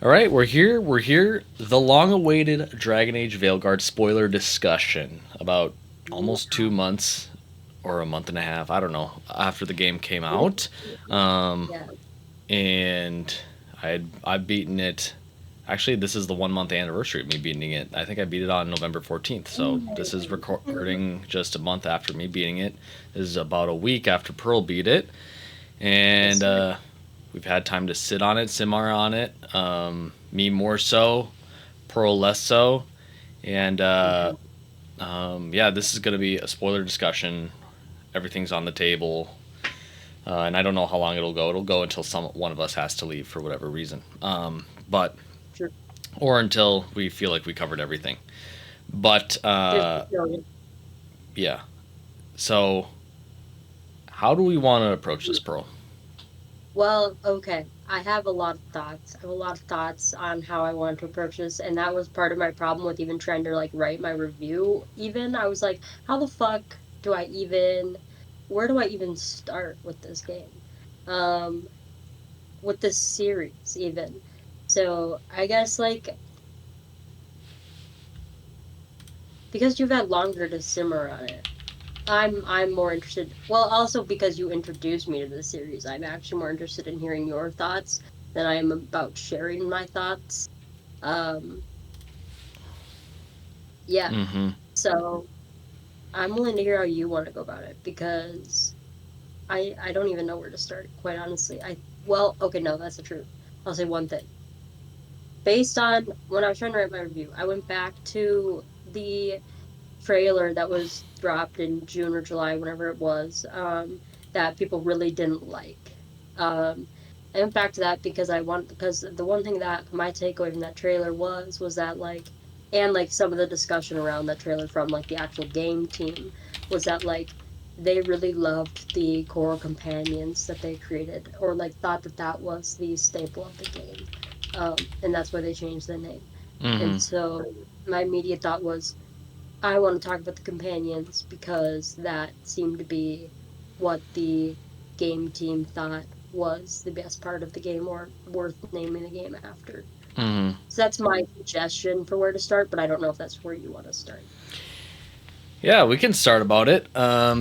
All right, we're here. We're here. The long-awaited Dragon Age Veilguard spoiler discussion about almost 2 months or a month and a half. I don't know after the game came out, um, Yeah. and I've beaten it. Actually, this is the 1 month anniversary of me beating it. I think I beat it on November 14th. So this is recording just a month after me beating it. This is about a week after Pearl beat it, and we've had time to sit on it, simmer on it. Me more so, Pearl less so, and yeah, this is going to be a spoiler discussion. Everything's on the table, and I don't know how long it'll go. It'll go until one of us has to leave for whatever reason, but Sure. or until we feel like we covered everything. But There's yeah, so how do we want to approach this, Pearl? Well, okay. I have a lot of thoughts. I have a lot of thoughts on how I want to approach this, and that was part of my problem with even trying to like write my review. Even I was like, how the fuck do I even where do I even start with this game? Um with this series even. So, I guess like because you've had longer to simmer on it. I'm more interested. Well, also because you introduced me to the series, I'm actually more interested in hearing your thoughts than I am about sharing my thoughts. Um, yeah. Mm-hmm. So I'm willing to hear how you want to go about it because I don't even know where to start. Quite honestly, okay, no, that's the truth. I'll say one thing. Based on when I was trying to write my review, I went back to the trailer that was dropped in June or July, whenever it was, that people really didn't like. Um, I went back to that because the one thing that my takeaway from that trailer was that like, and like some of the discussion around that trailer from like the actual game team was that like they really loved the core companions that they created or like thought that that was the staple of the game, and that's why they changed the name. Mm-hmm. And so my immediate thought was I want to talk about the companions because that seemed to be what the game team thought was the best part of the game or worth naming the game after. Mm-hmm. So that's my suggestion for where to start, but I don't know if that's where you want to start. Yeah, we can start about it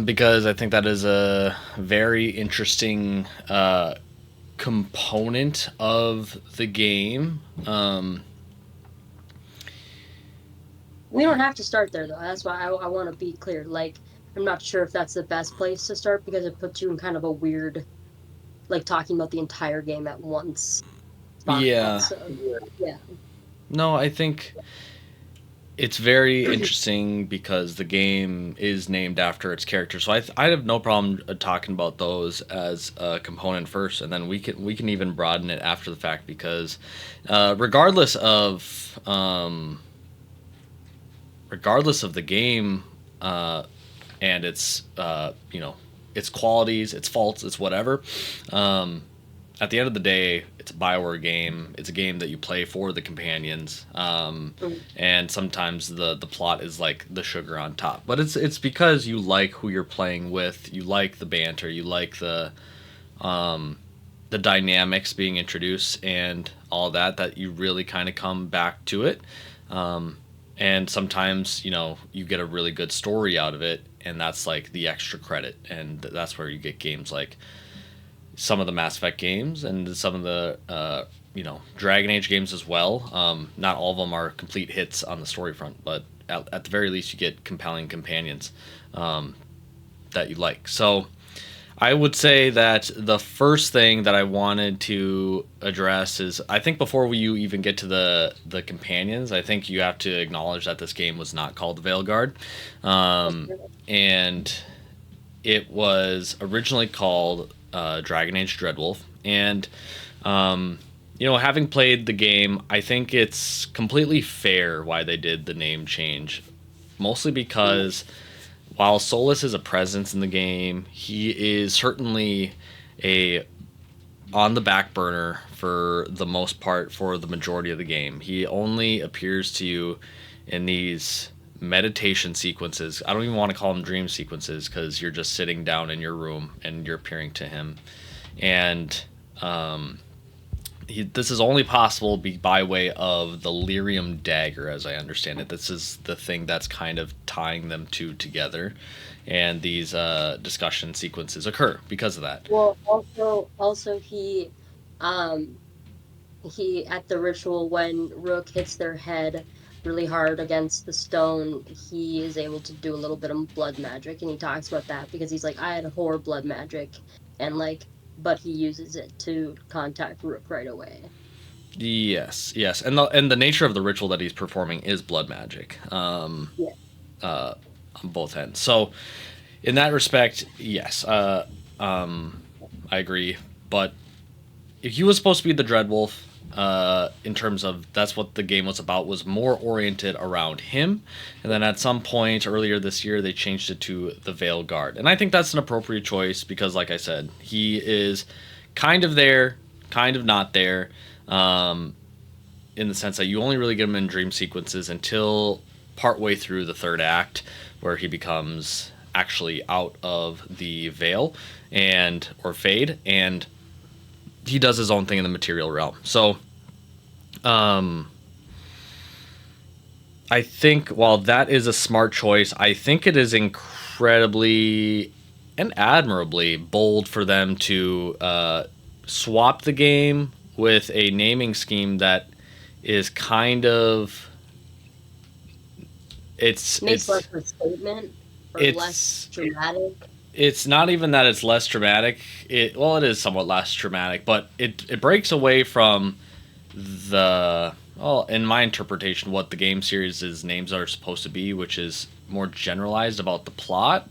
because I think that is a very interesting component of the game. We don't have to start there though. That's why I want to be clear. Like, I'm not sure if that's the best place to start because it puts you in kind of a weird, like talking about the entire game at once spot. Yeah, So, yeah. no, I think it's very interesting because the game is named after its character. So I have no problem talking about those as a component first, and then we can even broaden it after the fact because regardless of the game and its its qualities, its faults, its whatever. Um, at the end of the day, it's a Bioware game. It's a game that you play for the companions, Mm. and sometimes the plot is like the sugar on top. But it's because you like who you're playing with, you like the banter, you like the dynamics being introduced, and all that you really kind of come back to it. Um, and sometimes you get a really good story out of it, and that's like the extra credit, and that's where you get games like some of the Mass Effect games and some of the Dragon Age games as well. Not all of them are complete hits on the story front, but at the very least, you get compelling companions that you like. So I would say that the first thing that I wanted to address is I think before you even get to the companions, I think you have to acknowledge that this game was not called Veilguard, and it was originally called Dragon Age Dreadwolf, and having played the game, I think it's completely fair why they did the name change. Mostly because while Solus is a presence in the game, he is certainly a on the back burner for the most part for the majority of the game. He only appears to you in these meditation sequences. I don't even want to call them dream sequences because you're just sitting down in your room and you're appearing to him. And this is only possible by way of the lyrium dagger, as I understand it. This is the thing that's kind of tying them two together, and these discussion sequences occur because of that. Well, also um, he at the ritual when Rook hits their head really hard against the stone, he is able to do a little bit of blood magic, and he talks about that because he's like, I had horror blood magic, and like, but he uses it to contact Rook right away. Yes, yes, and the nature of the ritual that he's performing is blood magic, Yeah. on both ends. So, in that respect, yes, I agree. But he was supposed to be the Dreadwolf. In terms of that's what the game was about, was more oriented around him, and then at some point earlier this year they changed it to the Veilguard, and I think that's an appropriate choice because, like I said, he is kind of there, kind of not there, um, in the sense that you only really get him in dream sequences until partway through the third act, where he becomes actually out of the veil and or fade, and he does his own thing in the material realm. So, I think while that is a smart choice, I think it is incredibly and admirably bold for them to swap the game with a naming scheme that is kind of Makes less of a statement or less it's dramatic. it's not even that it's less dramatic. It is somewhat less dramatic, but it breaks away from the well, in my interpretation, what the game series' names are supposed to be, which is more generalized about the plot.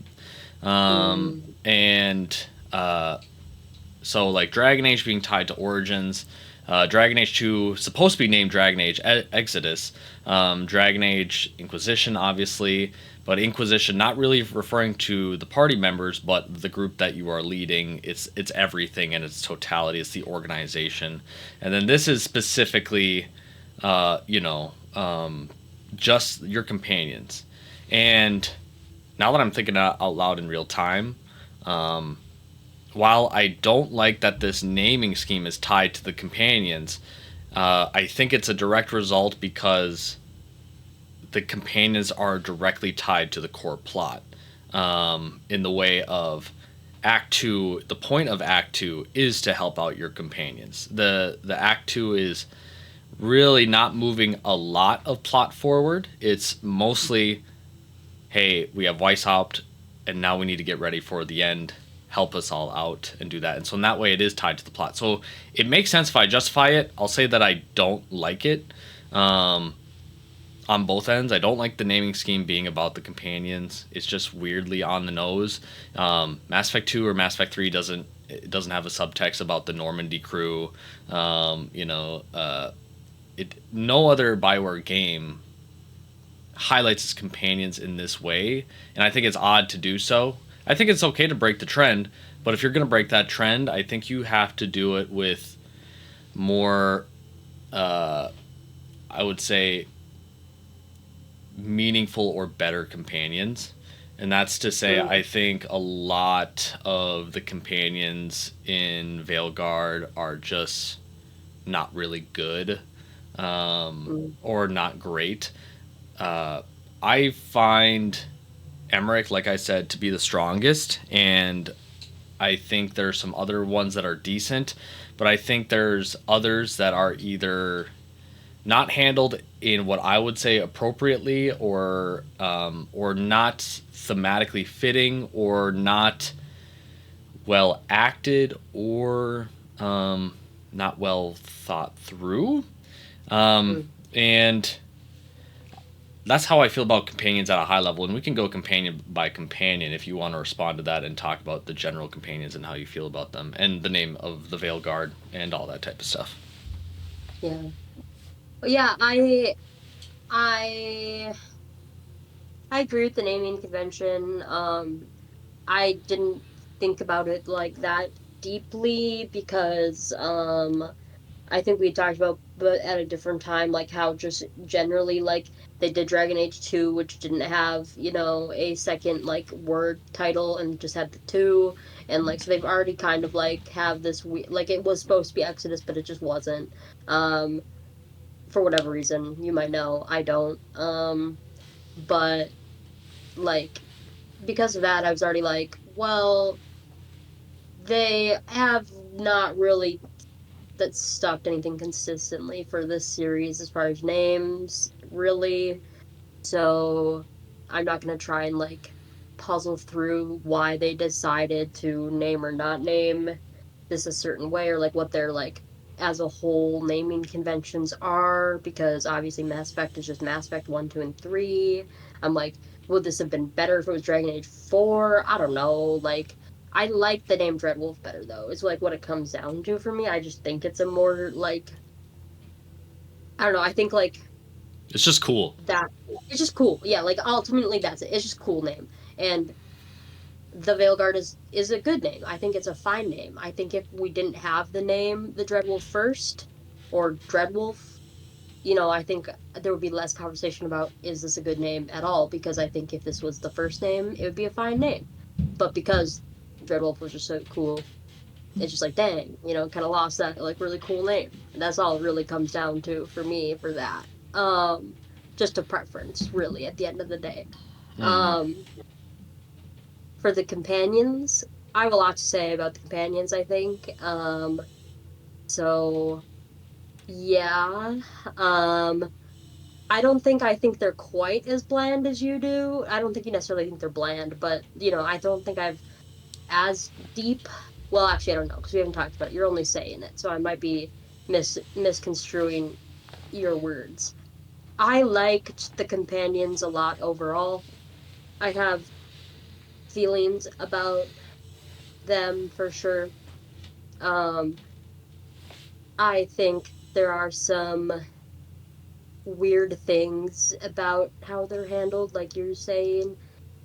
Mm, And so, like Dragon Age being tied to Origins, Dragon Age 2 supposed to be named Dragon Age Exodus, Dragon Age Inquisition, obviously, but Inquisition not really referring to the party members, but the group that you are leading. It's everything in its totality. It's the organization, and then this is specifically, you know, just your companions. And now that I'm thinking out loud in real time, while I don't like that this naming scheme is tied to the companions, I think it's a direct result because the companions are directly tied to the core plot. In the way of Act Two, the point of Act Two is to help out your companions. The Act Two is really not moving a lot of plot forward. It's mostly, hey, we have Weishaupt, and now we need to get ready for the end. Help us all out and do that. And so in that way, it is tied to the plot. So it makes sense if I justify it. I'll say that I don't like it, on both ends. I don't like the naming scheme being about the companions. It's just weirdly on the nose. Mass Effect 2 or Mass Effect 3 doesn't have a subtext about the Normandy crew. No other Bioware game highlights its companions in this way, and I think it's odd to do so. I think it's okay to break the trend, but if you're going to break that trend, I think you have to do it with more, I would say, meaningful or better companions. And that's to say, mm, I think a lot of the companions in Veilguard are just not really good, mm, or not great. I find Emmerich, like I said, to be the strongest, and I think there's some other ones that are decent, but I think there's others that are either not handled in what I would say appropriately, or not thematically fitting, or not well acted, or not well thought through. mm. And that's how I feel about companions at a high level, and we can go companion by companion if you want to respond to that and talk about the general companions and how you feel about them and the name of the Veilguard and all that type of stuff. Yeah. Yeah, I I agree with the naming convention. I didn't think about it like that deeply because I think we talked about, but at a different time, like how just generally, like they did Dragon Age 2, which didn't have, a second like word title and just had the two, and like so they've already kind of like have this like it was supposed to be Exodus, but it just wasn't. Um, for whatever reason, you might know, I don't. But like because of that, I was already like, well, they have not really that stuck anything consistently for this series as far as names, really. So I'm not gonna try and like puzzle through why they decided to name or not name this a certain way or like what their like as a whole naming conventions are because obviously Mass Effect is just Mass Effect 1, 2, and 3. I'm like, would this have been better if it was Dragon Age 4? I don't know. Like I like the name Dreadwolf better though. It's like what it comes down to for me. I just think it's a more like I don't know. I think like It's just cool. that it's just cool. Yeah, like ultimately that's it. It's just a cool name. And the Veilguard is a good name. I think it's a fine name. I think if we didn't have the name the Dreadwolf first or Dreadwolf, I think there would be less conversation about is this a good name at all because I think if this was the first name, it would be a fine name. But because Dreadwolf was just so cool, it's just like dang, kind of lost that like really cool name. And that's all it really comes down to for me for that. Um just a preference really at the end of the day. Mm. Um for the companions, I have a lot to say about the companions, I think. So yeah. Um I think they're quite as bland as you do. I don't think you necessarily think they're bland, but I don't think I've as deep. Well, actually, I don't know because we haven't talked about it. You're only saying it, so I might be misconstruing your words. I liked the companions a lot overall. I have feelings about them for sure. Um, I think there are some weird things about how they're handled, like you're saying,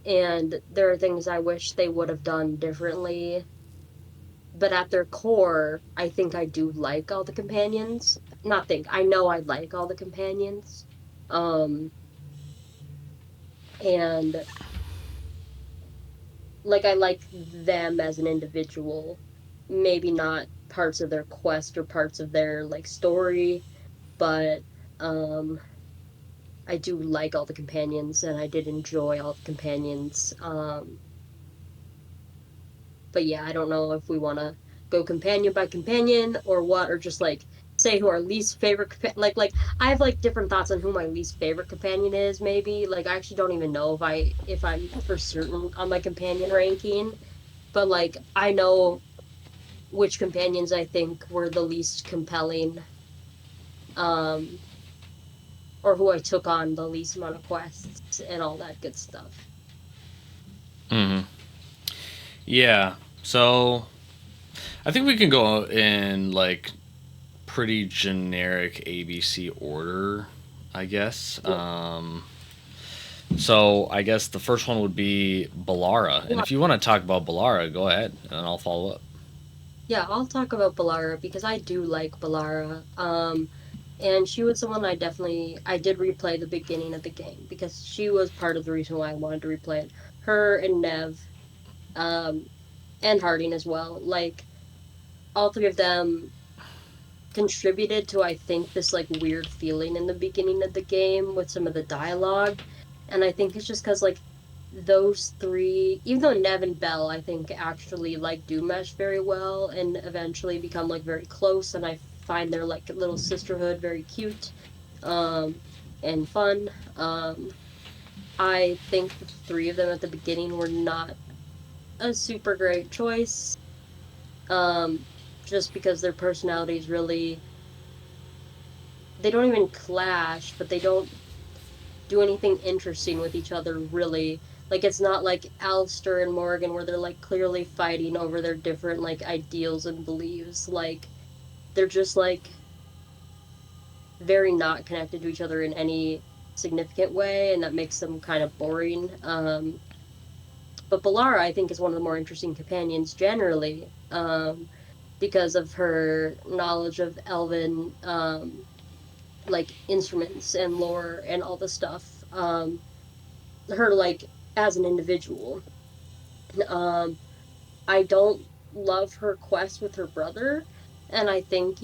and there are things I wish they would have done differently. But at their core, I think I do like all the companions. Not think, I know I like all the companions. Um, and like I like them as an individual. Maybe not parts of their quest or parts of their like story, but um I do like all the companions and I did enjoy all the companions. But yeah, I don't know if we want to go companion by companion or what, or just like say who our least favorite like I have like different thoughts on who my least favorite companion is. Maybe like I actually don't even know if I'm for certain on my companion ranking, but like I know which companions I think were the least compelling, um, or who I took on the least amount of quests and all that good stuff. Hmm. Yeah. So I think we can go in like pretty generic ABC order, I guess. Yeah. So I guess the first one would be Balara, and Well, if you want to talk about Balara, go ahead, and I'll follow up. yeah, I'll talk about Balara because I do like Balara. And she was someone I did replay the beginning of the game because she was part of the reason why I wanted to replay it. Her and Nev, um, and Harding as well. Like all three of them contributed to I think this like weird feeling in the beginning of the game with some of the dialogue. And I think it's just because like those three, even though Nev and Belle I think actually like do mesh very well and eventually become like very close and I find their like little sisterhood very cute um and fun. I think the three of them at the beginning were not a super great choice. Um just because their personalities really they don't even clash, but they don't do anything interesting with each other, really. Like, it's not like Alistair and Morgan where they're like clearly fighting over their different like ideals and beliefs. Like, they're just like very not connected to each other in any significant way, and that makes them kind of boring. But Balara, I think, is one of the more interesting companions generally. because of her knowledge of Elven like instruments and lore and all the stuff. Her like as an individual. Um, I don't love her quest with her brother. And I think,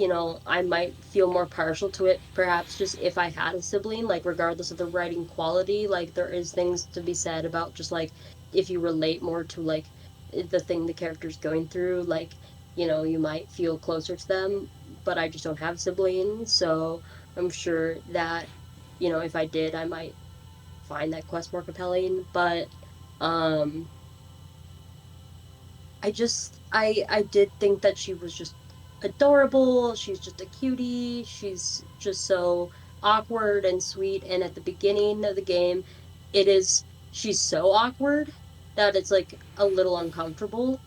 I might feel more partial to it, perhaps just if I had a sibling, like, regardless of the writing quality, like, there is things to be said about just, like, if you relate more to, like, the thing the character's going through, like, you might feel closer to them, but I just don't have siblings, so I'm sure that, if I did, I might find that quest more compelling, but, um, I did think that she was just adorable. She's just a cutie. She's just so awkward and sweet. And at the beginning of the game, it is she's so awkward that it's like a little uncomfortable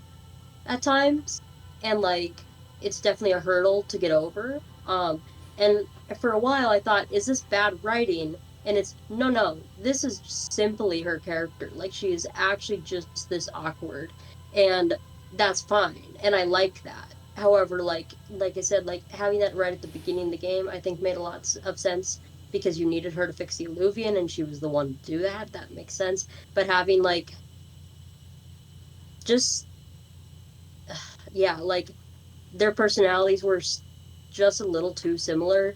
at times. And like it's definitely a hurdle to get over. And for a while I thought, is this bad writing? And it's no, this is simply her character. Like she is actually just this awkward. And that's fine. And I like that. However, like I said, like having that right at the beginning of the game, I think made a lot of sense because you needed her to fix the Illuvian and she was the one to do that. That makes sense. But having like just yeah, like their personalities were just a little too similar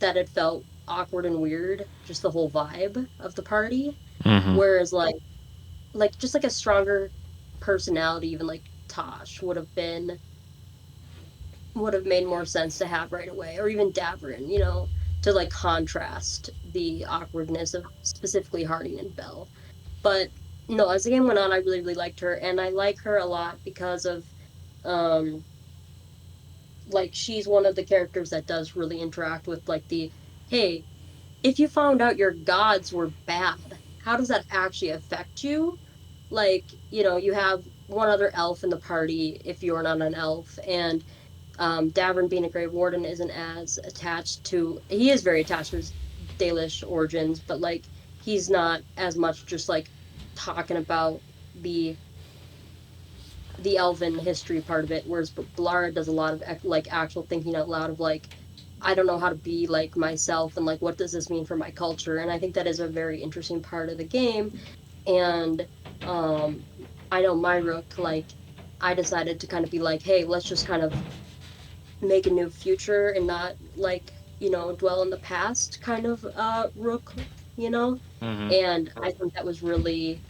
that it felt awkward and weird, just the whole vibe of the party. Hmm. Whereas like just like a stronger personality, even like Tosh would have made more sense to have right away, or even Davrin, to like contrast the awkwardness of specifically Harding and Belle. But no, as the game went on, I really, really liked her, and I like her a lot because of um like she's one of the characters that does really interact with like the hey, if you found out your gods were bad, how does that actually affect you? Like, you have one other elf in the party if you're not an elf, and Davern being a Grey Warden isn't as attached to. He is very attached to his Dalish origins, but like he's not as much just like talking about the the elven history part of it, whereas Blara does a lot of like actual thinking out loud of like, I don't know how to be like myself and like what does this mean for my culture? And I think that is a very interesting part of the game. And um I know my rook, like I decided to kind of be like, hey, let's just kind of make a new future and not like, dwell in the past kind of rook, you know? Hmm. And I think that was really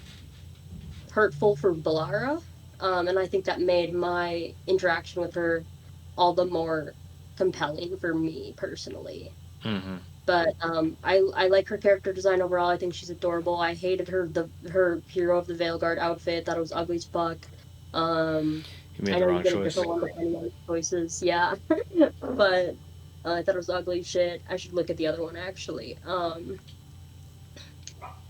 hurtful for Balara. And I think that made my interaction with her all the more compelling for me personally. Hmm. But I like her character design overall. I think she's adorable. I hated her Hero of the Veilguard outfit. Thought it was ugly as fuck. Um, You made I the know you wrong get a choice. different one depending on your choices. Yeah, but I thought it was ugly shit. I should look at the other one actually. But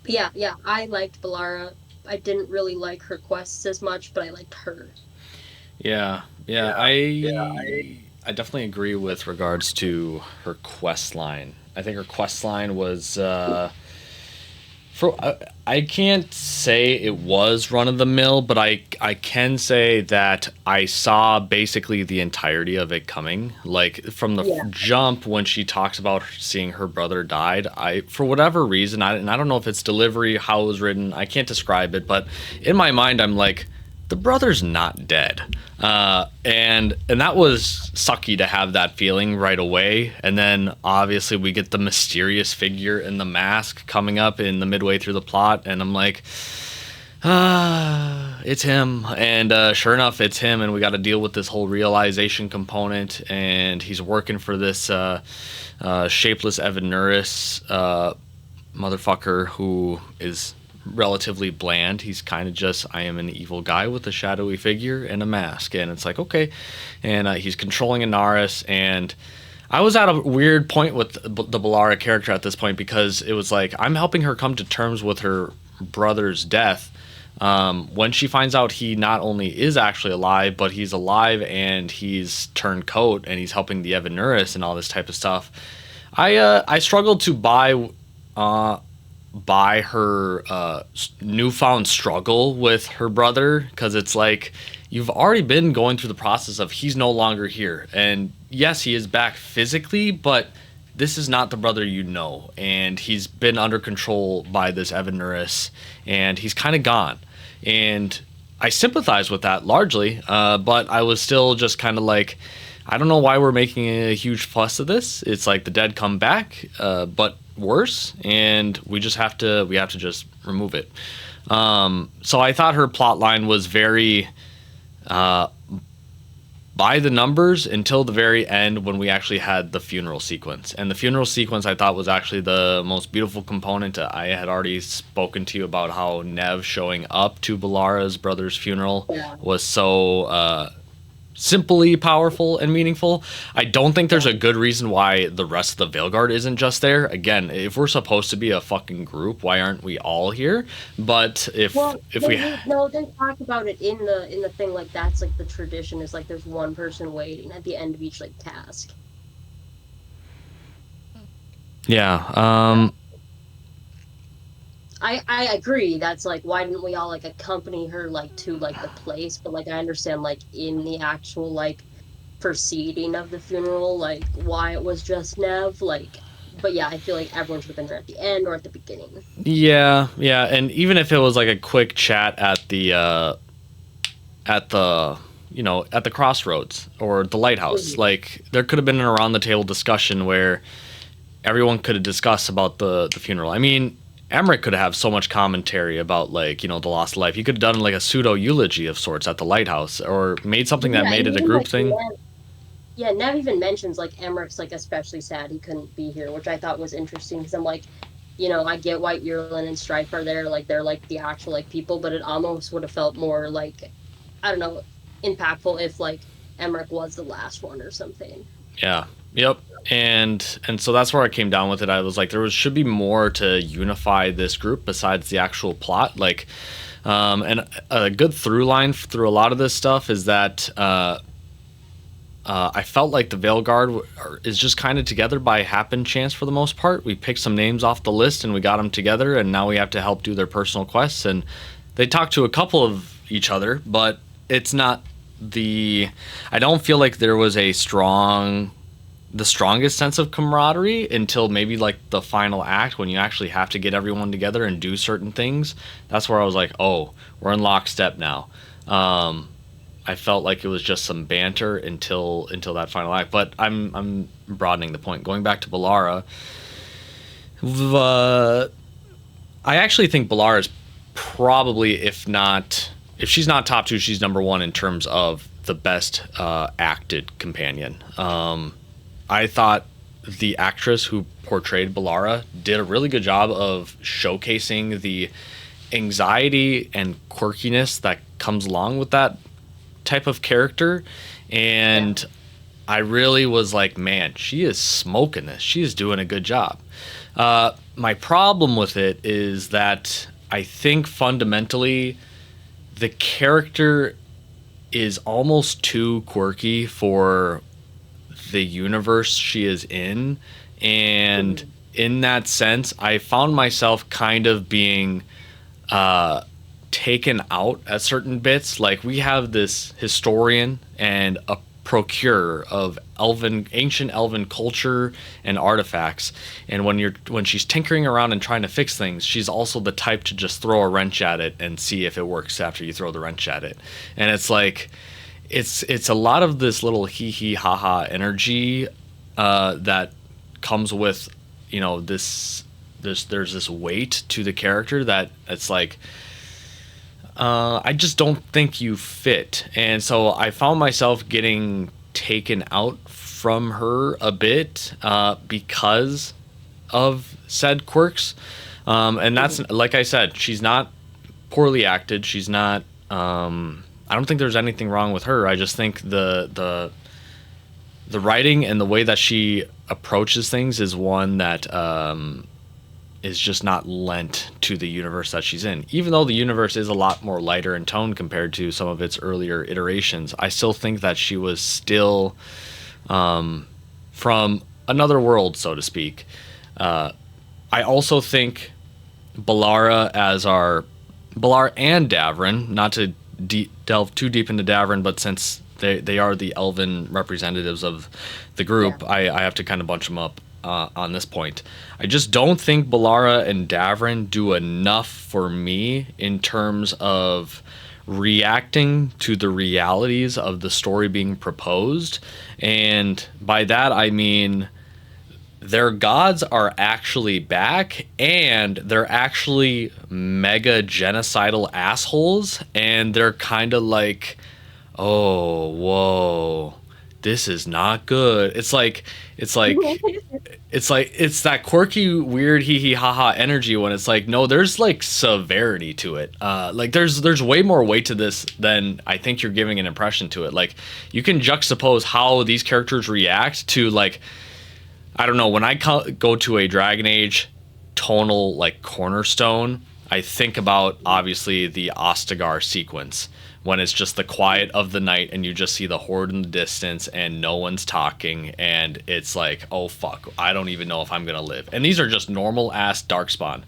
yeah, I liked Balara. I didn't really like her quests as much, but I liked her. Yeah, yeah, I definitely agree with regards to her quest line. I think her quest line was for I can't say it was run of the mill, but I can say that I saw basically the entirety of it coming. Like from the Yeah, jump when she talks about seeing her brother died, I for whatever reason, and I don't know if it's delivery, how it was written, I can't describe it, but in my mind I'm like the brother's not dead, and that was sucky to have that feeling right away. And then obviously we get the mysterious figure in the mask coming up in the midway through the plot, and I'm like, it's him. And sure enough, it's him, and we got to deal with this whole realization component. And he's working for this shapeless Evan Nuris motherfucker who is relatively bland. He's kind of just, I am an evil guy with a shadowy figure and a mask. And it's like, okay. And he's controlling Inaris. And I was at a weird point with the Balara character at this point because it was like, I'm helping her come to terms with her brother's death. When she finds out he not only is actually alive, but he's alive and he's turned coat and he's helping the Evan Nuris and all this type of stuff. I struggled to uh, buy her newfound struggle with her brother because it's like you've already been going through the process of he's no longer here. And yes, he is back physically, but this is not the brother you know. And he's been under control by this Evan Nuris, and he's kind of gone. And I sympathize with that largely, but I was still just kind of like, I don't know why we're making a huge fuss of this. It's like the dead come back, but worse, and we have to just remove it. So I thought her plot line was very by the numbers until the very end when we actually had the funeral sequence. And the funeral sequence I thought was actually the most beautiful component. I had already spoken to you about how Nev showing up to Balara's brother's funeral was so simply powerful and meaningful. I don't think there's a good reason why the rest of the Veilguard isn't just there. Again, if we're supposed to be a fucking group, why aren't we all here? But they talk about it in the thing, like that's like the tradition is like there's one person waiting at the end of each like task. Yeah. I agree. That's like, why didn't we all like accompany her like to like the place? But like I understand like in the actual like proceeding of the funeral, like why it was just Nev. Like, but yeah, I feel like everyone should have been there at the end or at the beginning. Yeah, and even if it was like a quick chat at the crossroads or the lighthouse, Mm-hmm. like there could have been an around the table discussion where everyone could have discussed about the funeral. I mean, Emmerich could have so much commentary about like, the lost life. He could have done like a pseudo eulogy of sorts at the lighthouse, or made something that made it a group thing. Yeah, Nev even mentions like Emmerich's like especially sad he couldn't be here, which I thought was interesting because I'm like, I get White Yearlin and Strife are there, like they're like the actual like people, but it almost would have felt more like, I don't know, impactful if like Emmerich was the last one or something. Yeah. Yep. And so that's where I came down with it. I was like, should be more to unify this group besides the actual plot. Like, and a good through line through a lot of this stuff is that I felt like the Veilguard is just kind of together by happen chance for the most part. We picked some names off the list and we got them together, and now we have to help do their personal quests. And they talk to a couple of each other, but it's not I don't feel like there was the strongest sense of camaraderie until maybe like the final act when you actually have to get everyone together and do certain things. That's where I was like, oh, we're in lockstep now. I felt like it was just some banter until that final act. But I'm broadening the point. Going back to Balara, I actually think Balara is probably, if she's not top 2, she's number 1 in terms of the best acted companion. I thought the actress who portrayed Balara did a really good job of showcasing the anxiety and quirkiness that comes along with that type of character. And I really was like, man, she is smoking this. She is doing a good job. My problem with it is that I think fundamentally the character is almost too quirky for the universe she is in. And in that sense, I found myself kind of being taken out at certain bits. Like, we have this historian and a procurer of ancient elven culture and artifacts, and when she's tinkering around and trying to fix things, she's also the type to just throw a wrench at it and see if it works after you throw the wrench at it. And it's like it's a lot of this little hee hee ha ha energy that comes with there's this weight to the character that it's like I just don't think you fit. And so I found myself getting taken out from her a bit because of said quirks. And that's, like I said, she's not poorly acted. She's not, I don't think there's anything wrong with her. I just think the writing and the way that she approaches things is one that is just not lent to the universe that she's in. Even though the universe is a lot more lighter in tone compared to some of its earlier iterations, I still think that she was still from another world, so to speak. I also think Balara and Davrin, not to delve too deep into Davrin, but since they are the elven representatives of the group, Yeah. I have to kind of bunch them up on this point. I just don't think Balara and Davrin do enough for me in terms of reacting to the realities of the story being proposed. And by that, I mean their gods are actually back and they're actually mega genocidal assholes. And they're kind of like, oh, whoa, this is not good. It's like it's that quirky, weird, hee hee ha ha energy when it's like, no, there's like severity to it. Like there's way more weight to this than I think you're giving an impression to it. Like you can juxtapose how these characters react to like, I don't know, when I go to a Dragon Age tonal like cornerstone, I think about obviously the Ostagar sequence when it's just the quiet of the night and you just see the horde in the distance and no one's talking and it's like, oh fuck, I don't even know if I'm gonna live. And these are just normal ass Darkspawn.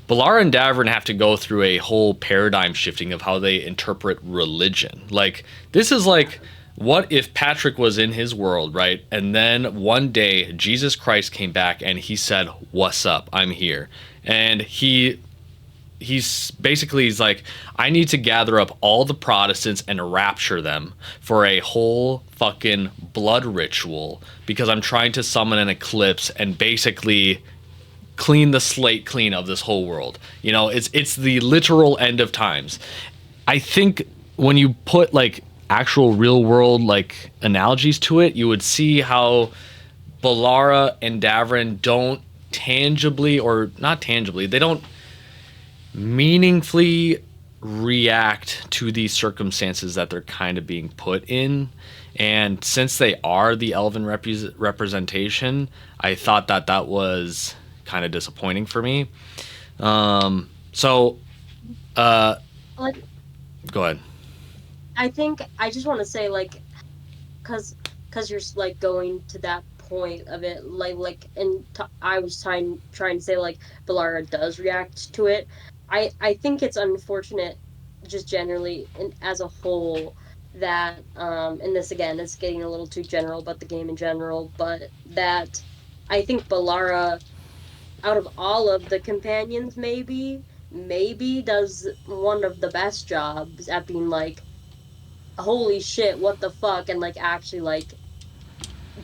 Balara and Davrin have to go through a whole paradigm shifting of how they interpret religion. Like, this is like, what if Patrick was in his world, right? And then one day, Jesus Christ came back and he said, "What's up? I'm here." And he's like, I need to gather up all the Protestants and rapture them for a whole fucking blood ritual because I'm trying to summon an eclipse and basically clean the slate clean of this whole world. You know, it's the literal end of times. I think when you put like actual real world like analogies to it, you would see how Balara and Davrin don't tangibly, or not tangibly, they don't meaningfully react to these circumstances that they're kind of being put in. And since they are the elven representation, I thought that was kind of disappointing for me. So Like, go ahead. I think I just want to say, like, cause you're like going to that point of it, and I was trying to say like Balara does react to it. I think it's unfortunate, just generally and as a whole, that and this again is getting a little too general, but the game in general, but that I think Balara, out of all of the companions, maybe does one of the best jobs at being like, holy shit, what the fuck, and like actually like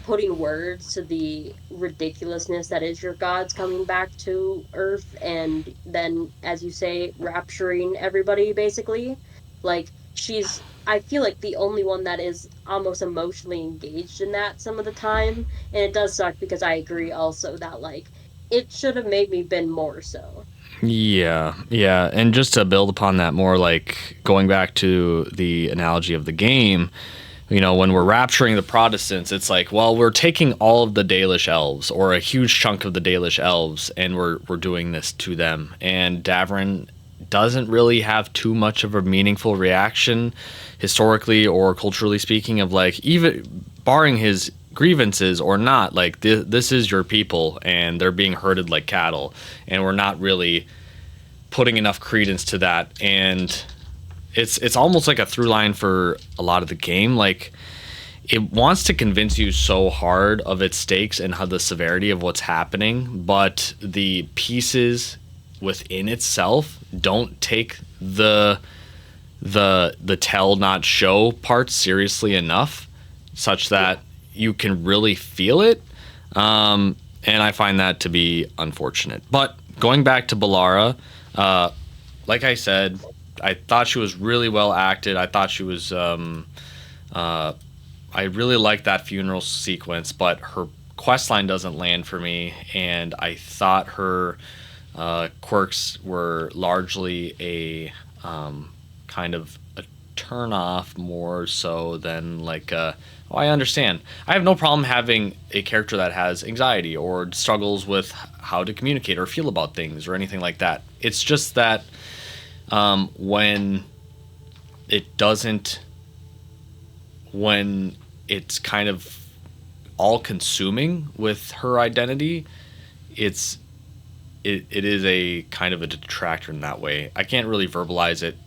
putting words to the ridiculousness that is your gods coming back to Earth, and then, as you say, rapturing everybody basically. Like, I feel like the only one that is almost emotionally engaged in that some of the time, and it does suck because I agree also that like it should have made me been more so. Yeah. And just to build upon that more, like going back to the analogy of the game, you know, when we're rapturing the Protestants, it's like, well, we're taking all of the Dalish elves or a huge chunk of the Dalish elves and we're doing this to them. And Davrin doesn't really have too much of a meaningful reaction historically or culturally speaking of like, even barring his grievances or not, like this is your people and they're being herded like cattle and we're not really putting enough credence to that. And it's almost like a through line for a lot of the game. Like, it wants to convince you so hard of its stakes and how the severity of what's happening, but the pieces within itself don't take the tell not show part seriously enough such that you can really feel it. And I find that to be unfortunate. But going back to Balara, like I said, I thought she was really well acted. I thought she was I really liked that funeral sequence, but her quest line doesn't land for me, and I thought her quirks were largely a kind of a turn off more so than like oh, I understand. I have no problem having a character that has anxiety or struggles with how to communicate or feel about things or anything like that. It's just that when it doesn't, when it's kind of all consuming with her identity, it is a kind of a detractor in that way. I can't really verbalize it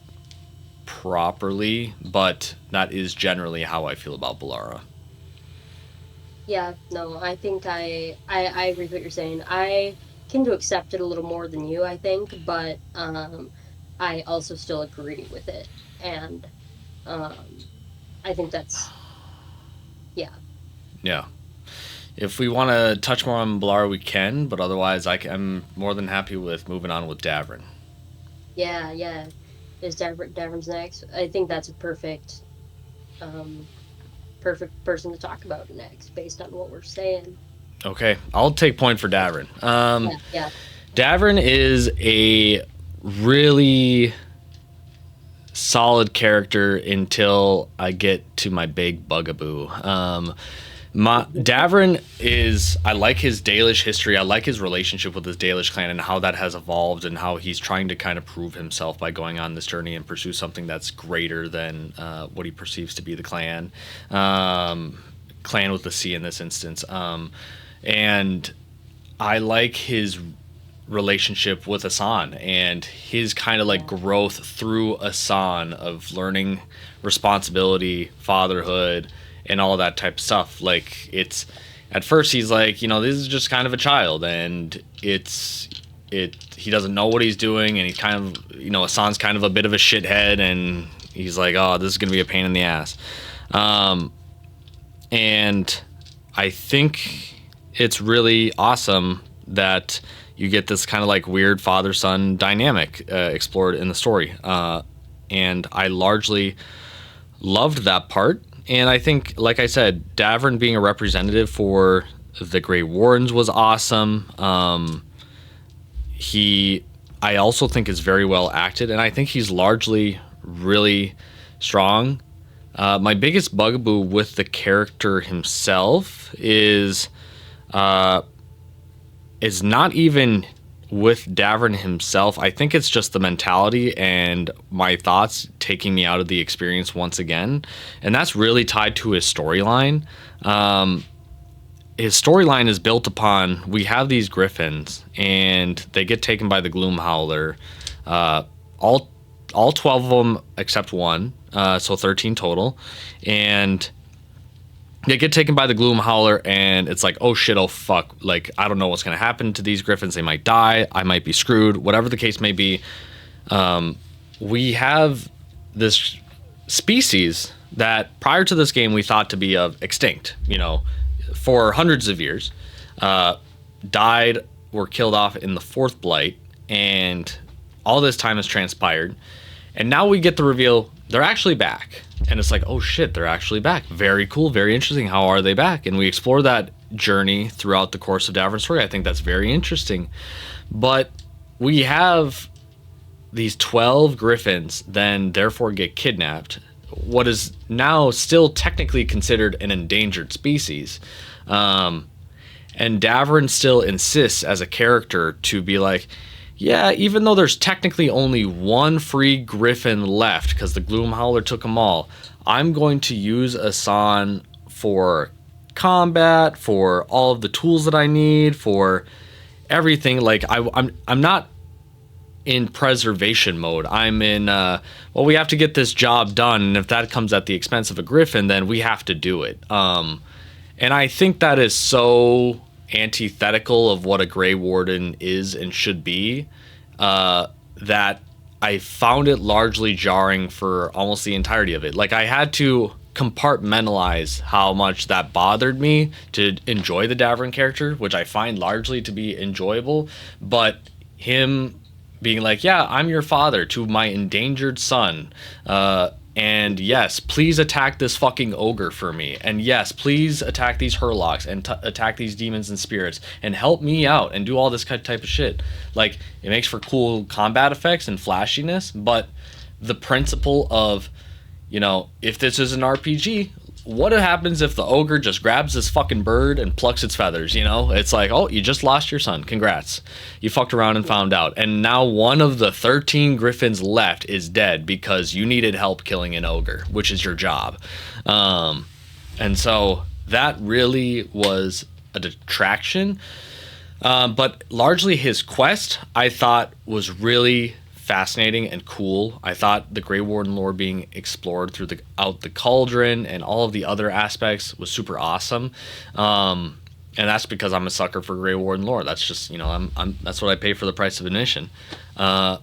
properly, but that is generally how I feel about Balara. Yeah, no, I think I agree with what you're saying. I came to accept it a little more than you, I think, but I also still agree with it. And um I think that's yeah. Yeah. If we want to touch more on Balara, we can, but otherwise, I'm more than happy with moving on with Davrin. Yeah, yeah. Is Davern's next? I think that's a um perfect person to talk about next based on what we're saying. Okay, I'll take point for Davrin. Yeah, yeah. Davrin is a really solid character until I get to my big bugaboo. Davrin is, I like his Dalish history. I like his relationship with his Dalish clan and how that has evolved and how he's trying to kind of prove himself by going on this journey and pursue something that's greater than what he perceives to be the clan. Clan with the C in this instance. And I like his relationship with Asan and his kind of like Yeah. growth through Asan of learning responsibility, fatherhood, and all that type of stuff. Like it's at first he's like, this is just kind of a child and he doesn't know what he's doing and he's kind of Asan's kind of a bit of a shithead and he's like, oh, this is gonna be a pain in the ass. And I think it's really awesome that you get this kind of like weird father-son dynamic explored in the story. And I largely loved that part. And I think, like I said, Davrin being a representative for the Grey Wardens was awesome. I also think is very well acted, and I think he's largely really strong. My biggest bugaboo with the character himself is not even with Davrin himself. I think it's just the mentality and my thoughts taking me out of the experience once again. And that's really tied to his storyline. His storyline is built upon, we have these griffins and they get taken by the Gloom Howler. All 12 of them except one, so 13 total. And they get taken by the Gloom Howler, and it's like, oh shit, oh fuck. Like, I don't know what's going to happen to these griffins. They might die. I might be screwed. Whatever the case may be. We have this species that prior to this game we thought to be extinct, for hundreds of years. Died, were killed off in the fourth blight, and all this time has transpired. And now we get the reveal they're actually back. And it's like, oh shit, they're actually back. Very cool, very interesting. How are they back? And we explore that journey throughout the course of Davrin's story. I think that's very interesting. But we have these 12 griffins then therefore get kidnapped. What is now still technically considered an endangered species. And Davrin still insists as a character to be like, yeah, even though there's technically only one free griffin left because the Gloom Howler took them all, I'm going to use Asan for combat, for all of the tools that I need, for everything. Like I'm not in preservation mode. I'm in we have to get this job done, and if that comes at the expense of a griffin, then we have to do it. And I think that is so antithetical of what a Grey Warden is and should be, that I found it largely jarring for almost the entirety of it. Like, I had to compartmentalize how much that bothered me to enjoy the Davrin character, which I find largely to be enjoyable, but him being like, yeah, I'm your father to my endangered son, and yes, please attack this fucking ogre for me. And yes, please attack these Hurlocks and attack these demons and spirits and help me out and do all this type of shit. Like, it makes for cool combat effects and flashiness, but the principle of, if this is an RPG, what happens if the ogre just grabs this fucking bird and plucks its feathers, It's like, oh, you just lost your son. Congrats. You fucked around and found out. And now one of the 13 griffins left is dead because you needed help killing an ogre, which is your job. And so that really was a detraction. But largely his quest, I thought, was really fascinating and cool. I thought the Grey Warden lore being explored through the out the cauldron and all of the other aspects was super awesome. And that's because I'm a sucker for Grey Warden lore. That's just, I'm that's what I pay for the price of admission. But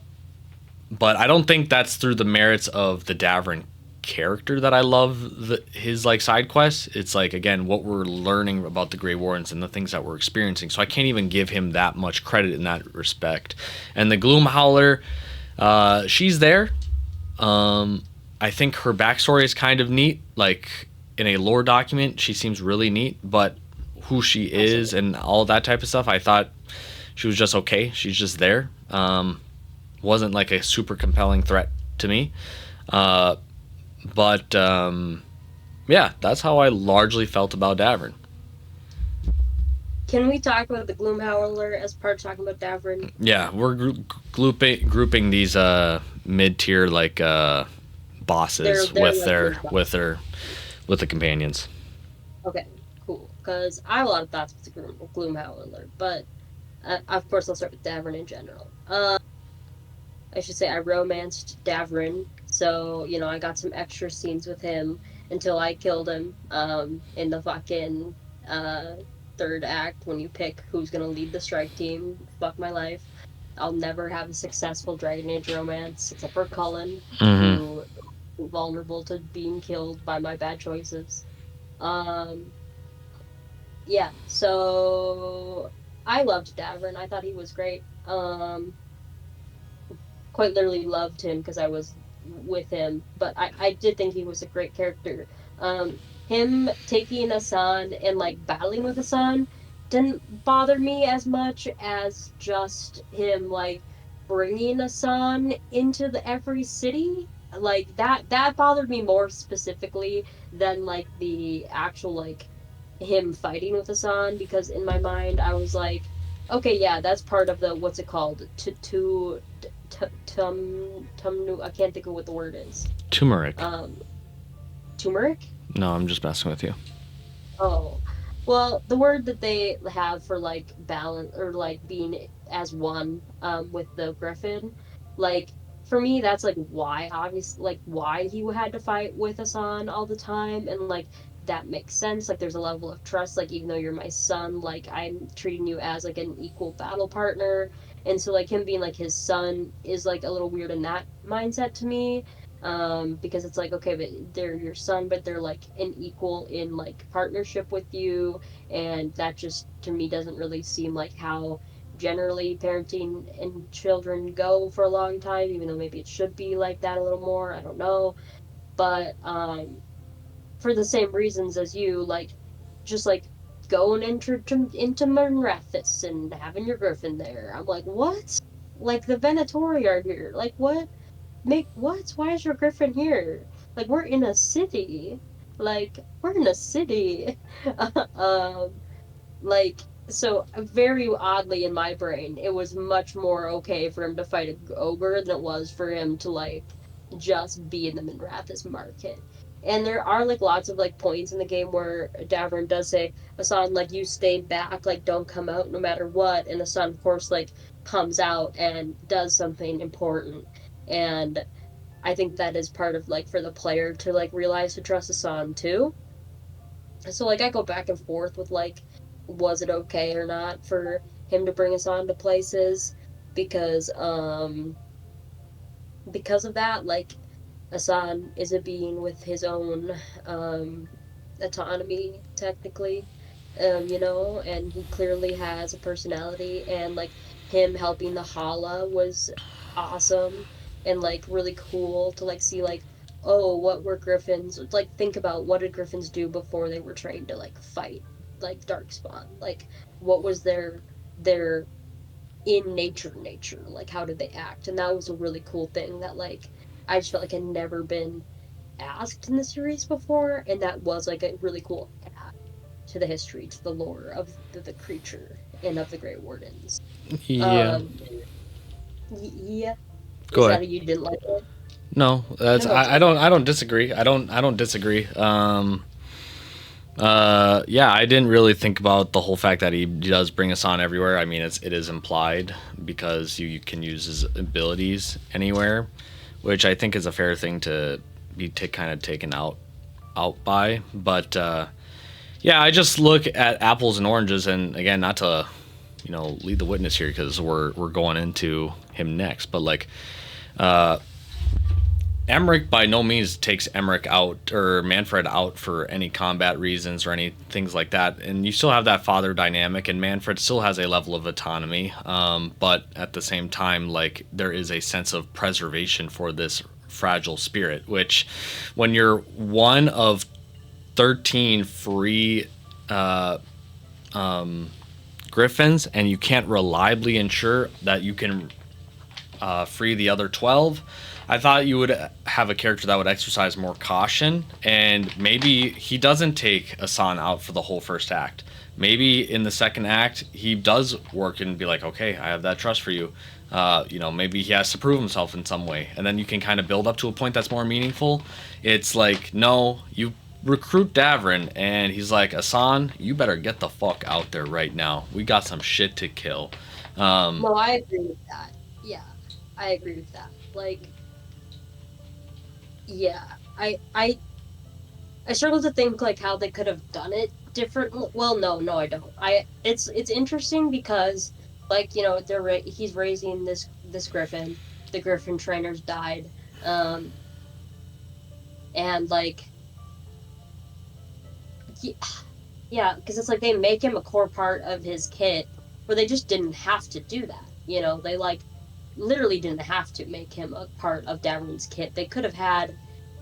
I don't think that's through the merits of the Davrin character that I love his like side quests. It's like, again, what we're learning about the Grey Wardens and the things that we're experiencing. So I can't even give him that much credit in that respect. And the Gloom Howler, she's there. I think her backstory is kind of neat. Like in a lore document, she seems really neat. But who she is and all that type of stuff, I thought she was just okay. She's just there. Wasn't like a super compelling threat to me. But yeah, that's how I largely felt about Davrin. Can we talk about the Gloom Howler as part of talking about Davrin? Yeah, we're grouping these mid-tier like bosses They're with the companions. Okay, cool. Because I have a lot of thoughts with the Gloom Howler, but of course I'll start with Davrin in general. I should say I romanced Davrin, so I got some extra scenes with him until I killed him in the fucking third act when you pick who's gonna lead the strike team. Fuck my life. I'll never have a successful Dragon Age romance except for Cullen, who is vulnerable to being killed by my bad choices. Yeah, so I loved Davrin. I thought he was great. Quite literally loved him because I was with him, but I did think he was a great character. Him taking Asan and like battling with Asan didn't bother me as much as just him like bringing Asan into every city. Like that bothered me more specifically than like the actual like him fighting with Asan, because in my mind I was like, okay, yeah, that's part of the what's it called? I can't think of what the word is. Turmeric. Turmeric? No, I'm just messing with you. Oh. Well, the word that they have for like balance or like being as one with the Griffin, like for me that's like why obviously like why he had to fight with Asan all the time, and like that makes sense. Like there's a level of trust, like even though you're my son, like I'm treating you as like an equal battle partner. And so like him being like his son is like a little weird in that mindset to me. Because it's like, okay, but they're your son, but they're like an equal in like partnership with you, and that just to me doesn't really seem like how generally parenting and children go for a long time, even though maybe it should be like that a little more. I don't know. But for the same reasons as you, like just like going into Monrathis and having your griffin there. I'm like, what? Like the Venatori are here. Like what? Make what? Why is your griffin here? Like we're in a city. Like we're in a city. um, like so very oddly in my brain, it was much more okay for him to fight a ogre than it was for him to like just be in the Minrathis market. And there are like lots of like points in the game where Davern does say, Asan, like you stayed back, like don't come out no matter what. And Asan, of course, like comes out and does something important. And I think that is part of like for the player to like realize to trust Asan too. So like I go back and forth with like, was it okay or not for him to bring us on to places? Because of that, like Asan is a being with his own autonomy, technically, and he clearly has a personality, and like him helping the Hala was awesome and like really cool to like see like, oh, what were Griffins like? Think about what did Griffins do before they were trained to like fight like Darkspawn? Like, what was their in nature, like how did they act? And that was a really cool thing that like I just felt like had never been asked in the series before, and that was like a really cool add to the history, to the lore of the creature and of the Grey Wardens. Yeah. Yeah. Go Is ahead. that you didn't like it? No, that's No, I don't disagree. I don't disagree. Yeah, I didn't really think about the whole fact that he does bring us on everywhere. I mean, it is implied because you can use his abilities anywhere, which I think is a fair thing to be kind of taken out by. But yeah, I just look at apples and oranges, and again, not to lead the witness here because we're going into him next, but like Emmerich by no means takes Emmerich out or Manfred out for any combat reasons or any things like that. And you still have that father dynamic, and Manfred still has a level of autonomy. But at the same time, like there is a sense of preservation for this fragile spirit, which when you're one of 13 free griffins and you can't reliably ensure that you can free the other 12. I thought you would have a character that would exercise more caution, and maybe he doesn't take Asan out for the whole first act. Maybe in the second act, he does work and be like, okay, I have that trust for you. Maybe he has to prove himself in some way, and then you can kind of build up to a point that's more meaningful. It's like, no, you recruit Davrin, and he's like, Asan, you better get the fuck out there right now. We got some shit to kill. No, I agree with that. Yeah, I agree with that. Like, yeah, I struggle to think like how they could have done it differently. Well, no, I don't. It's interesting because like he's raising this griffin. The griffin trainers died, um, and like yeah, yeah, because it's like they make him a core part of his kit, where they just didn't have to do that. They like literally didn't have to make him a part of Davrin's kit. They could have had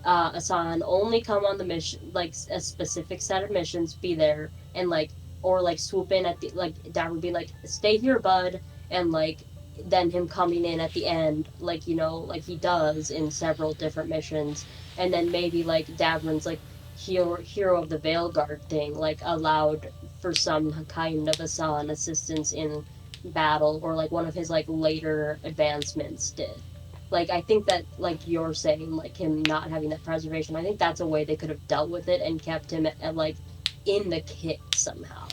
Asan only come on the mission, like a specific set of missions, be there and like, or like swoop in at the like Davrin would be like, stay here, bud, and like then him coming in at the end, like like he does in several different missions, and then maybe like Davrin's like hero of the Veilguard thing, like allowed for some kind of Asan assistance in battle, or like one of his like later advancements did. Like I think that like you're saying, like him not having that preservation, I think that's a way they could have dealt with it and kept him at like in the kit somehow.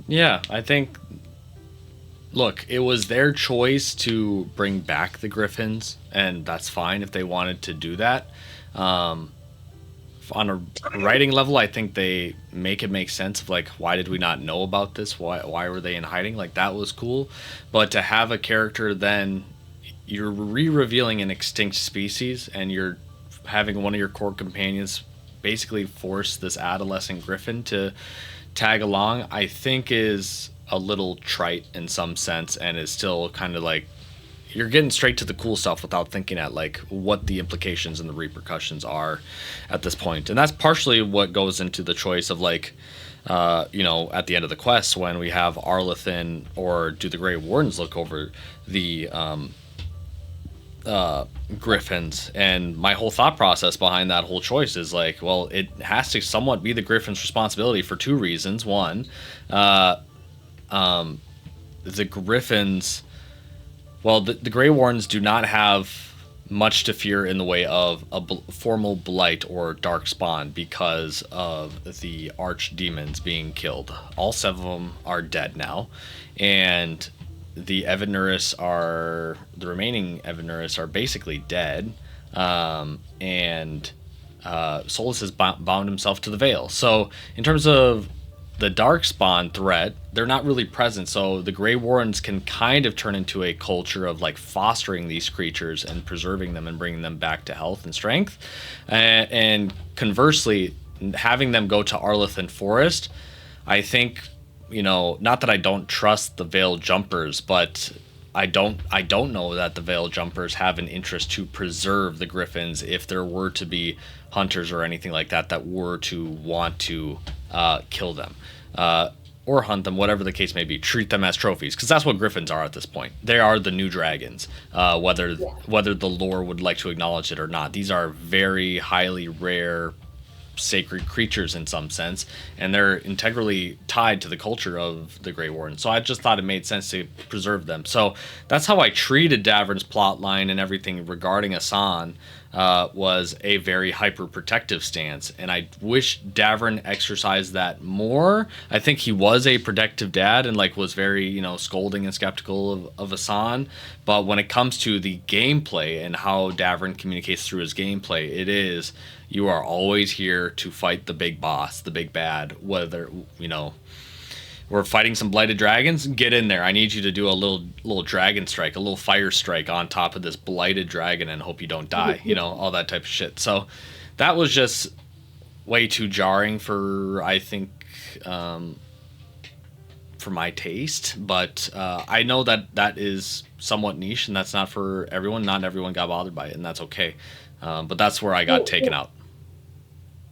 Yeah, I think. Look, it was their choice to bring back the Griffins, and that's fine if they wanted to do that. Um, on a writing level, I think they make it make sense of like, why did we not know about this? Why were they in hiding? Like that was cool, but to have a character, then you're re-revealing an extinct species, and you're having one of your core companions basically force this adolescent Griffin to tag along. I think is a little trite in some sense, and is still kind of like you're getting straight to the cool stuff without thinking at like what the implications and the repercussions are at this point. And that's partially what goes into the choice of like at the end of the quest when we have Arlethan or do the Grey Wardens look over the Griffins. And my whole thought process behind that whole choice is like, well, it has to somewhat be the Griffin's responsibility for two reasons. One, the Griffins, well, the Grey Wardens do not have much to fear in the way of a formal blight or dark spawn because of the archdemons being killed. All seven of them are dead now, and the remaining Evanuris are basically dead, and Solus has bound himself to the Veil. So in terms of the Darkspawn threat, they're not really present. So the Grey Wardens can kind of turn into a culture of like fostering these creatures and preserving them and bringing them back to health and strength. And conversely, having them go to Arlethan Forest, I think, not that I don't trust the Veil Jumpers, but I don't know that the Veil Jumpers have an interest to preserve the Griffins if there were to be hunters or anything like that were to want to kill them or hunt them, whatever the case may be, treat them as trophies, because that's what Griffins are at this point. They are the new dragons, whether the lore would like to acknowledge it or not. These are very highly rare sacred creatures in some sense, and they're integrally tied to the culture of the Grey Warden. So I just thought it made sense to preserve them. So that's how I treated Davrin's plot line and everything regarding Asan. was a very hyper protective stance, and I wish Davern exercised that more. I think he was a protective dad and like was very scolding and skeptical of Asan, but when it comes to the gameplay and how Davern communicates through his gameplay, it is you are always here to fight the big boss, the big bad, whether we're fighting some blighted dragons. Get in there. I need you to do a little dragon strike, a little fire strike on top of this blighted dragon, and hope you don't die. All that type of shit. So that was just way too jarring for I think for my taste. But I know that is somewhat niche, and that's not for everyone. Not everyone got bothered by it, and that's okay. But that's where I got taken out.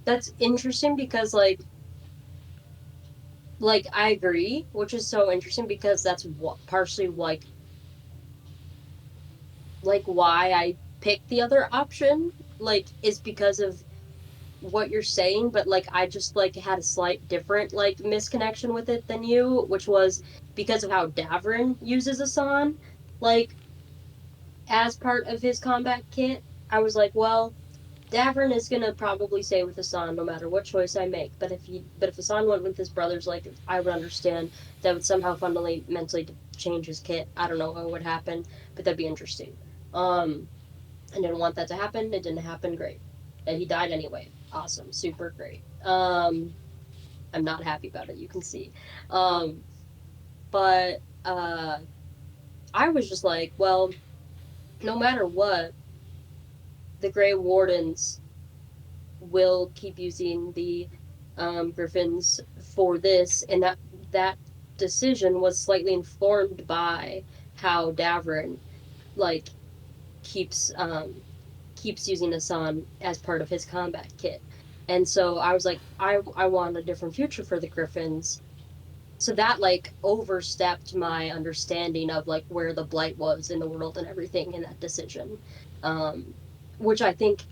That's interesting because like I agree, which is so interesting because that's partially like why I picked the other option, like is because of what you're saying, but like I just like had a slight different like misconnection with it than you, which was because of how Davrin uses Asan like as part of his combat kit. I was like, well, Davern is gonna probably stay with Asan no matter what choice I make. But if Asan went with his brothers, like I would understand that would somehow fundamentally change his kit. I don't know what would happen, but that'd be interesting. I didn't want that to happen. It didn't happen. Great, and he died anyway. Awesome, super great. I'm not happy about it. You can see, but I was just like, well, no matter what, the Grey Wardens will keep using the Griffins for this, and that decision was slightly informed by how Davrin like keeps using Asan as part of his combat kit, and so I was like, I want a different future for the Griffins. So that like overstepped my understanding of like where the blight was in the world and everything in that decision, which I think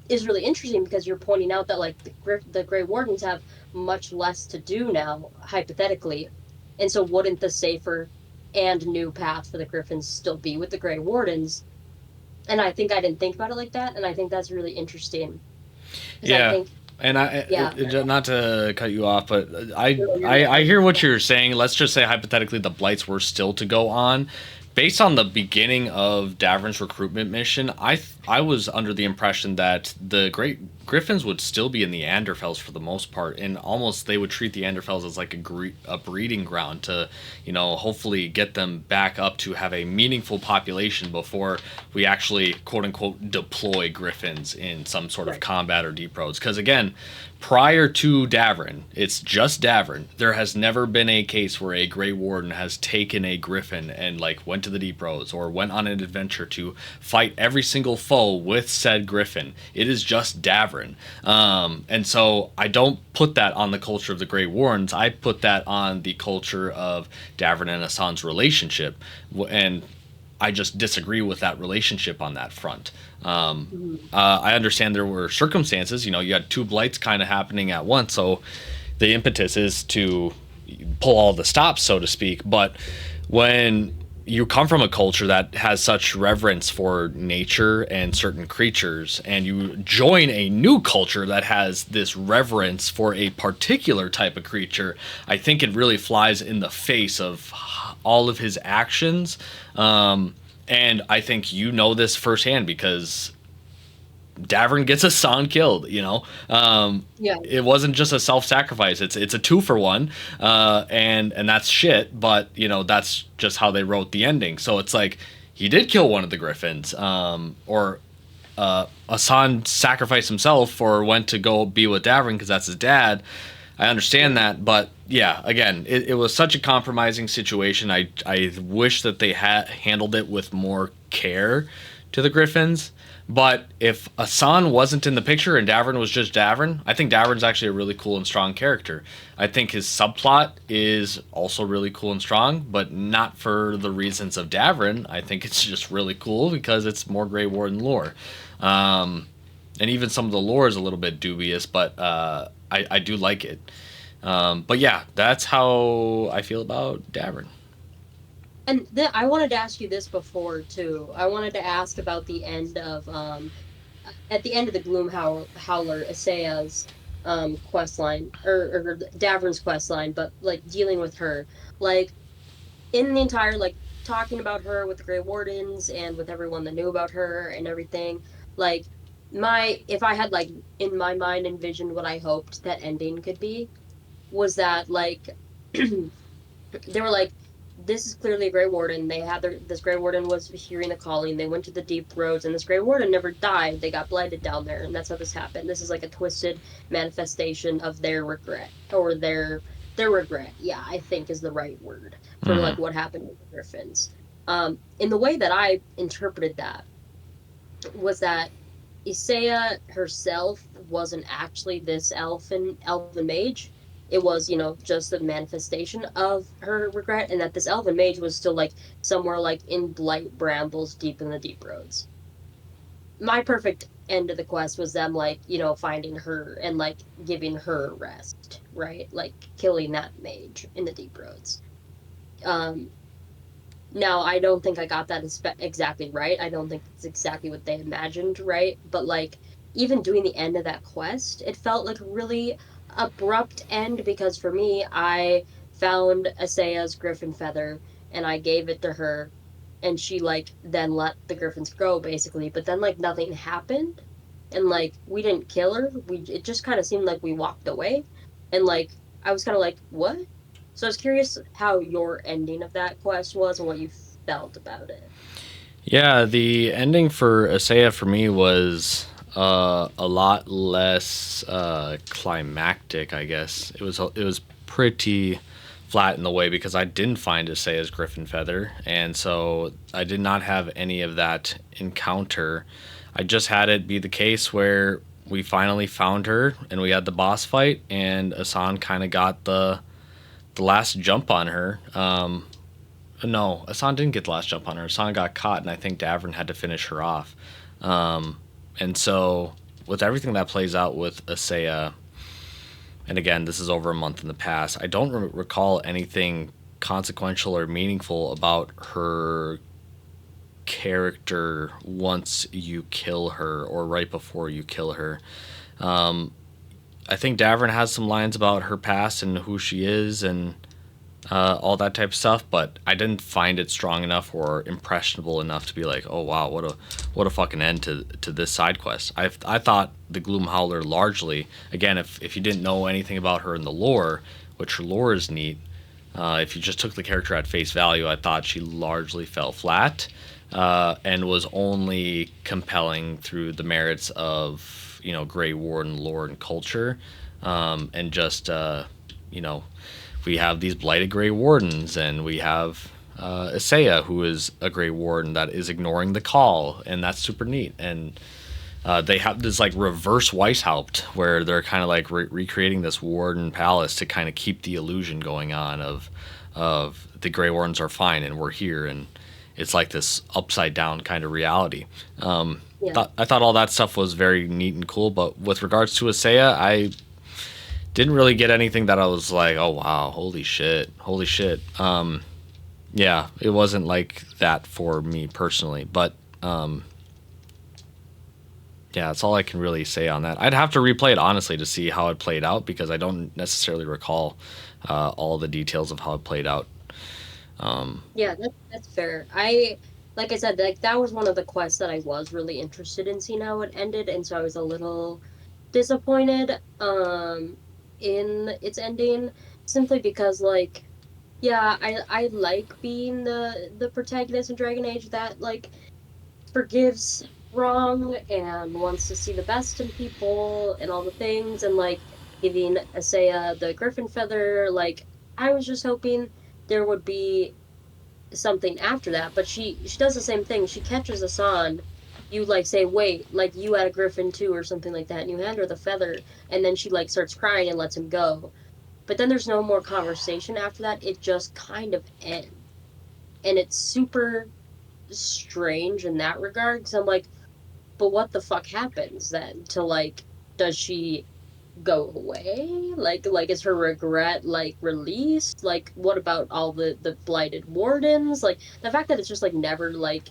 is really interesting because you're pointing out that like the Grey Wardens have much less to do now, hypothetically, and so wouldn't the safer and new path for the Griffins still be with the Grey Wardens? And I think I didn't think about it like that, and I think that's really interesting. Yeah. And not to cut you off, but I hear what you're saying. Let's just say hypothetically the blights were still to go on. Based on the beginning of Davern's recruitment mission, I was under the impression that the Great Griffins would still be in the Anderfels for the most part, and almost they would treat the Anderfels as like a breeding ground to, hopefully get them back up to have a meaningful population before we actually quote unquote deploy Griffins in some sort of combat or deep roads. Because again, prior to Davern, it's just Davern. There has never been a case where a Grey Warden has taken a Griffin and like went to the deep roads or went on an adventure to fight every single foe with said Griffin. It is just Davern. And so I don't put that on the culture of the Grey Wardens. I put that on the culture of Davern and Asan's relationship. And I just disagree with that relationship on that front. I understand there were circumstances, you had two blights kind of happening at once, so the impetus is to pull all the stops, so to speak. But when you come from a culture that has such reverence for nature and certain creatures, and you join a new culture that has this reverence for a particular type of creature, I think it really flies in the face of all of his actions. And I think this firsthand because Davern gets Asan killed, It wasn't just a self-sacrifice. It's a 2-for-1, and that's shit. But that's just how they wrote the ending. So it's like he did kill one of the Griffins, or Asan sacrificed himself or went to go be with Davern because that's his dad. I understand that, but yeah, again, it was such a compromising situation. I wish that they had handled it with more care to the Griffins. But if Asan wasn't in the picture and Davern was just Davern, I think Davern's actually a really cool and strong character. I think his subplot is also really cool and strong, but not for the reasons of Davern. I think it's just really cool because it's more Grey Warden lore. And even some of the lore is a little bit dubious, but I do like it. But yeah, that's how I feel about Davern. And I wanted to ask you this before too. I wanted to ask about the end of at the end of the Howler, Isaya's quest line, or Davern's quest line, but like dealing with her, like in the entire like talking about her with the Grey Wardens and with everyone that knew about her and everything, like my if I had like in my mind envisioned what I hoped that ending could be, was that like they were like, this is clearly a Grey Warden. They had this Grey Warden was hearing the calling. They went to the deep roads, and this Grey Warden never died. They got blighted down there, and that's how this happened. This is like a twisted manifestation of their regret, or their regret. Yeah, I think is the right word for Hmm. like what happened with the Griffins. In the way that I interpreted that was that Isaiah herself wasn't actually this elven mage. It was, just a manifestation of her regret, and that this elven mage was still like somewhere like in blight brambles deep in the deep roads. My perfect end of the quest was them like, finding her and like giving her rest, right? Like killing that mage in the deep roads. Um Now, I don't think I got that exactly right. I don't think it's exactly what they imagined, right? But like even doing the end of that quest, it felt like a really abrupt end because for me, I found Asaya's griffin feather and I gave it to her and she like then let the griffins grow basically, but then like nothing happened and like we didn't kill her. We It just kind of seemed like we walked away and like I was kind of like, "What?" So I was curious how your ending of that quest was and what you felt about it. Yeah, the ending for Asaya for me was a lot less climactic. I guess it was pretty flat in the way because I didn't find Asaya's griffin feather, and so I did not have any of that encounter. I just had it be the case where we finally found her and we had the boss fight, and Asan kind of got the last jump on her. No, Asan didn't get the last jump on her. Asan got caught, and I think Davern had to finish her off. And so, with everything that plays out with Asaya, and again, this is over a month in the past, I don't recall anything consequential or meaningful about her character once you kill her or right before you kill her. I think Davern has some lines about her past and who she is and all that type of stuff, but I didn't find it strong enough or impressionable enough to be like, oh wow, what a fucking end to this side quest. I thought the Gloom Howler largely, again, if you didn't know anything about her in the lore, which her lore is neat, if you just took the character at face value, I thought she largely fell flat and was only compelling through the merits of Grey Warden lore and culture, and just you know we have these blighted Grey Wardens, and we have Isaiah, who is a Grey Warden that is ignoring the call, and that's super neat. And they have this like reverse Weishaupt, where they're kind of like recreating this Warden palace to kind of keep the illusion going on of the Grey Wardens are fine and we're here, and it's like this upside down kind of reality. Yeah. I thought all that stuff was very neat and cool, but with regards to Isaiah, I didn't really get anything that I was like, oh wow, holy shit. Yeah, it wasn't like that for me personally, but yeah, that's all I can really say on that. I'd have to replay it honestly to see how it played out because I don't necessarily recall all the details of how it played out. Yeah, that's fair. Like I said, like that was one of the quests that I was really interested in seeing how it ended, and so I was a little disappointed in its ending simply because like yeah, I like being the protagonist in Dragon Age that like forgives wrong and wants to see the best in people and all the things and like giving Asaya the griffin feather. Like I was just hoping there would be something after that, but she does the same thing. She catches Asan. You like say, wait, like you had a griffin too, or something like that, and you hand her the feather, and then she like starts crying and lets him go. But then there's no more conversation after that. It just kind of ends. And it's super strange in that regard. Because I'm like, but what the fuck happens then? To like, does she go away? Like is her regret like released? Like what about all the blighted wardens? Like the fact that it's just like never like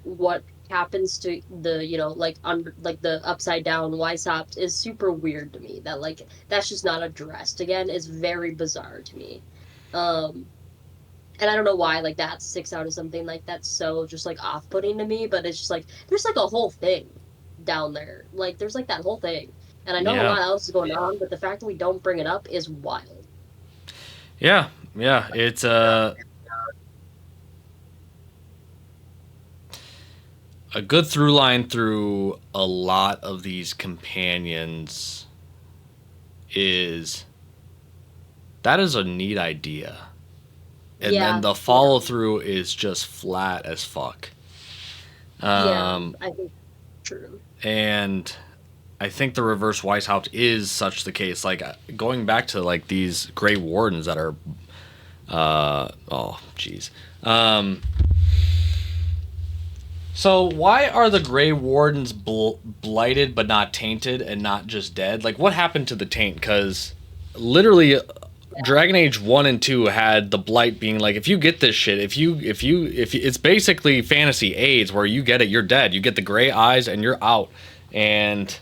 what happens to the, like under like the upside down Weishaupt is super weird to me. That like that's just not addressed again. Is very bizarre to me. Um and I don't know why like that sticks out as something like that's so just like off-putting to me, but it's just like there's like a whole thing down there. Like there's like that whole thing. And I know a Yeah. lot else is going on, but the fact that we don't bring it up is wild. Yeah. Yeah. It's a good through line through a lot of these companions is that is a neat idea. And then Yeah, the follow through is just flat as fuck. yeah, Um, I think true. and I think the reverse Weishaupt is such the case. Like going back to like these Grey Wardens that are, oh, jeez. So why are the Grey Wardens blighted but not tainted and not just dead? Like what happened to the taint? Because literally, Dragon Age 1 and 2 had the blight being like, if you get this shit, if it's basically fantasy AIDS where you get it, you're dead. You get the gray eyes and you're out. And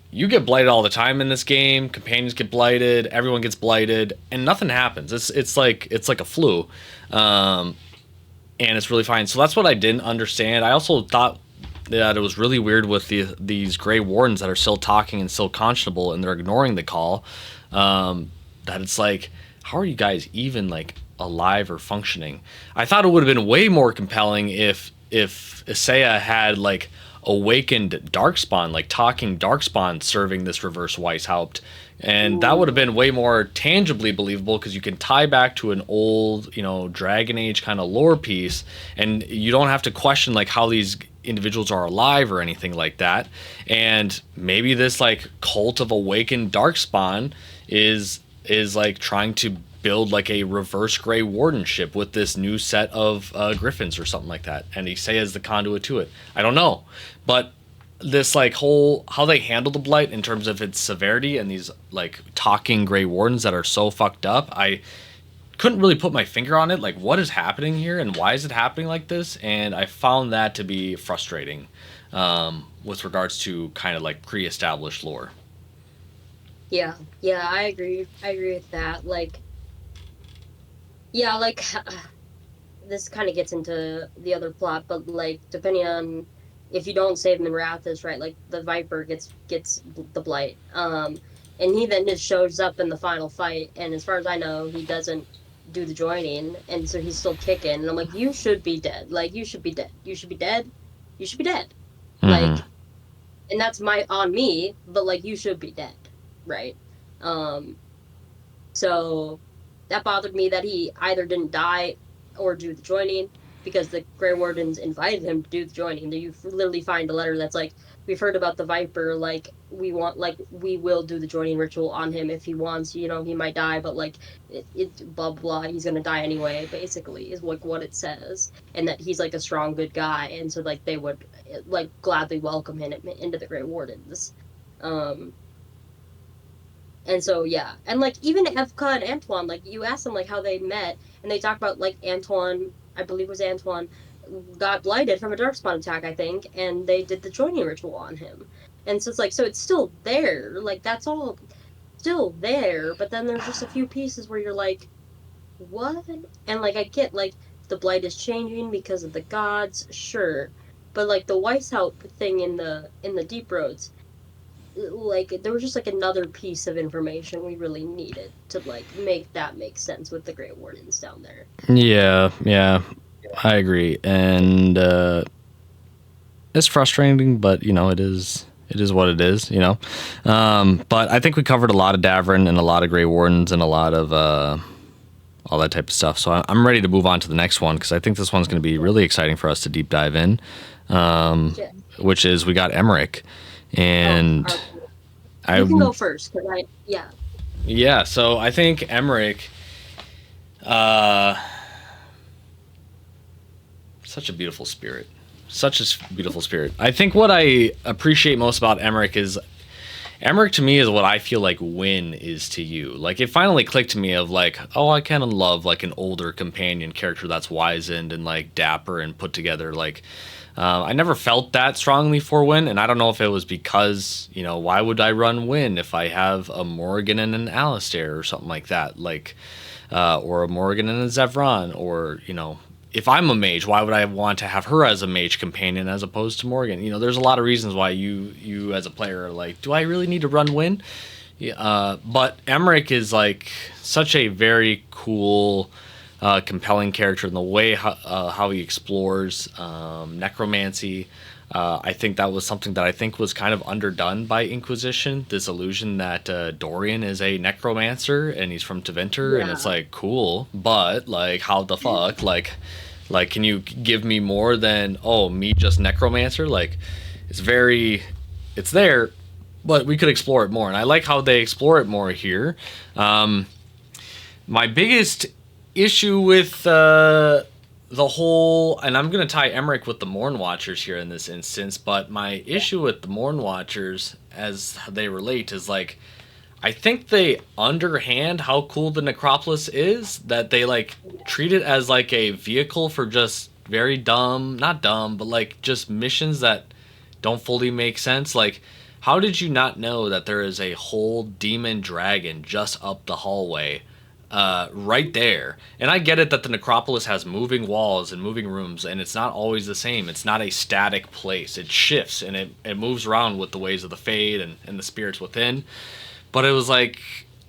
you get blighted all the time in this game. Companions get blighted, everyone gets blighted, and nothing happens. It's like a flu. And it's really fine. So that's what I didn't understand. I also thought that it was really weird with these Grey Wardens that are still talking and still conscionable and they're ignoring the call. That it's like, how are you guys even like alive or functioning? I thought it would have been way more compelling if Isaiah had like awakened Darkspawn, like talking Darkspawn serving this reverse Weishaupt. And that would have been way more tangibly believable because you can tie back to an old, Dragon Age kind of lore piece, and you don't have to question like how these individuals are alive or anything like that. And maybe this like cult of awakened Darkspawn is like trying to build like a reverse Grey Wardenship with this new set of Griffins or something like that, and Isaiah is the conduit to it. I don't know, but this like whole how they handle the blight in terms of its severity and these like talking Grey Wardens that are so fucked up, I couldn't really put my finger on it. Like, what is happening here and why is it happening like this? And I found that to be frustrating with regards to kind of like pre-established lore. Yeah, yeah, I agree. I agree with that. Like, yeah, like this kind of gets into the other plot, but like depending on if you don't save him in Rathas, right? Like the Viper gets the blight, and he then just shows up in the final fight, and as far as I know, he doesn't do the joining, and so he's still kicking. And I'm like, you should be dead. Like you should be dead. You should be dead. You should be dead. Mm-hmm. Like, and that's my on me, but like you should be dead, right? Um, so that bothered me that he either didn't die or do the joining because the Grey Wardens invited him to do the joining. You literally find a letter that's like, we've heard about the Viper, like we will do the joining ritual on him if he wants, he might die, but like it blah blah, he's gonna die anyway, basically, is like what it says. And that he's like a strong, good guy, and so like they would like gladly welcome him into the Grey Wardens. And so yeah, and like even Evka and Antoine, like you asked them like how they met, and they talk about like Antoine, I believe it was Antoine, got blighted from a darkspawn attack, I think, and they did the joining ritual on him. And so it's like, so it's still there, like that's all still there, but then there's just a few pieces where you're like, what? And like I get like the blight is changing because of the gods, sure, but like the Weishaupt thing in the Deep Roads, like there was just like another piece of information we really needed to like make that make sense with the Grey Wardens down there. Yeah, I agree, and it's frustrating, but it is what it is, But I think we covered a lot of Davrin and a lot of Grey Wardens and a lot of all that type of stuff. So I'm ready to move on to the next one because I think this one's going to be really exciting for us to deep dive in, Yeah. which is we got Emmerich. And you can go first because yeah, so I think Emmerich, such a beautiful spirit. I think what I appreciate most about Emmerich is Emmerich to me is what I feel like Win is to you. Like it finally clicked to me of like, oh, I kind of love like an older companion character that's wizened and like dapper and put together. Like I never felt that strongly for Win, and I don't know if it was because why would I run Win if I have a Morgan and an Alistair or something like that, like or a Morgan and a Zevran, or if I'm a mage, why would I want to have her as a mage companion as opposed to Morgan? There's a lot of reasons why you as a player are like, do I really need to run Win? Yeah, but Emmerich is like such a very cool, compelling character in the way how he explores necromancy. I think that was something that I think was kind of underdone by Inquisition. This illusion that Dorian is a necromancer and he's from Tevinter, and it's like cool, but like how the fuck, like can you give me more than me just necromancer? Like it's there, but we could explore it more, and I like how they explore it more here. My biggest issue with the whole, and I'm going to tie Emmerich with the Morn Watchers here in this instance, but my issue with the Morn Watchers as they relate is like, I think they underhand how cool the Necropolis is, that they like treat it as like a vehicle for just very dumb, not dumb, but like just missions that don't fully make sense. Like, how did you not know that there is a whole demon dragon just up the hallway? Right there. And I get it that the Necropolis has moving walls and moving rooms, and it's not always the same. It's not a static place. It shifts, and it moves around with the ways of the Fade and the spirits within. But it was like,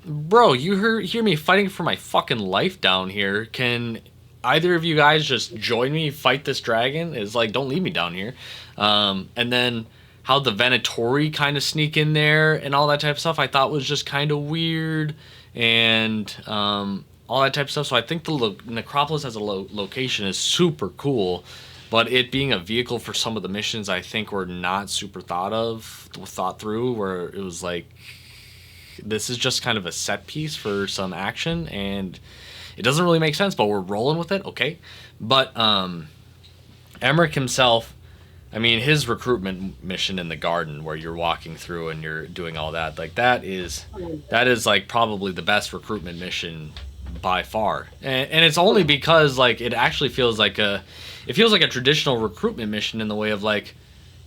bro, you hear me fighting for my fucking life down here. Can either of you guys just join me, fight this dragon? It's like, don't leave me down here. And then how the Venatori kind of sneak in there and all that type of stuff, I thought was just kind of weird. And all that type of stuff. So I think the Necropolis as a location is super cool, but it being a vehicle for some of the missions I think were not super thought through, where it was like, this is just kind of a set piece for some action, and it doesn't really make sense, but we're rolling with it, okay? But Emmerich himself, I mean, his recruitment mission in the garden where you're walking through and you're doing all that, like that is like probably the best recruitment mission by far. And it's only because like it actually feels like a traditional recruitment mission in the way of like,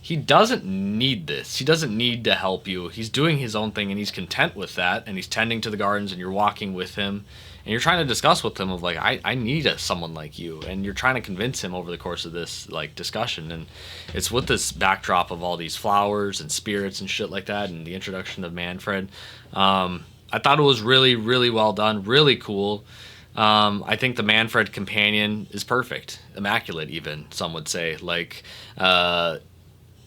he doesn't need this. He doesn't need to help you. He's doing his own thing and he's content with that, and he's tending to the gardens and you're walking with him. And you're trying to discuss with him of like, I need someone like you, and you're trying to convince him over the course of this like discussion, and it's with this backdrop of all these flowers and spirits and shit like that, and the introduction of Manfred. I thought it was really, really well done, really cool. I think the Manfred companion is perfect, immaculate, even some would say. Like,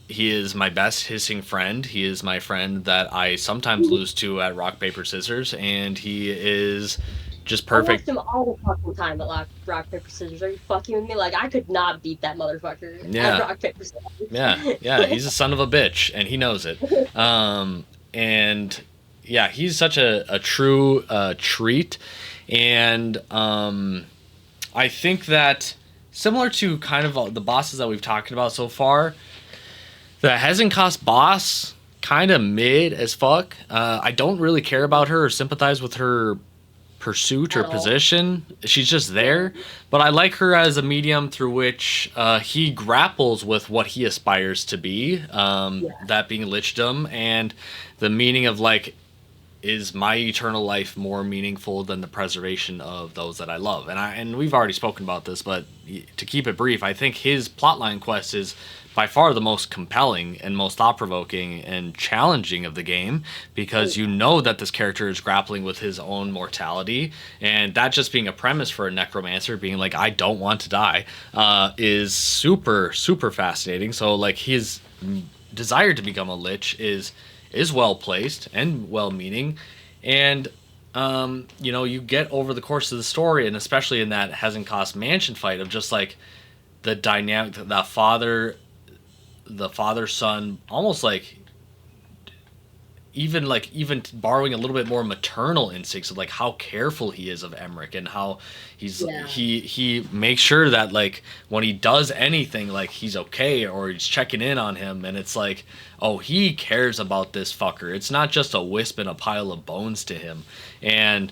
he is my best hissing friend. He is my friend that I sometimes lose to at rock paper scissors, and he is just perfect. I lost him all the fucking time at rock paper scissors. Are you fucking with me? Like, I could not beat that motherfucker at rock paper scissors. Yeah, he's a son of a bitch, and he knows it. And yeah, he's such a true treat, and I think that similar to kind of the bosses that we've talked about so far, the Hezenkost boss kind of mid as fuck. I don't really care about her or sympathize with her pursuit or position. She's just there, but I like her as a medium through which he grapples with what he aspires to be, that being lichdom, and the meaning of like, is my eternal life more meaningful than the preservation of those that I love? And we've already spoken about this, but to keep it brief, I think his plotline quest is by far the most compelling and most thought-provoking and challenging of the game, because you know that this character is grappling with his own mortality, and that just being a premise for a necromancer, being like, I don't want to die, is super, super fascinating. So like his desire to become a lich is well placed and well meaning, and you get over the course of the story, and especially in that Hezenkost mansion fight, of just like the dynamic, the father son, almost like even borrowing a little bit more maternal instincts of like how careful he is of Emmerich, and how Yeah. he makes sure that like when he does anything, like he's okay, or he's checking in on him, and it's like, oh, he cares about this fucker. It's not just a wisp and a pile of bones to him. And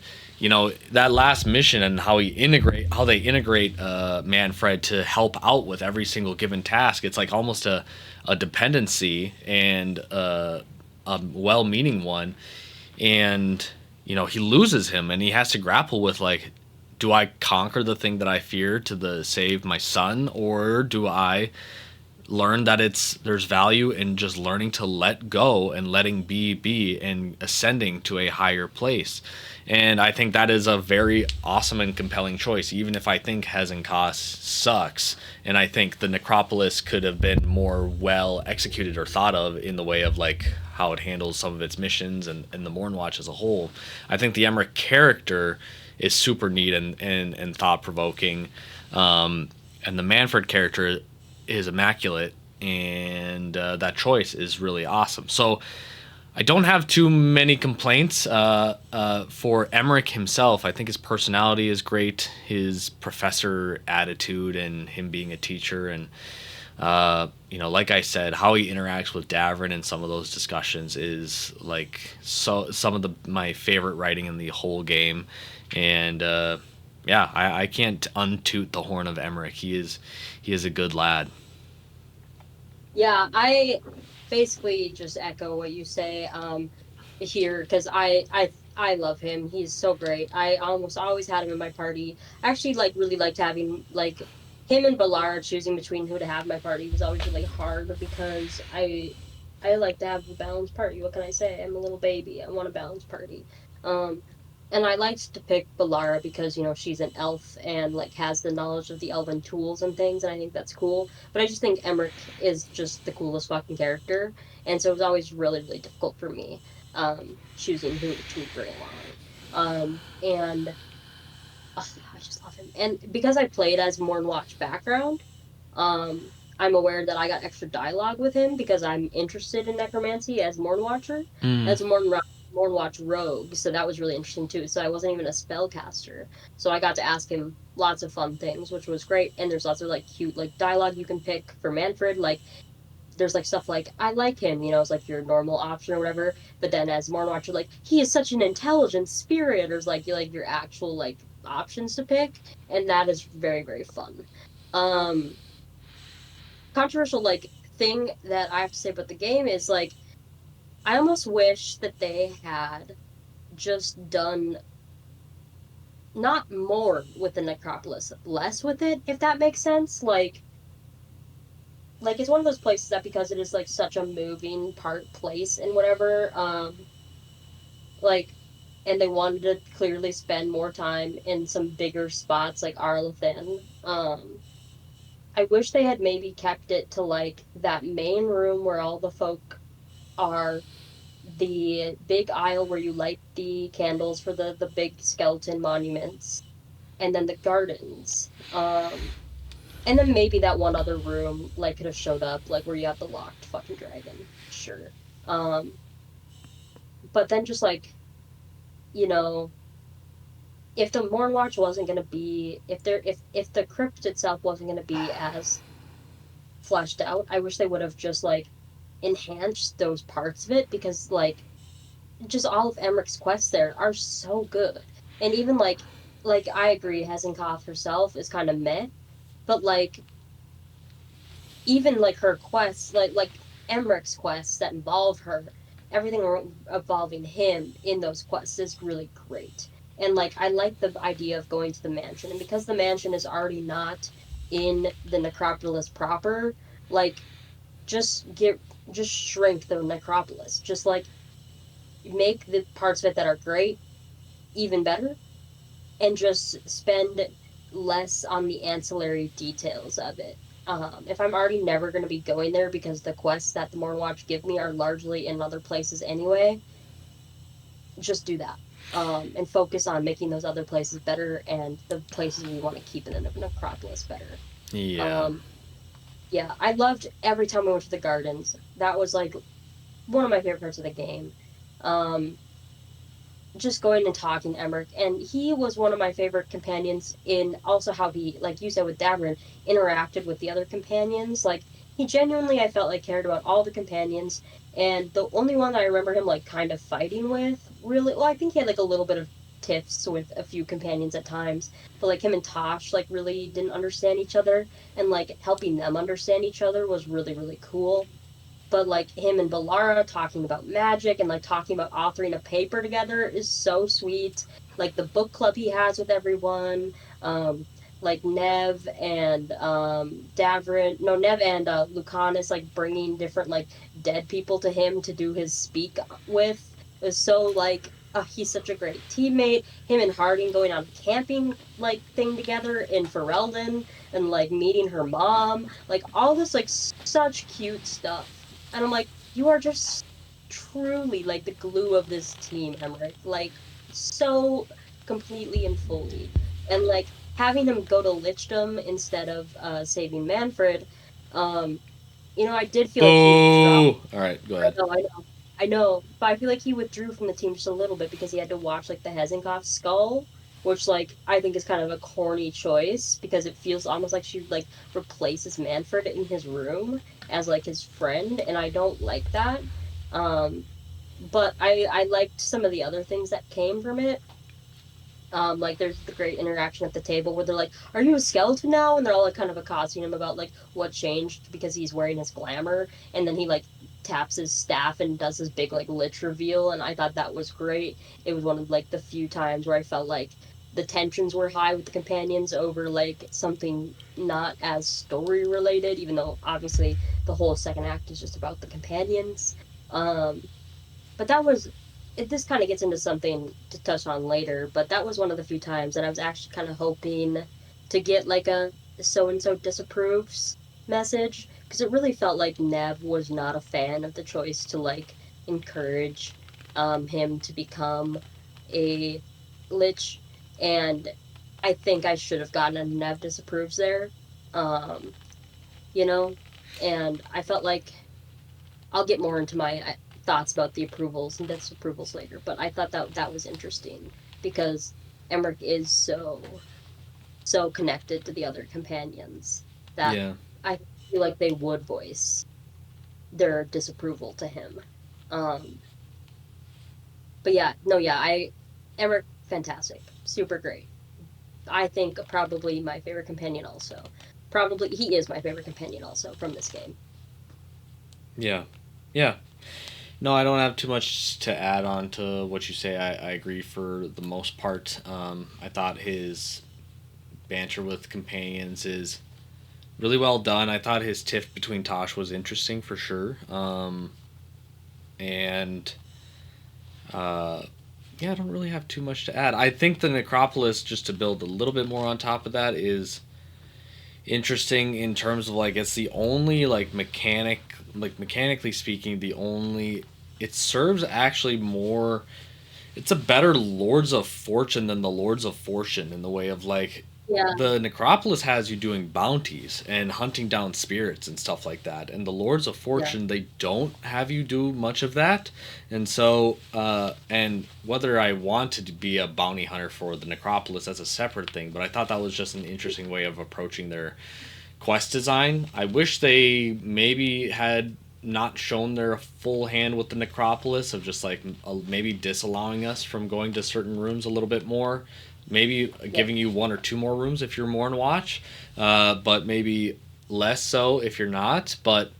that last mission, and how they integrate Manfred to help out with every single given task. It's like almost a dependency, and a well-meaning one. And he loses him, and he has to grapple with like, do I conquer the thing that I fear to save my son, or do I learn that there's value in just learning to let go and letting be and ascending to a higher place. And I think that is a very awesome and compelling choice, even if I think Hezenkos sucks, and I think the Necropolis could have been more well executed or thought of in the way of like how it handles some of its missions, and the Mornwatch as a whole. I think the Emmerich character is super neat and thought provoking, and the Manfred character is immaculate, and that choice is really awesome. So I don't have too many complaints for Emmerich himself. I think his personality is great, his professor attitude, and him being a teacher, and like I said, how he interacts with Davrin in some of those discussions is like some of my favorite writing in the whole game. And yeah, I can't untoot the horn of Emmerich. He is a good lad. Yeah, I basically just echo what you say here because I love him. He's so great. I almost always had him in my party. I actually like really liked having like him and Balara. Choosing between who to have in my party was always really hard because I like to have a balanced party. What can I say? I'm a little baby. I want a balanced party. Um and I liked to pick Balara because, she's an elf and like has the knowledge of the elven tools and things, and I think that's cool. But I just think Emmerich is just the coolest fucking character. And so it was always really, really difficult for me choosing who to bring along. And I just love him. And because I played as Mornwatch background, I'm aware that I got extra dialogue with him because I'm interested in necromancy as Mornwatcher, Mm. as a Mornwatch rogue. So that was really interesting too. So I wasn't even a spellcaster. So I got to ask him lots of fun things, which was great. And there's lots of like cute like dialogue you can pick for Manfred. Like there's like stuff like I like him, it's like your normal option or whatever. But then as Mornwatch, you're like he is such an intelligent spirit, or like you like your actual like options to pick, and that is very very fun. Um, controversial like thing that I have to say about the game is like I almost wish that they had just done not more with the Necropolis, less with it, if that makes sense. Like it's one of those places that because it is like such a moving part place and whatever, like and they wanted to clearly spend more time in some bigger spots like Arlathan. I wish they had maybe kept it to like that main room where all the folk are, the big aisle where you light the candles for the big skeleton monuments, and then the gardens. And then maybe that one other room like could have showed up, like where you have the locked fucking dragon. Sure. Um, but then just like, you know, if the Mornwatch wasn't gonna be if the crypt itself wasn't gonna be as fleshed out, I wish they would have just like enhanced those parts of it because like just all of Emmerich's quests there are so good. And even like I agree, Hezenkopf herself is kind of meh, but like even like her quests, like Emmerich's quests that involve her, everything involving him in those quests is really great. And like I like the idea of going to the mansion, and because the mansion is already not in the necropolis proper, like just get just shrink the necropolis. Just like make the parts of it that are great even better, and just spend less on the ancillary details of it. If I'm already never going to be going there because the quests that the Mornwatch give me are largely in other places anyway, just do that. And focus on making those other places better and the places we want to keep in the necropolis better. Yeah. Um, yeah, I loved every time we went to the gardens. That was like one of my favorite parts of the game. Um, just going and talking to Emmerich, and he was one of my favorite companions in also how he, like you said with Davrin, interacted with the other companions. Like he genuinely, I felt like cared about all the companions, and the only one that I remember him like kind of fighting with, really, well, I think he had like a little bit of tiffs with a few companions at times, but like him and Tosh like really didn't understand each other, and like helping them understand each other was really really cool. But like him and Balara talking about magic and like talking about authoring a paper together is so sweet. Like the book club he has with everyone, like Nev and Davrin, no Nev and Lucanus like bringing different like dead people to him to do his speak with is so like. He's such a great teammate. Him and Harding going on a camping like thing together in Ferelden and like meeting her mom, like all this like such cute stuff. And I'm like, you are just truly like the glue of this team, Emmerich. Like so completely and fully. And like having him go to Lichdom instead of saving Manfred, um, I did feel like he withdrew. Boo! All right, go ahead. I know, but I feel like he withdrew from the team just a little bit because he had to watch like the Hezenkopf skull, which like I think is kind of a corny choice because it feels almost like she like replaces Manfred in his room as like his friend, and I don't like that. Um, but I liked some of the other things that came from it. Like there's the great interaction at the table where they're like, "Are you a skeleton now?" And they're all like kind of accosting him about like what changed because he's wearing his glamour, and then he like taps his staff and does his big like lich reveal, and I thought that was great. It was one of like the few times where I felt like the tensions were high with the companions over like something not as story related, even though obviously the whole second act is just about the companions. Um, but that was this kind of gets into something to touch on later, but that was one of the few times that I was actually kind of hoping to get like a so and so disapproves message because it really felt like Nev was not a fan of the choice to like encourage him to become a lich, and I think I should have gotten a Nev disapproves there. Um, you know, and I felt like I'll get more into my thoughts about the approvals and disapprovals later, but I thought that that was interesting because Emmerich is so connected to the other companions that Yeah. I feel like they would voice their disapproval to him. Um, but yeah, no, yeah, Emmerich fantastic, super great. I think probably my favorite companion also. Probably he is my favorite companion also from this game. Yeah. Yeah. No, I don't have too much to add on to what you say. I agree for the most part. I thought his banter with companions is really well done. I thought his tiff between Tosh was interesting for sure. And yeah, I don't really have too much to add. I think the Necropolis, just to build a little bit more on top of that, is interesting in terms of like it's the only like mechanically speaking, the only it serves actually more. It's a better Lords of Fortune than the Lords of Fortune in the way of like Yeah, the Necropolis has you doing bounties and hunting down spirits and stuff like that, and the Lords of yeah. Fortune they don't have you do much of that, and so and whether I wanted to be a bounty hunter for the Necropolis that's a separate thing, but I thought that was just an interesting way of approaching their quest design. I wish they maybe had not shown their full hand with the Necropolis of just like maybe disallowing us from going to certain rooms a little bit more. Maybe Yeah. giving you one or two more rooms if you're more in watch, but maybe less so if you're not. But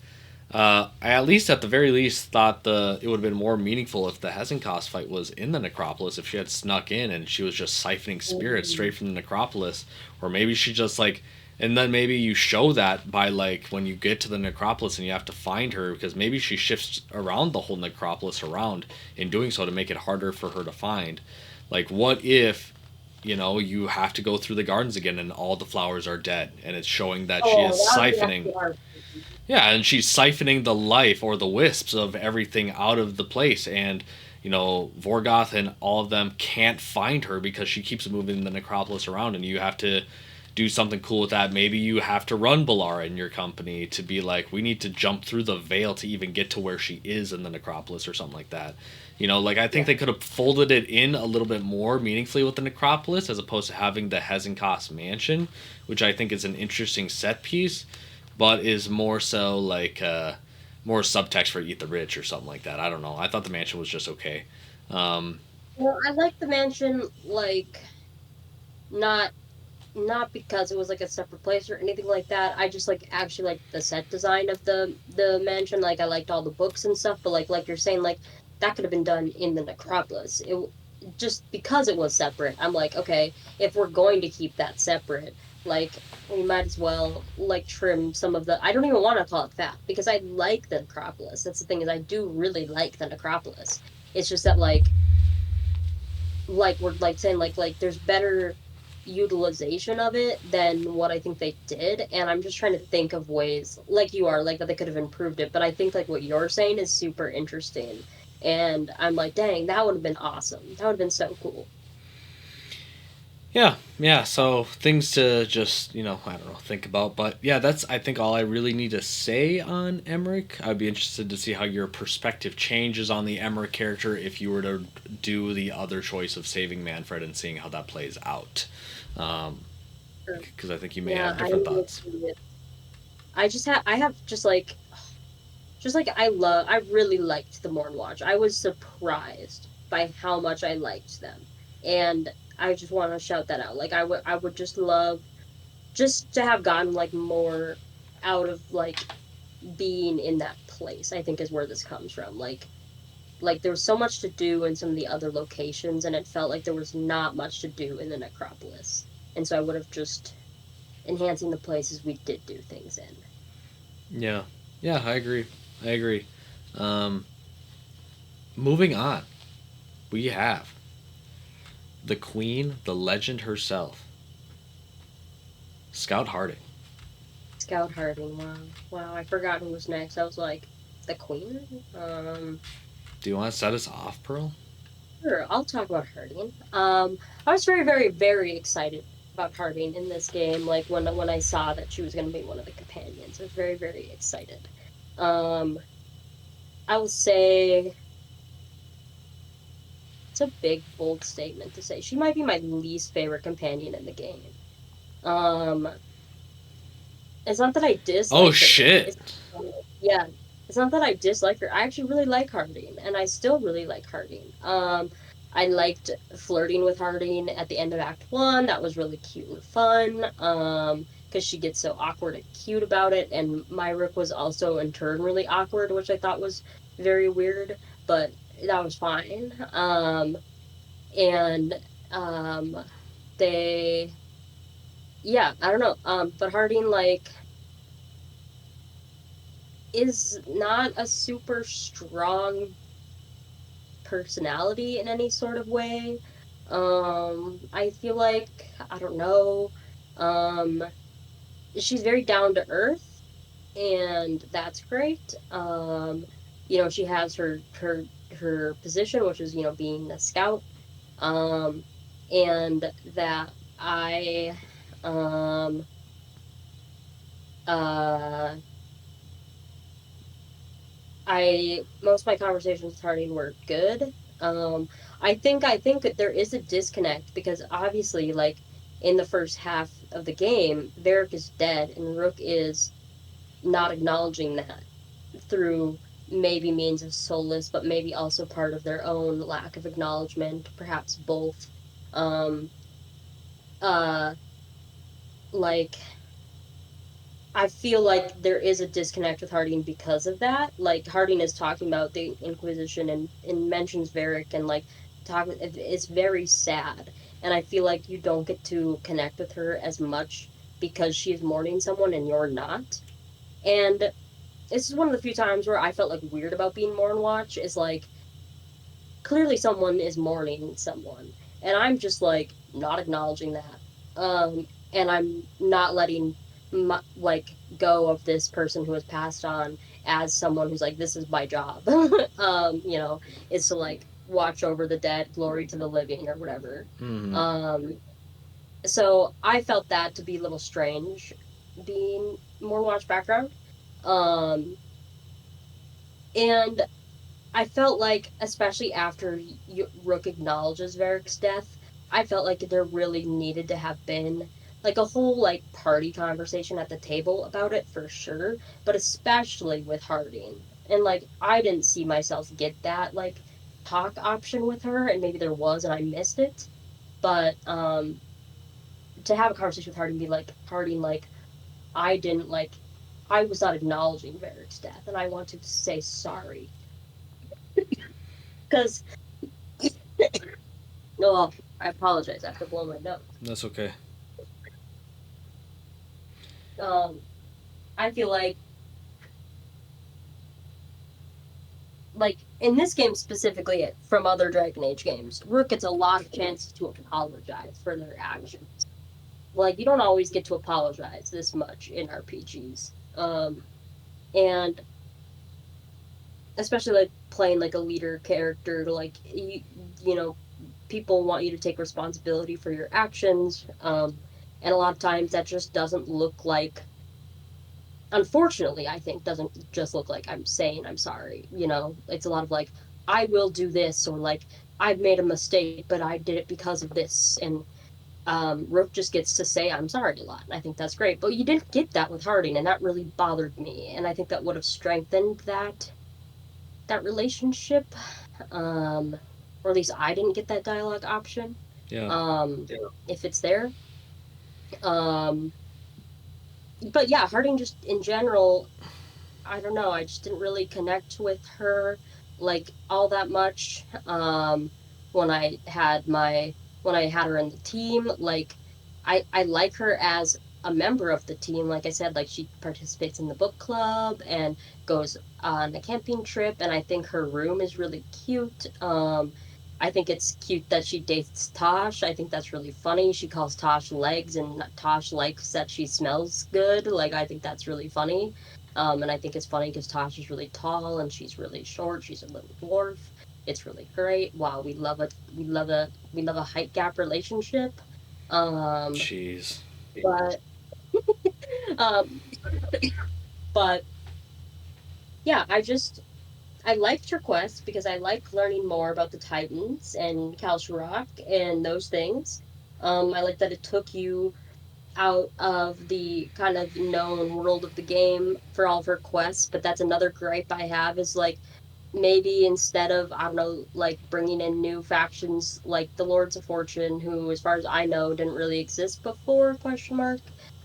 I at least, at the very least, thought it would have been more meaningful if the Hezenkos fight was in the Necropolis. If she had snuck in and she was just siphoning spirits Mm, straight from the Necropolis, or maybe she just like, and then maybe you show that by like when you get to the Necropolis and you have to find her because maybe she shifts around the whole Necropolis around in doing so to make it harder for her to find. Like, what if you have to go through the gardens again and all the flowers are dead and it's showing that she is oh, that would be siphoning. actually hard. Yeah, and she's siphoning the life or the wisps of everything out of the place. And, Vorgoth and all of them can't find her because she keeps moving the necropolis around, and you have to do something cool with that. Maybe you have to run Balara in your company to be like, we need to jump through the veil to even get to where she is in the necropolis or something like that. Like I think Yeah. they could have folded it in a little bit more meaningfully with the necropolis as opposed to having the Hezenkos mansion, which I think is an interesting set piece, but is more so like more subtext for Eat the Rich or something like that. I don't know. I thought the mansion was just okay. Um, Well, I like the mansion, like, not not because it was like a separate place or anything like that. I just like actually like the set design of the mansion. Like I liked all the books and stuff, but like you're saying, like that could have been done in the necropolis. Just because it was separate. I'm like, okay, if we're going to keep that separate, like we might as well like trim some of the. I don't even want to call it fat because I like the necropolis. That's the thing is I do really like the necropolis. It's just that like we're like saying there's better utilization of it than what I think they did, and I'm just trying to think of ways like you are like that they could have improved it, but I think like what you're saying is super interesting, and I'm like, dang, that would have been awesome. That would have been so cool. Yeah, yeah. So things to just I don't know, think about. But yeah, that's I think all I really need to say on Emmerich. I'd be interested to see how your perspective changes on the Emmerich character if you were to do the other choice of saving Manfred and seeing how that plays out. Um, Sure. because I think you may Yeah, have I different thoughts. I have just like I really liked the Morn Watch. I was surprised by how much I liked them. And I just want to shout that out. Like I would just love just to have gotten like more out of like being in that place. I think is where this comes from. Like there was so much to do in some of the other locations and it felt like there was not much to do in the necropolis. And so I would have just enhancing the places we did do things in. Yeah, yeah, I agree. I agree. Um, moving on, we have the Queen, the legend herself, Scout Harding. Scout Harding, wow. Wow, I forgot who was next. I was like, the Queen? Do you want to set us off, Pearl? Sure, I'll talk about Harding. I was very, very, very excited about Harding in this game. Like when I saw that she was going to be one of the companions, I was very, very excited. Um, I will say it's a big, bold statement to say she might be my least favorite companion in the game. Um, it's not that I Oh dislike her. shit! It's yeah, it's not that I dislike her. I actually really like Harding, and I still really like Harding. I liked flirting with Harding at the end of Act One. That was really cute and fun. Because she gets so awkward and cute about it, and Myrick was also in turn really awkward, which I thought was very weird, but that was fine. And they, yeah, I don't know. But Harding is not a super strong personality in any sort of way. I feel like I don't know. Um, she's very down to earth, and that's great. She has her position, which is being a scout. Um, and that um uh I most of my conversations with Harding were good. Um, I think that there is a disconnect because obviously, like in the first half of the game, Varric is dead and Rook is not acknowledging that through maybe means of solace, but maybe also part of their own lack of acknowledgement, perhaps both. Um, uh, like I feel like there is a disconnect with Harding because of that. Like Harding is talking about the Inquisition and mentions Varric and like it's very sad. And I feel like you don't get to connect with her as much because she is mourning someone and you're not. And this is one of the few times where I felt like weird about being mourn watch is like clearly someone is mourning someone and I'm just like not acknowledging that and I'm not letting like go of this person who has passed on as someone who's like this is my job is to like watch over the dead, glory to the living or whatever. Mm-hmm. um So I felt that to be a little strange, being more watch background. Um, and I felt like, especially after Rook acknowledges Varric's death, I felt like there really needed to have been like a whole like party conversation at the table about it for sure, but especially with Harding. And like I didn't see myself get that like talk option with her, and maybe there was and I missed it. But to have a conversation with Harding, be like Harding, like I didn't like I was not acknowledging Varric's death, and I want to say sorry because no, well, I apologize. I have to blow my nose. That's okay. Um, I feel like in this game specifically, from other Dragon Age games, Rook gets a lot of chances to apologize for their actions. Like you don't always get to apologize this much in RPGs. And especially like playing like a leader character, to like you know, people want you to take responsibility for your actions. And a lot of times that just doesn't look like, unfortunately, I think doesn't just look like I'm saying I'm sorry. You know, it's a lot of like, I will do this, or like, I've made a mistake, but I did it because of this. And Rook just gets to say I'm sorry a lot. And I think that's great. But you didn't get that with Harding, and that really bothered me. And I think that would have strengthened that relationship. Um, or at least I didn't get that dialogue option. Yeah. If it's there. Um, but yeah, Harding just in general, I don't know. I just didn't really connect with her like all that much. When I had my when I had her in the team, like I like her as a member of the team. Like I said, like she participates in the book club and goes on a camping trip, and I think her room is really cute. I think it's cute that she dates Tosh. I think that's really funny. She calls Tosh legs, and Tosh likes that she smells good. Like I think that's really funny. And I think it's funny because Tosh is really tall and she's really short. She's a little dwarf. It's really great. Wow, we love a height gap relationship. Um, Jeez. but um, but yeah, I liked her quest because I like learning more about the Titans and Kalsharok and those things. I like that it took you out of the kind of known world of the game for all of her quests, but that's another gripe I have is like maybe instead of, I don't know, like bringing in new factions like the Lords of Fortune, who as far as I know didn't really exist before, question mark,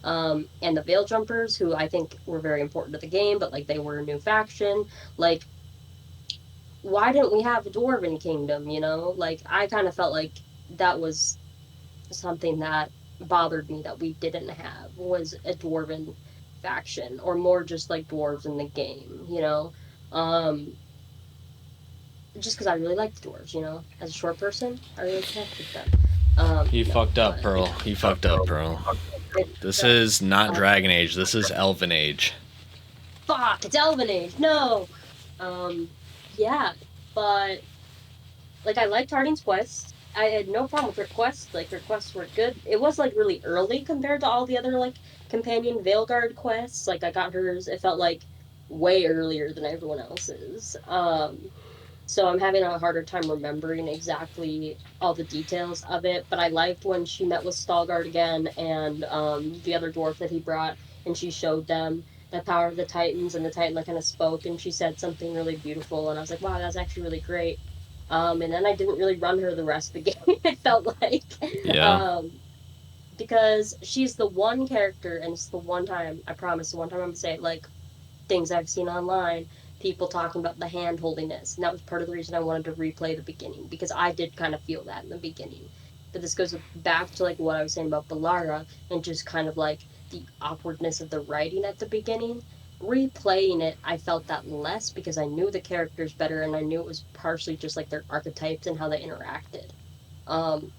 and the Veil Jumpers, who I think were very important to the game, but like they were a new faction. Like why didn't we have a Dwarven Kingdom, you know? Like I kind of felt like that was something that bothered me that we didn't have, was a dwarven faction, or more just like dwarves in the game, you know. um just because I really like the dwarves, you know, as a short person I really connect with them. You No, fucked up, but Pearl. You fucked up, Pearl. This the, is not uh, Dragon Age. This is Elven Age. fuck, it's Elven Age, no. um yeah, but like I liked Harding's quests. I had no problem with her quests. Like her quests were good. It was like really early compared to all the other like companion Veilguard quests. Like I got hers. It felt like way earlier than everyone else's. So I'm having a harder time remembering exactly all the details of it. But I liked when she met with Stalgard again and the other dwarf that he brought, and she showed them the power of the Titans, and the Titan like kind of spoke, and she said something really beautiful, and I was like, wow, that's actually really great. And then I didn't really run her the rest of the game. It felt like, Yeah. um, because she's the one character, and it's the one time I promise, the one time I'm gonna say it, like things I've seen online, people talking about the hand holdiness. And that was part of the reason I wanted to replay the beginning, because I did kind of feel that in the beginning. But this goes back to like what I was saying about Balara and just kind of like the awkwardness of the writing at the beginning. Replaying it, I felt that less because I knew the characters better and I knew it was partially just like their archetypes and how they interacted. Um,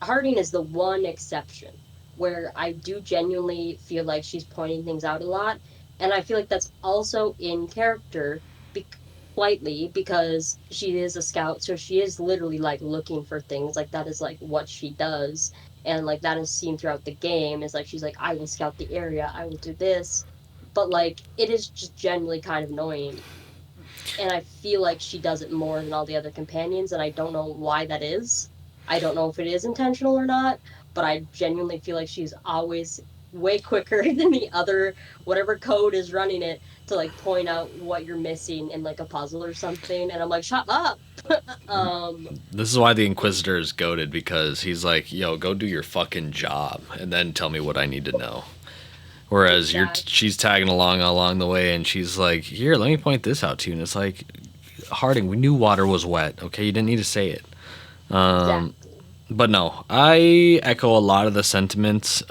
Harding is the one exception where I do genuinely feel like she's pointing things out a lot. And I feel like that's also in character be- slightly because she is a scout. So she is literally like looking for things. Like that is like what she does. and like that is seen throughout the game. Is like she's like, I will scout the area, I will do this, but like it is just genuinely kind of annoying, and I feel like she does it more than all the other companions, and I don't know why that is. I don't know if it is intentional or not, but I genuinely feel like she's always way quicker than the other whatever code is running it to like point out what you're missing in like a puzzle or something, and I'm like, shut up. This is why the Inquisitor is goated, because he's like, yo, go do your fucking job and then tell me what I need to know. Whereas she's tagging along the way, and she's like, here, let me point this out to you. And it's like, Harding, we knew water was wet, okay? You didn't need to say it. Exactly. But no, I echo a lot of the sentiments.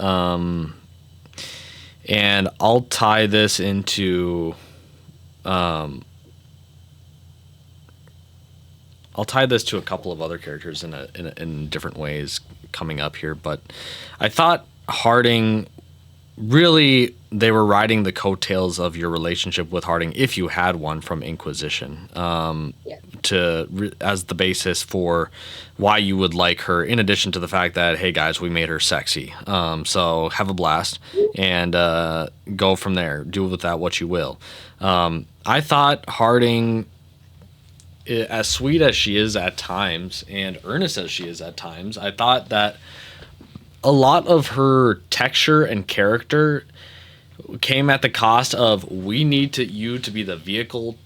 And I'll tie this into... I'll tie this to a couple of other characters in different ways coming up here. But I thought Harding... Really, they were riding the coattails of your relationship with Harding, if you had one, from Inquisition, as the basis for why you would like her. In addition to the fact that, hey guys, we made her sexy, so have a blast and go from there. Do with that what you will. I thought Harding, as sweet as she is at times and earnest as she is at times, I thought that a lot of her texture and character came at the cost of, we need you to be the vehicle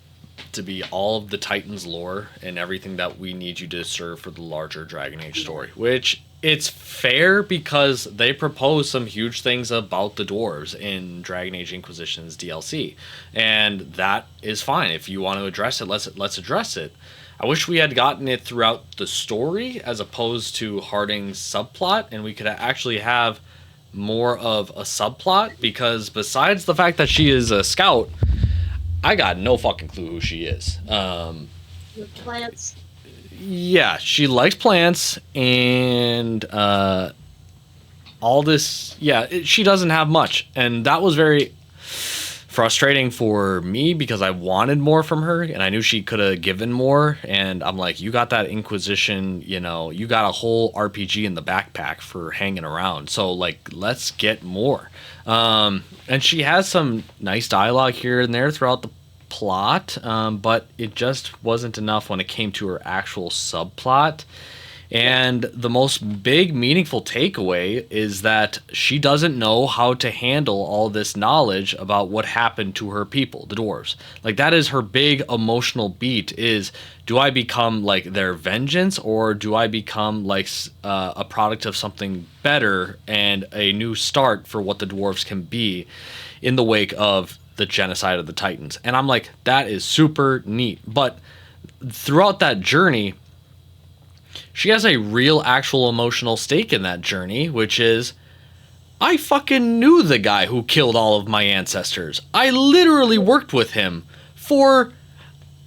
to be all of the Titans lore and everything that we need you to serve for the larger Dragon Age story. Which, it's fair, because they propose some huge things about the dwarves in Dragon Age Inquisition's DLC. And that is fine. If you want to address it, let's address it. I wish we had gotten it throughout the story as opposed to Harding's subplot, and we could actually have more of a subplot, because besides the fact that she is a scout, I got no fucking clue who she is. Plants. Yeah, she likes plants, and all this. Yeah, she doesn't have much, and that was very frustrating for me, because I wanted more from her, and I knew she could have given more. And I'm like, you got that Inquisition, you got a whole RPG in the backpack for hanging around, so like, let's get more. And she has some nice dialogue here and there throughout the plot, but it just wasn't enough when it came to her actual subplot. And the most big meaningful takeaway is that she doesn't know how to handle all this knowledge about what happened to her people, the dwarves. Like, that is her big emotional beat, is, do I become like their vengeance, or do I become like a product of something better and a new start for what the dwarves can be in the wake of the genocide of the Titans? And I'm like, that is super neat. But throughout that journey, she has a real, actual emotional stake in that journey, which is, I fucking knew the guy who killed all of my ancestors. I literally worked with him for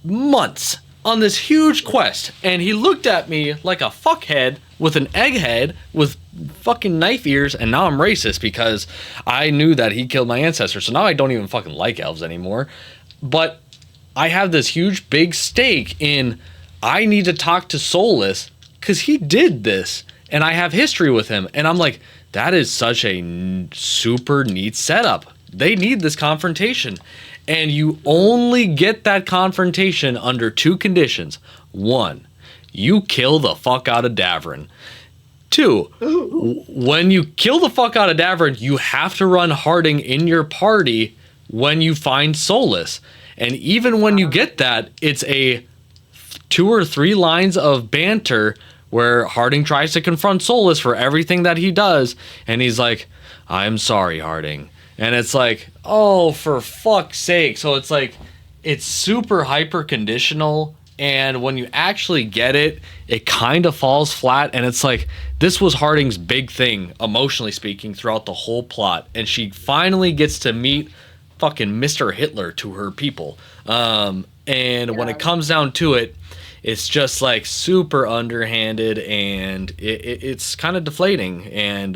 months on this huge quest, and he looked at me like a fuckhead with an egghead with fucking knife ears, and now I'm racist because I knew that he killed my ancestors, so now I don't even fucking like elves anymore. But I have this huge, big stake in, I need to talk to Solus, because he did this, and I have history with him. And I'm like, that is such a super neat setup. They need this confrontation. And you only get that confrontation under two conditions. One, you kill the fuck out of Davrin. Two, when you kill the fuck out of Davrin, you have to run Harding in your party when you find Solus. And even when you get that, it's a 2 or 3 lines of banter where Harding tries to confront Solus for everything that he does, and he's like, I'm sorry, Harding. And it's like, oh, for fuck's sake. So it's like, it's super hyper conditional, and when you actually get it, it kind of falls flat. And it's like, this was Harding's big thing, emotionally speaking, throughout the whole plot, and she finally gets to meet fucking Mr. Hitler to her people. And when it comes down to it, it's just like super underhanded, and it's kind of deflating. And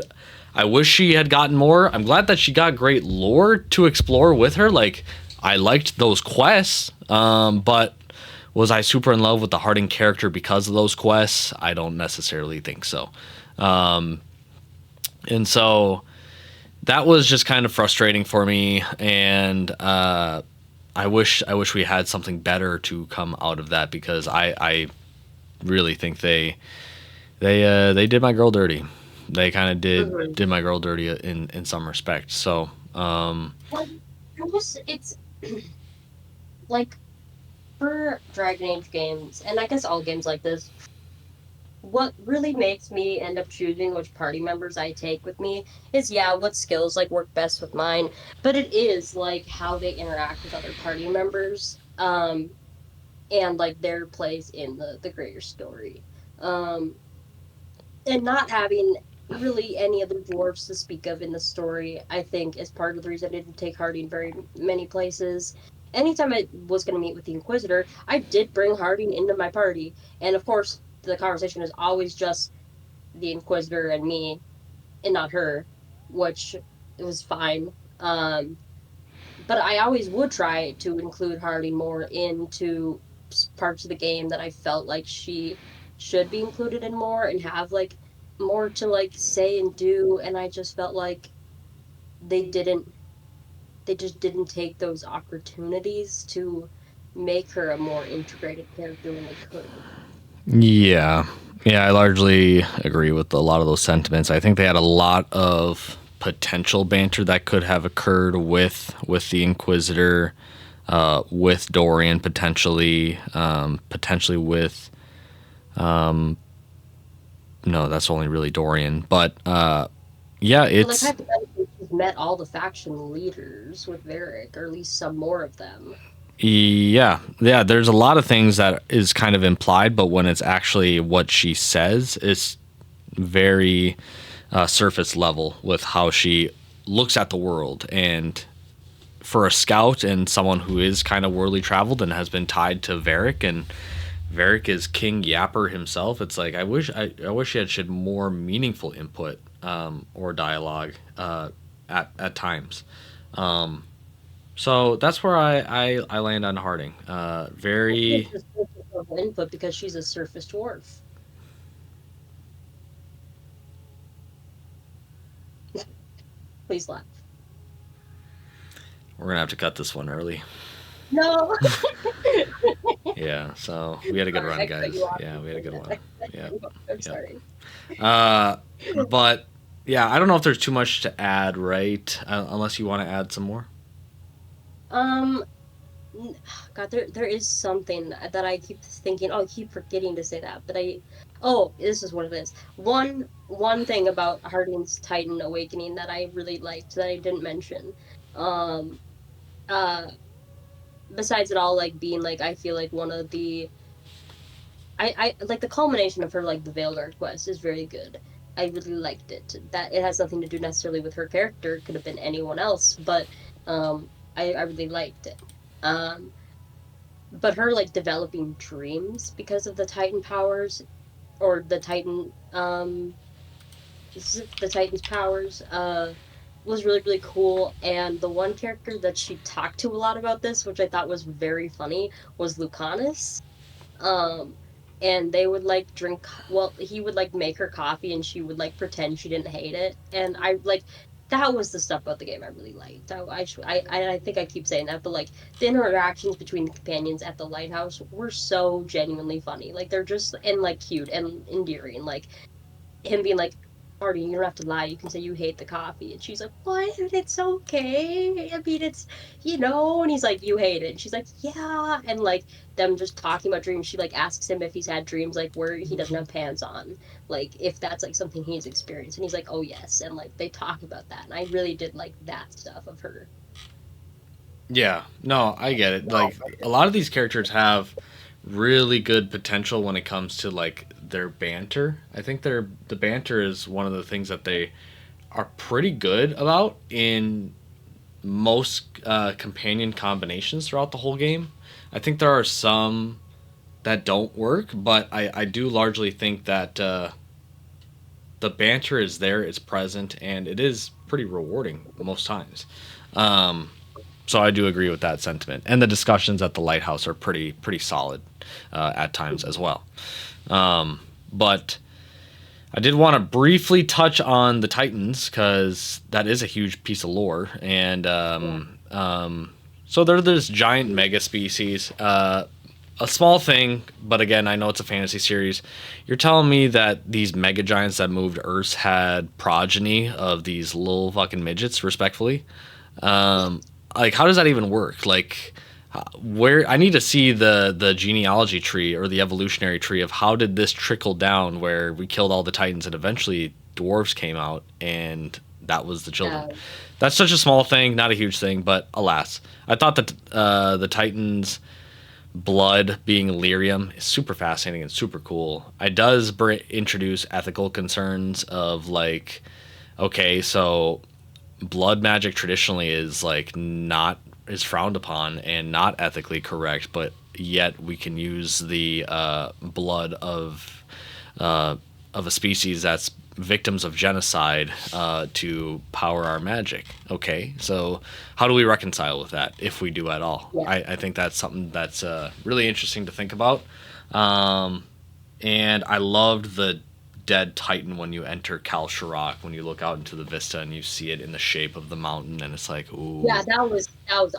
I wish she had gotten more. I'm glad that she got great lore to explore with her. Like, I liked those quests, but was I super in love with the Harding character because of those quests? I don't necessarily think so. And so that was just kind of frustrating for me, and I wish we had something better to come out of that, because I really think they did my girl dirty. They kind of Mhm. did my girl dirty in some respects. So Well, it's like for Dragon Age games, and I guess all games like this, what really makes me end up choosing which party members I take with me is, yeah, what skills like work best with mine, but it is like how they interact with other party members, and like their place in the greater story. Um, and not having really any other dwarves to speak of in the story, I think, is part of the reason I didn't take Harding very many places. Anytime I was going to meet with the Inquisitor, I did bring Harding into my party, and of course, the conversation is always just the Inquisitor and me, and not her, which was fine. But I always would try to include Harding more into parts of the game that I felt like she should be included in more and have like more to like say and do. And I just felt like they didn't, they just didn't take those opportunities to make her a more integrated character when they could have. yeah, yeah, I largely agree with a lot of those sentiments. I think they had a lot of potential banter that could have occurred with the Inquisitor, with Dorian potentially, potentially with no, that's only really Dorian, but yeah, But like it's hypothetically, she's met all the faction leaders with Varric, or at least some more of them. yeah. There's a lot of things that is kind of implied, but when it's actually what she says, it's very surface level with how she looks at the world. And for a scout and someone who is kind of worldly traveled and has been tied to Varric, and Varric is King Yapper himself, it's like I wish she had more meaningful input, or dialogue, at times. So that's where I land on Harding. It's Very just surface level input because she's a surface dwarf. Please laugh. We're gonna have to cut this one early. No. Yeah, so we had a good Sorry, run, I cut you guys. off. Yeah, we had a good one. Yep, I'm yep. sorry. Uh, but yeah, I don't know if there's too much to add, right? Unless you want to add some more. Um, God, there is something that I keep thinking. Oh, I keep forgetting to say that, but oh, this is what it is. One thing about Harding's Titan Awakening that I really liked that I didn't mention. Um, uh, besides it all like being like I feel like one of the I like the culmination of her like the Veilguard quest is very good. I really liked it. That it has nothing to do necessarily with her character. It could have been anyone else, but I really liked it. Um, but her like developing dreams because of the Titan powers or the Titan the Titan's powers was really really cool. And the one character that she talked to a lot about this, which I thought was very funny, was Lucanus. Um, and they would like drink, well, he would like make her coffee and she would like pretend she didn't hate it. And I like that was the stuff about the game I really liked. I think I keep saying that, but like the interactions between the companions at the lighthouse were so genuinely funny. Like they're just and like cute and endearing. Like him being like, Artie, you don't have to lie. You can say you hate the coffee. And she's like, what? It's okay. I mean, it's, and he's like, you hate it. And she's like, yeah. And like them just talking about dreams. She like asks him if he's had dreams like where he doesn't have pants on, like if that's like something he's experienced. And he's like, oh, yes. And like they talk about that. And I really did like that stuff of her. Yeah, no, I get it. Like a lot of these characters have really good potential when it comes to like their banter. I think the banter is one of the things that they are pretty good about in most companion combinations throughout the whole game. I think there are some that don't work, but I do largely think that the banter is there, it's present, and it is pretty rewarding most times. Um, so I do agree with that sentiment, and the discussions at the lighthouse are pretty solid at times as well. But I did want to briefly touch on the Titans because that is a huge piece of lore, and Yeah. so they're this giant mega species. A small thing, but again, I know it's a fantasy series. You're telling me that these mega giants that moved Earth had progeny of these little fucking midgets, respectfully? Um, like, how does that even work? Like, where I need to see the genealogy tree or the evolutionary tree of how did this trickle down where we killed all the titans and eventually dwarves came out and that was the children. Um, That's such a small thing, not a huge thing, but alas, I thought that the titans blood being lyrium is super fascinating and super cool. It does introduce ethical concerns of like, okay, so blood magic traditionally is like not is frowned upon and not ethically correct, but yet we can use the blood of a species that's victims of genocide to power our magic. Okay, so how do we reconcile with that if we do at all? yeah. I think that's something that's really interesting to think about. Um, and I loved the dead titan when you enter Kal Shirak, when you look out into the vista and you see it in the shape of the mountain, and it's like, ooh, Yeah, that was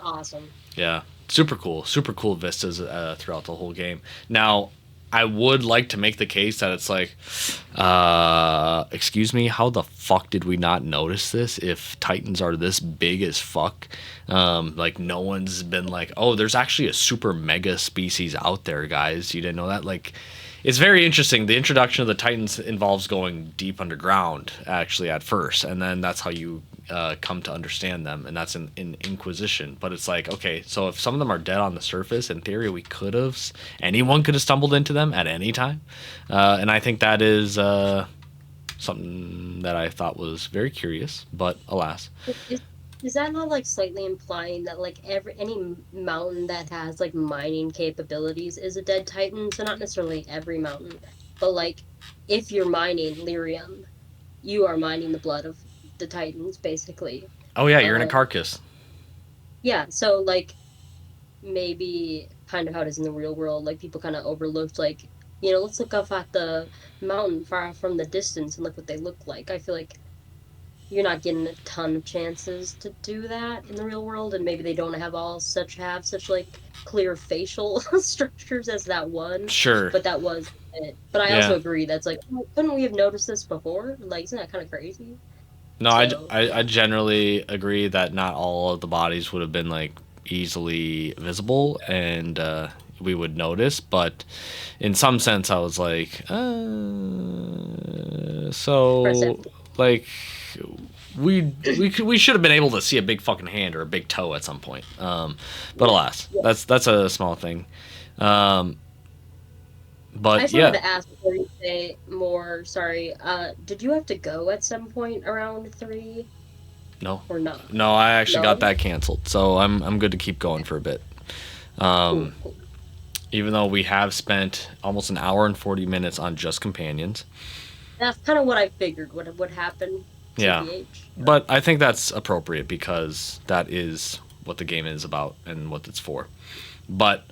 awesome. yeah, super cool vistas throughout the whole game. Now, I would like to make the case that it's like, excuse me, how the fuck did we not notice this? If Titans are this big as fuck, like no one's been like, oh, there's actually a super mega species out there, guys. You didn't know that? Like, it's very interesting. The introduction of the Titans involves going deep underground, actually, at first, and then that's how you come to understand them, and that's in Inquisition. But it's like, okay, so if some of them are dead on the surface, in theory, we could have, anyone could have stumbled into them at any time, and I think that is something that I thought was very curious, but alas. Is, is that not like slightly implying that like any mountain that has like mining capabilities is a dead titan? So not necessarily every mountain, but like if you're mining lyrium, you are mining the blood of the titans, basically. Oh yeah, you're in a Um, carcass. yeah, so like maybe kind of how it is in the real world, like people kind of overlooked like, let's look up at the mountain far from the distance and look what they look like. I feel like you're not getting a ton of chances to do that in the real world, and maybe they don't have such like clear facial structures as that one, Sure. but that was it. But I also Yeah. agree that's like, couldn't we have noticed this before? Like, isn't that kind of crazy? No, So I yeah, generally agree that not all of the bodies would have been like easily visible and we would notice, but in some sense, I was like, so perception. like we should have been able to see a big fucking hand or a big toe at some point. But Yeah, alas, yeah. that's a small thing. Um, I but just wanted yeah, to ask before you say more. Sorry, did you have to go at some point around three no, or not? no, I actually got No. that canceled, so I'm good to keep going for a bit. Cool, Um, cool. even though we have spent almost an hour and 40 minutes on just companions. That's kind of what I figured would happen. Yeah. TBH. But I think that's appropriate because that is what the game is about and what it's for. But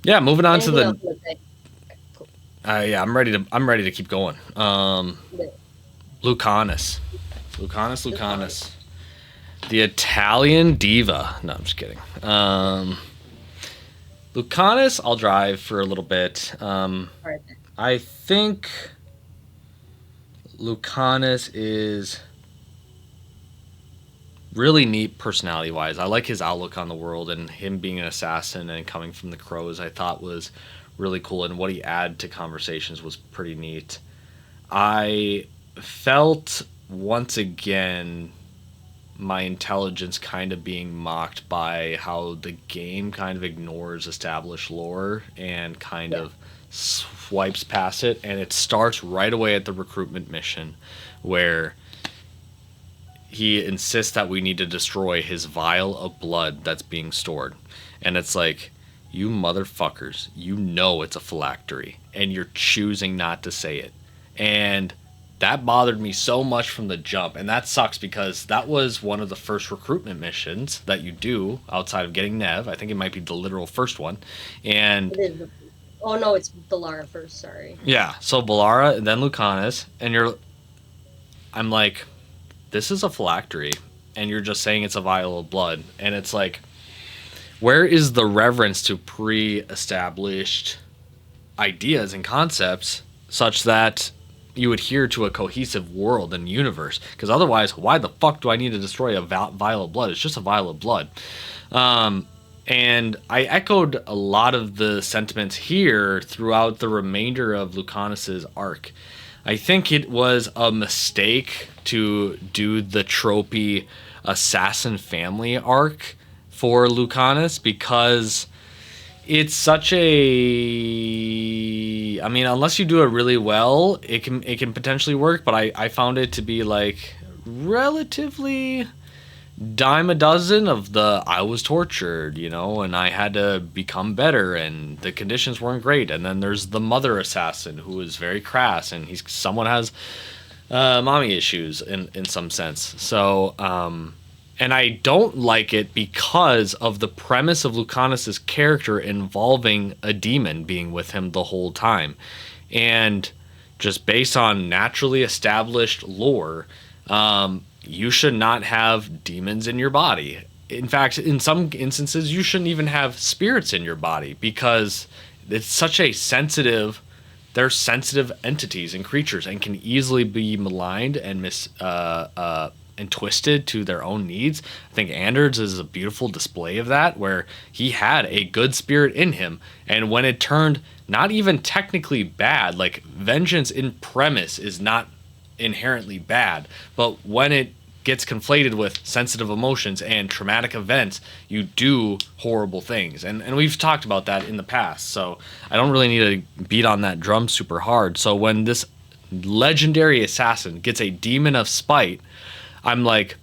yeah, moving on to Anything else the you would say? Cool. yeah, I'm ready to keep going. The, Lucanus. the con. Lucanus. The Italian diva. No, I'm just kidding. Lucanus, I'll drive for a little bit. All right. I think Lucanus is really neat personality wise. I like his outlook on the world and him being an assassin and coming from the crows. I thought was really cool, and what he added to conversations was pretty neat. I felt once again my intelligence kind of being mocked by how the game kind of ignores established lore and kind Yeah. of swipes past it, and it starts right away at the recruitment mission where he insists that we need to destroy his vial of blood that's being stored. And it's like, you motherfuckers, you know it's a phylactery, and you're choosing not to say it. And that bothered me so much from the jump. And that sucks because that was one of the first recruitment missions that you do outside of getting Nev. I think it might be the literal first one. And It is. Oh no, it's Balara first. Sorry. Yeah, so Balara and then Lucanus, and I'm like, this is a phylactery, and you're just saying it's a vial of blood, and it's like, where is the reverence to pre-established ideas and concepts such that you adhere to a cohesive world and universe? Because otherwise, why the fuck do I need to destroy a vial of blood? It's just a vial of blood. And I echoed a lot of the sentiments here throughout the remainder of Lucanus's arc. I think it was a mistake to do the tropey assassin family arc for Lucanus, because it's such a, I mean, unless you do it really well, it can potentially work, but I found it to be like relatively dime a dozen of the I was tortured, and I had to become better and the conditions weren't great. And then there's the mother assassin who is very crass, and someone has mommy issues in some sense. So and I don't like it because of the premise of Lucanus's character involving a demon being with him the whole time. And just based on naturally established lore, you should not have demons in your body. In fact, in some instances, you shouldn't even have spirits in your body, because it's such a sensitive, they're sensitive entities and creatures and can easily be maligned and and twisted to their own needs. I think Anders is a beautiful display of that, where he had a good spirit in him, and when it turned not even technically bad, like vengeance in premise is not inherently bad, but when it gets conflated with sensitive emotions and traumatic events, you do horrible things. And we've talked about that in the past, so I don't really need to beat on that drum super hard. So when this legendary assassin gets a demon of spite, I'm like,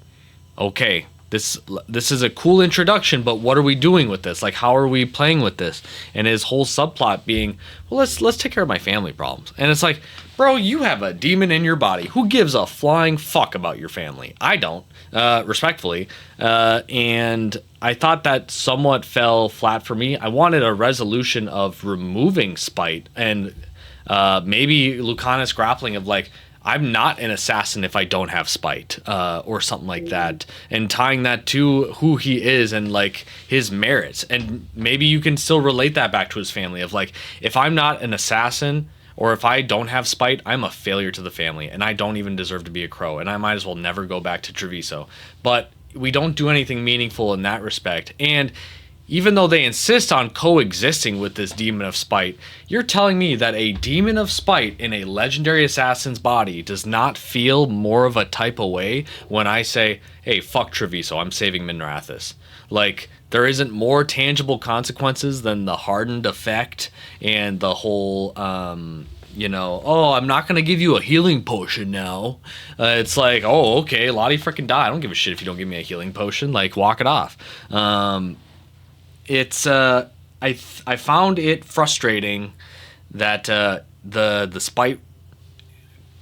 okay, this is a cool introduction, but what are we doing with this? Like, how are we playing with this? And his whole subplot being, well, let's take care of my family problems. And it's like, bro, you have a demon in your body. Who gives a flying fuck about your family? I don't, respectfully. And I thought that somewhat fell flat for me. I wanted a resolution of removing spite, and maybe Lucanus grappling of like, I'm not an assassin if I don't have spite, or something like that, and tying that to who he is and like his merits. And maybe you can still relate that back to his family of like, if I'm not an assassin, or if I don't have spite, I'm a failure to the family, and I don't even deserve to be a crow, and I might as well never go back to Treviso. But we don't do anything meaningful in that respect. And even though they insist on coexisting with this demon of spite, you're telling me that a demon of spite in a legendary assassin's body does not feel more of a type of way when I say, hey, fuck Treviso, I'm saving Minrathous. Like, there isn't more tangible consequences than the hardened effect and the whole, oh, I'm not going to give you a healing potion now. It's like, oh, okay, Lottie freaking die. I don't give a shit if you don't give me a healing potion. Like, walk it off. It's I found it frustrating that the spite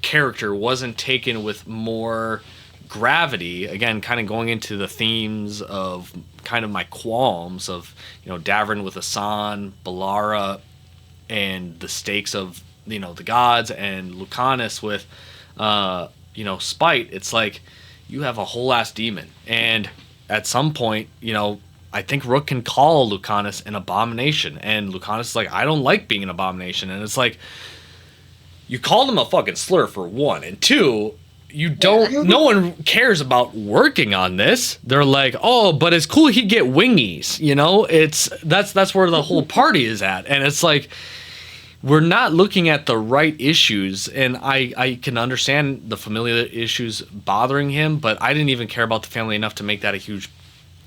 character wasn't taken with more gravity. Again, kind of going into the themes of kind of my qualms of Davrin with Asan, Balara, and the stakes of the gods, and Lucanus with spite. It's like you have a whole ass demon, and at some point I think Rook can call Lucanus an abomination, and Lucanus is like, I don't like being an abomination. And it's like, you called him a fucking slur for one, and two, you don't, no one cares about working on this. They're like, oh, but it's cool he'd get wingies, that's where the whole party is at. And it's like, we're not looking at the right issues, and I can understand the familial issues bothering him, but I didn't even care about the family enough to make that a huge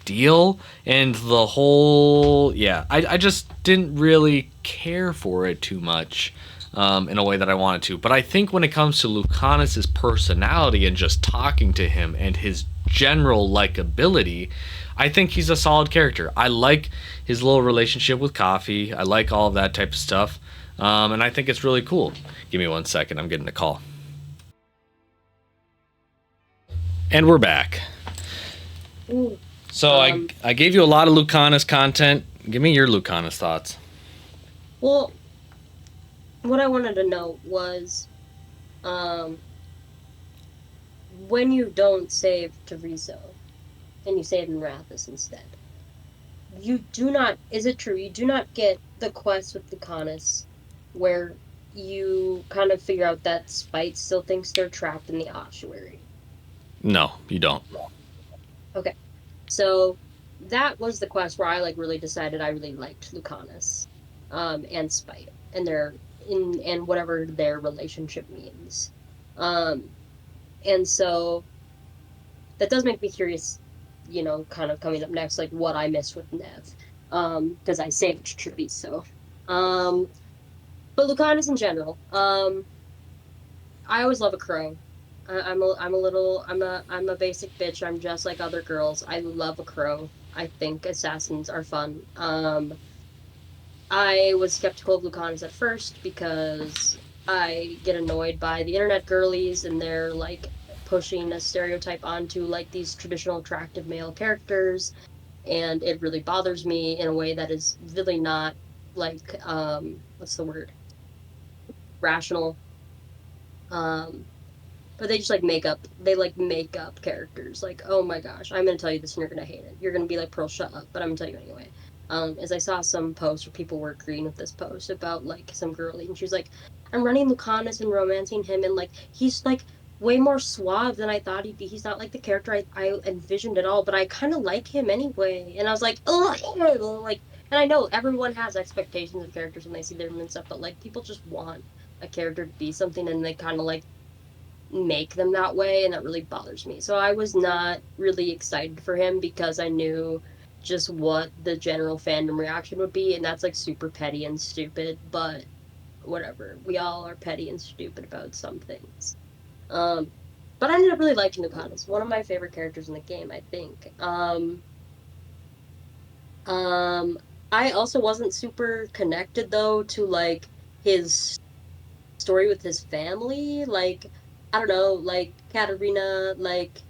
deal. And the whole, I just didn't really care for it too much in a way that I wanted to. But I think when it comes to Lucanus's personality and just talking to him and his general likability, I think he's a solid character. I like his little relationship with Coffee. I like all of that type of stuff. And I think it's really cool. Give me 1 second. I'm getting a call. And we're back. Ooh. So I gave you a lot of Lucanus content. Give me your Lucanus thoughts. Well, what I wanted to know was, um, when you don't save Teresa and you save Marathis instead, you do not. Is it true? You do not get the quest with Lucanus, where you kind of figure out that Spite still thinks they're trapped in the ossuary. No, you don't. Okay, so that was the quest where I like really decided I really liked Lucanus, and Spite, and their in and whatever their relationship means, um, and so that does make me curious, kind of coming up next, like what I missed with Nev, because I saved Treviso, um, but Lucanus in general, I always love a crow. I'm a basic bitch. I'm just like other girls. I love a crow. I think assassins are fun. I was skeptical of Lucanus at first because I get annoyed by the internet girlies and they're like pushing a stereotype onto like these traditional attractive male characters, and it really bothers me in a way that is really not like what's the word? Rational. Um but they just like make up characters. Like, oh my gosh, I'm gonna tell you this and you're gonna hate it. You're gonna be like, Pearl, shut up, but I'm gonna tell you anyway. As I saw some posts where people were agreeing with this post about like some girlie, and she was like, I'm running Lucanus and romancing him, and like he's like way more suave than I thought he'd be. He's not like the character I envisioned at all, but I kind of like him anyway. And I was like, oh, like, and I know everyone has expectations of characters when they see them and stuff, but like people just want a character to be something, and they kind of like make them that way, and that really bothers me. So I was not really excited for him because I knew just what the general fandom reaction would be, and that's like super petty and stupid, but whatever. We all are petty and stupid about some things. Um but I ended up really liking Lucanus. One of my favorite characters in the game, I think. Um I also wasn't super connected though to like his story with his family. Like, I don't know, like Katarina, like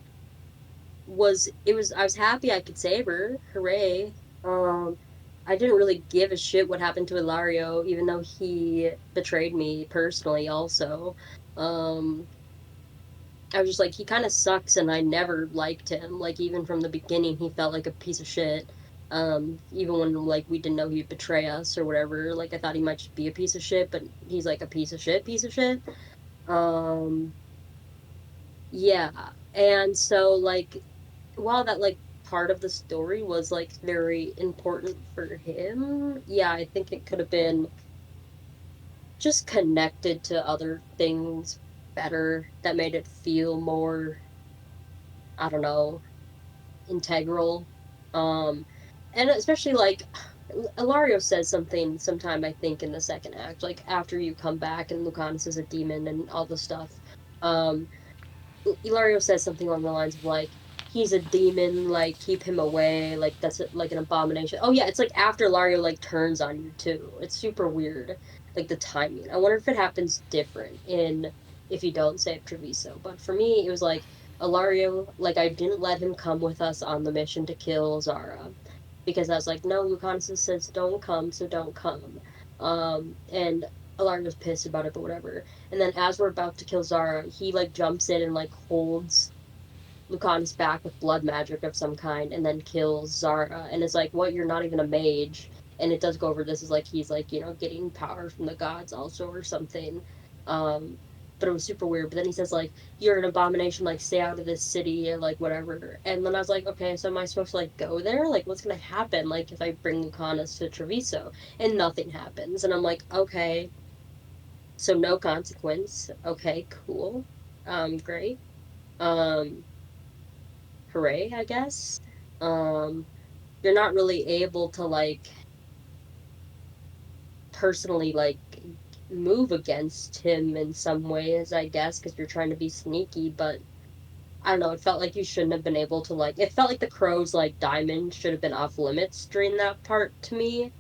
I was happy I could save her. Hooray. Um I didn't really give a shit what happened to Ilario, even though he betrayed me personally also. Um I was just like, he kind of sucks, and I never liked him. Like, even from the beginning, he felt like a piece of shit. Even when like we didn't know he'd betray us or whatever. Like, I thought he might just be a piece of shit, but he's like a piece of shit, piece of shit. Um, yeah. And so like while that like part of the story was like very important for him, yeah, I think it could have been just connected to other things better that made it feel more, I don't know, integral. Um and especially like Ilario says something sometime, I think, in the second act, like after you come back and Lucanus is a demon and all the stuff. Um Ilario says something along the lines of like, he's a demon, like keep him away, like that's like an abomination. Oh yeah, it's like after Ilario like turns on you too. It's super weird, like the timing. I wonder if it happens different in if you don't save Treviso. But for me, it was like Ilario, like I didn't let him come with us on the mission to kill Zara because I was like, no, Lucanus says don't come, so don't come. And Ilario was pissed about it, but whatever. And then as we're about to kill Zara, he like jumps in and like holds Lucanus back with blood magic of some kind and then kills Zara and is like, what, you're not even a mage. And it does go over this is like he's like, getting power from the gods also or something. Um but it was super weird. But then he says like, you're an abomination, like stay out of this city or like whatever. And then I was like, okay, so am I supposed to like go there? Like what's gonna happen like if I bring Lucanus to Treviso? And nothing happens. And I'm like, okay, so no consequence. Okay, cool. Great. Um, hooray, I guess. Um, you're not really able to like personally like move against him in some ways, I guess, because you're trying to be sneaky, but I don't know, it felt like you shouldn't have been able to like it felt like the crow's like diamond should have been off limits during that part to me.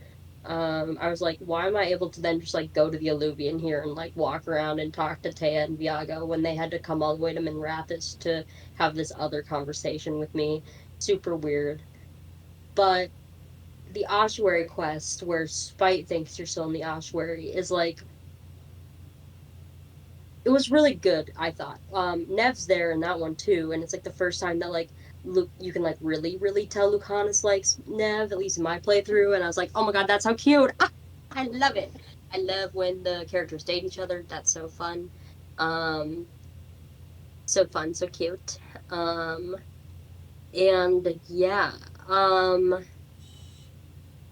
I was like, why am I able to then just like go to the Alluvion here and like walk around and talk to Taya and Viago when they had to come all the way to Minrathis to have this other conversation with me? Super weird. But the ossuary quest, where Spite thinks you're still in the ossuary, is like it was really good, I thought. Nev's there in that one too, and it's like the first time that like Luke, you can like really, really tell Lucanus likes Nev, at least in my playthrough, and I was like, oh my god, that's how cute! I love it. I love when the characters date each other. That's so fun. Um, so fun, so cute. Um, and yeah, um,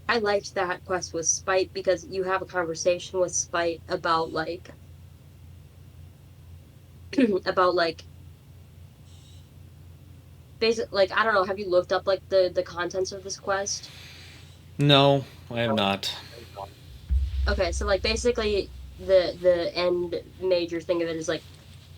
I liked that quest with Spite because you have a conversation with Spite about like about like basic like I don't know, have you looked up like the contents of this quest? No, I have not. Okay, so like basically the end major thing of it is like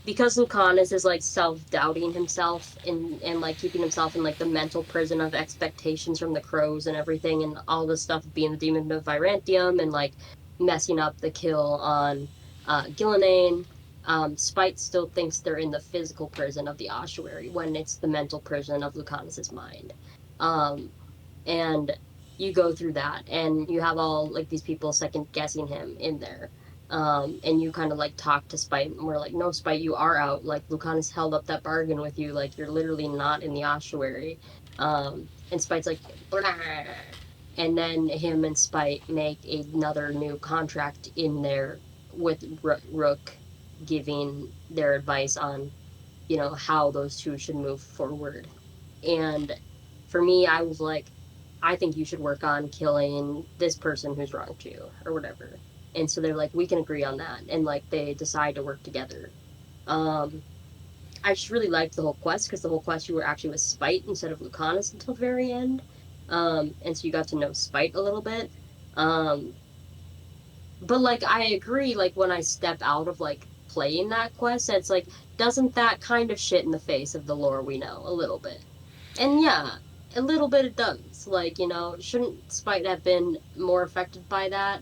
because Lucanus is like self-doubting himself and like keeping himself in like the mental prison of expectations from the crows and everything and all this stuff of being the demon of Virantium and like messing up the kill on Gillenane. Spite still thinks they're in the physical prison of the ossuary when it's the mental prison of Lucanus's mind. Um, and you go through that and you have all like these people second guessing him in there, and you kind of like talk to Spite and we're like, no, Spite, you are out, like Lucanus held up that bargain with you, like you're literally not in the ossuary. And Spite's like "Blah." And then him and Spite make another new contract in there with Rook giving their advice on how those two should move forward. And for me, I was like, I think you should work on killing this person who's wronged you or whatever. And so they're like, we can agree on that. And like they decide to work together. Um, I just really liked the whole quest because the whole quest you were actually with Spite instead of Lucanus until the very end. And so you got to know Spite a little bit. Um, but like I agree, like when I step out of like playing that quest, it's like, doesn't that kind of shit in the face of the lore we know a little bit? And yeah, a little bit it does. Like, shouldn't Spite have been more affected by that?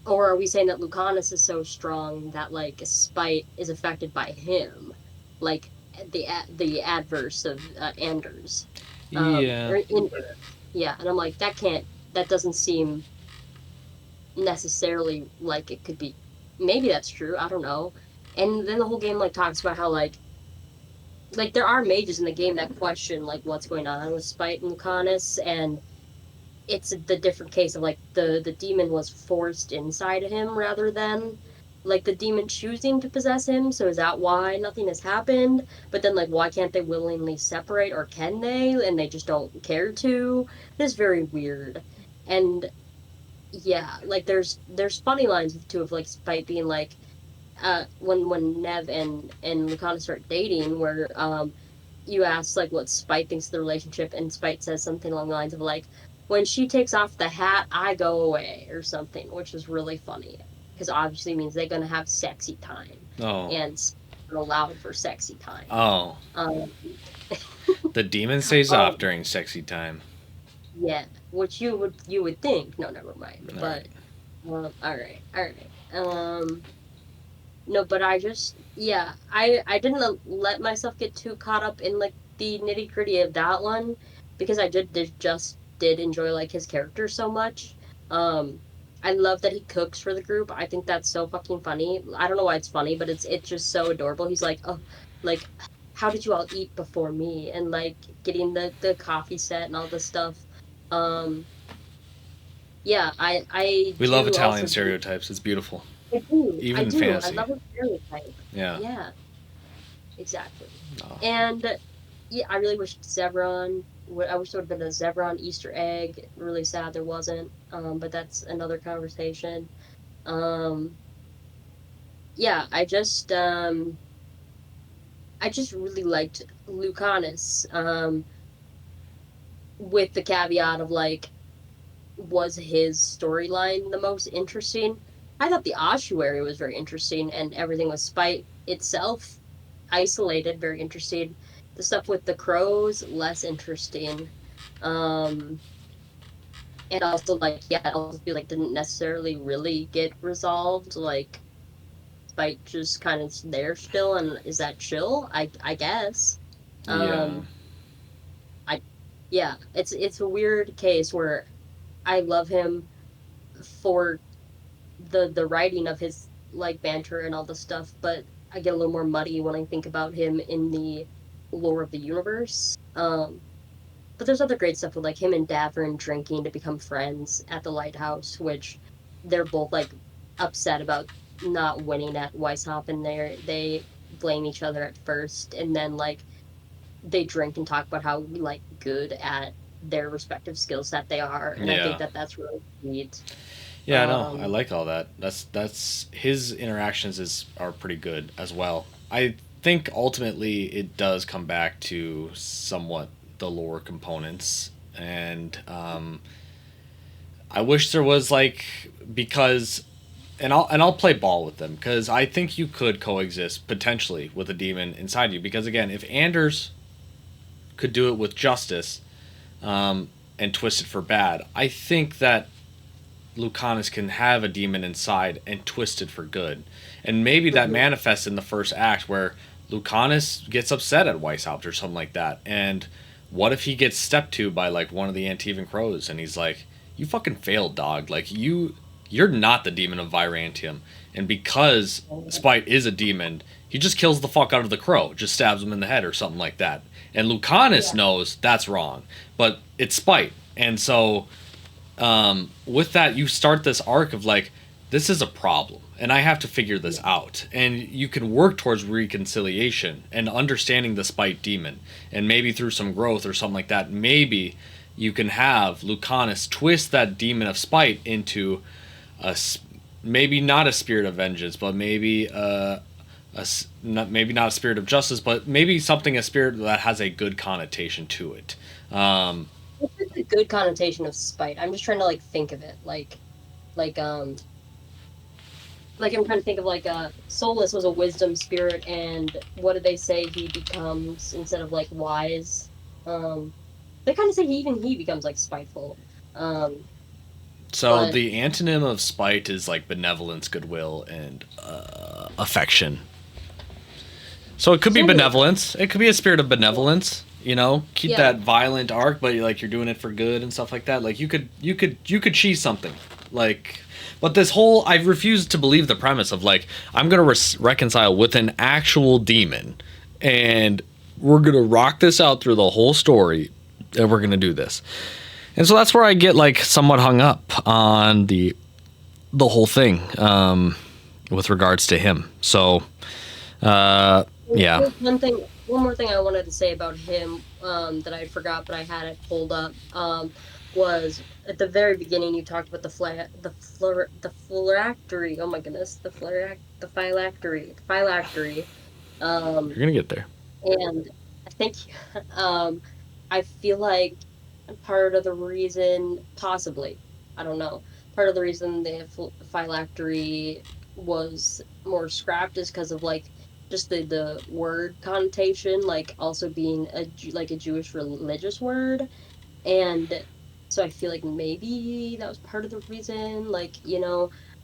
Or are we saying that Lucanus is so strong that like Spite is affected by him, like the adverse of Anders, Yeah. or in yeah? And I'm like, that doesn't seem necessarily like it could be. Maybe that's true. I don't know. And then the whole game like talks about how like there are mages in the game that question like what's going on with Spite and Lucanus, and it's the different case of like the demon was forced inside of him rather than like the demon choosing to possess him. So is that why nothing has happened? But then like why can't they willingly separate, or can they and they just don't care to? It's very weird. And yeah, like there's funny lines with two of like Spite being like when Nev and Lucana start dating, where you ask like what Spite thinks of the relationship, and Spite says something along the lines of like, when she takes off the hat, I go away, or something, which is really funny because obviously means they're gonna have sexy time, Oh. and allowed for sexy time. Oh. Um, The demon stays off um, during sexy time. yeah, which you would think. No, never mind. All But right. all right, all right. No, but I just yeah, I didn't let myself get too caught up in like the nitty gritty of that one because I did enjoy like his character so much. Um, I love that he cooks for the group. I think that's so fucking funny. I don't know why it's funny, but it's just so adorable. He's like, oh, like how did you all eat before me? And like getting the coffee set and all this stuff. Um, yeah, I We love do Italian also. stereotypes. It's beautiful. I do. Even I in do. I fantasy. love a stereotype. Yeah. Yeah, exactly. Oh. And yeah, I really wish Zevron. I wish there would have been a Zevron Easter egg. Really sad there wasn't. But that's another conversation. Um, yeah, I just really liked Lucanus. With the caveat of like, was his storyline the most interesting? I thought the ossuary was very interesting, and everything with Spite itself, isolated, very interesting. The stuff with the crows, less interesting. Um, and also like yeah, I also feel like didn't necessarily really get resolved. Like Spite just kind of there still, and is that chill? I guess. Yeah. Um, I yeah, it's a weird case where I love him for the writing of his like banter and all the stuff, but I get a little more muddy when I think about him in the lore of the universe. But there's other great stuff with like him and Davern drinking to become friends at the lighthouse, which they're both like upset about not winning at Weishaupt, and they blame each other at first, and then like they drink and talk about how like good at their respective skill set they are, and I think Yeah. that that's really sweet. Yeah, no, I Um, like all that. That's his interactions is are pretty good as well. I think ultimately it does come back to somewhat the lore components, and I wish there was like because and I'll play ball with them because I think you could coexist potentially with a demon inside you because again, if Anders could do it with justice and twist it for bad, I think that Lucanus can have a demon inside and twist it for good. And maybe that mhm. manifests in the first act where Lucanus gets upset at Weishaupt or something like that. And what if he gets stepped to by like one of the Antivan crows and he's like, "You fucking failed, dog. Like you're not the demon of Virantium." And because Spite is a demon, he just kills the fuck out of the crow, just stabs him in the head or something like that. And Lucanus Yeah. knows that's wrong, but it's Spite. And so with that, you start this arc of like, this is a problem, and I have to figure this out. And you can work towards reconciliation and understanding the spite demon, and maybe through some growth or something like that, maybe you can have Lucanus twist that demon of spite into maybe not a spirit of vengeance, but maybe maybe not a spirit of justice, but maybe something a spirit that has a good connotation to it. Um, It's a good connotation of spite. I'm just trying to like think of it, like like I'm trying to think of like Solus was a wisdom spirit, and what did they say he becomes instead of like wise? Um, they kind of say he becomes like spiteful. Um, So but the antonym of spite is like benevolence, goodwill, and affection. So it could be something like that. benevolence. It could be a spirit of Yeah, benevolence. You know, keep yeah. that violent arc, but like you're doing it for good and stuff like that. Like you could cheese something. Like, but this whole I refuse to believe the premise of like I'm gonna reconcile with an actual demon, and we're gonna rock this out through the whole story, and we're gonna do this. And so that's where I get like somewhat hung up on the whole thing with regards to him. So yeah, One more thing I wanted to say about him, that I forgot, but I had it pulled up, was at the very beginning you talked about the phylactery. Oh my goodness, the phylactery. you're Um, gonna get there. and I think, um, I feel like part of the reason, possibly, I don't know, part of the reason the phylactery was more scrapped is because of like just the word connotation, like also being like a Jewish religious word, and so I feel like maybe that was part of the reason, like,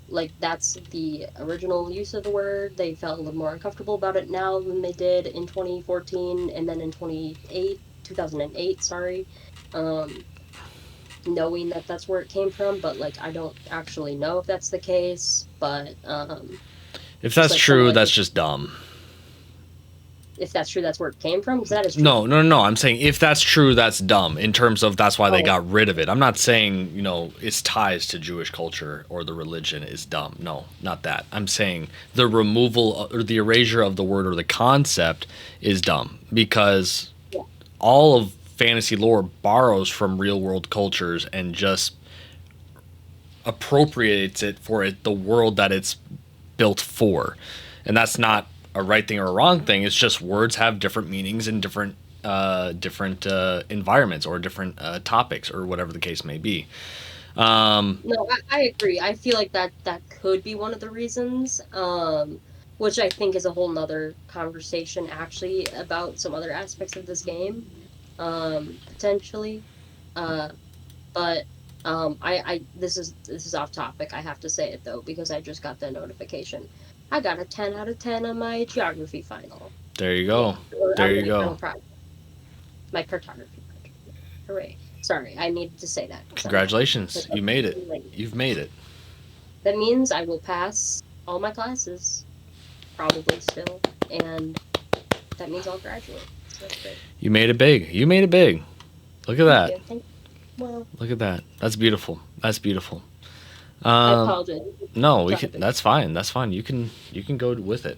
like that's the original use of the word. They felt a little more uncomfortable about it now than they did in 2014, and then in 2008, sorry. Um, Knowing that that's where it came from, but like I don't actually know if that's the case, but If just that's like from true, like that's just dumb. if that's true, that's where it came from, because that is true. No, no, no. I'm saying if that's true, that's dumb. In terms of that's why they Oh, got rid of it. I'm not saying its ties to Jewish culture or the religion is dumb. No, not that. I'm saying the removal or the erasure of the word or the concept is dumb because yeah. all of fantasy lore borrows from real world cultures and just appropriates it for the world that it's built for. And that's not a right thing or a wrong thing. It's just words have different meanings in different environments or different topics or whatever the case may be. No, I agree. I feel like that could be one of the reasons, which I think is a whole nother conversation actually about some other aspects of this game, potentially. Uh, but I this is off topic. I have to say it though because I just got the notification. I got a 10 out of 10 on my geography final. There you Yay! go. Or There on you my go. final project, my cartography project. Hooray! Sorry, I needed to say that because Congratulations. You made it. I'm late. You've made it. That means I will pass all my classes. probably still, and that means I'll graduate. So that's great. You made it big. You made it big. Look at Thank that. you. Thank. Well, Look at that. That's beautiful. That's beautiful. I Um, apologize. no, we can. Topic. That's fine. That's fine. You can go with it.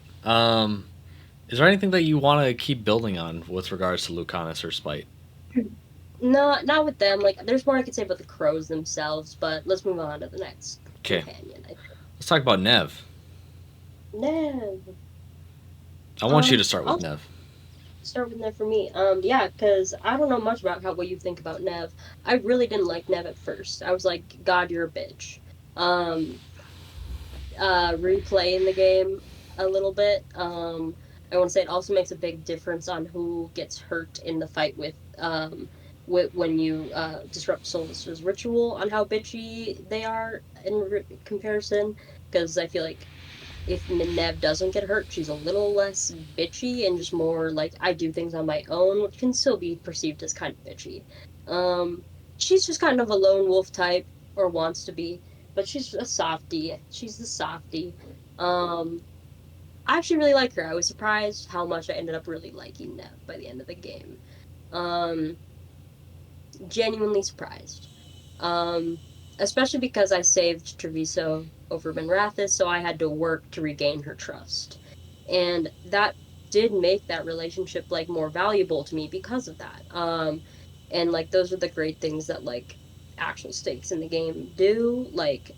Is there anything that you want to keep building on with regards to Lucanus or Spite? No, not with them. Like, there's more I could say about the crows themselves, but let's move on to the next Okay, companion. I think. let's talk about Nev. Nev. I want you to start with I'll Nev. start with Nev for me. Yeah, because I don't know much about how what you think about Nev. I really didn't like Nev at first. I was like, God, you're a bitch. Um, Replaying the game a little bit. I want to say it also makes a big difference on who gets hurt in the fight with when you disrupt Solus's ritual on how bitchy they are in comparison. Because I feel like if Nev doesn't get hurt, she's a little less bitchy and just more like I do things on my own, which can still be perceived as kind of bitchy. Um, she's just kind of a lone wolf type, or wants to be, but she's a softie. She's the softie. Um, I actually really like her. I was surprised how much I ended up really liking Nev by the end of the game. Um, Genuinely surprised. Um, Especially because I saved Treviso over Minrathis, so I had to work to regain her trust. And that did make that relationship like more valuable to me because of that. And like those are the great things that like actual stakes in the game do. Like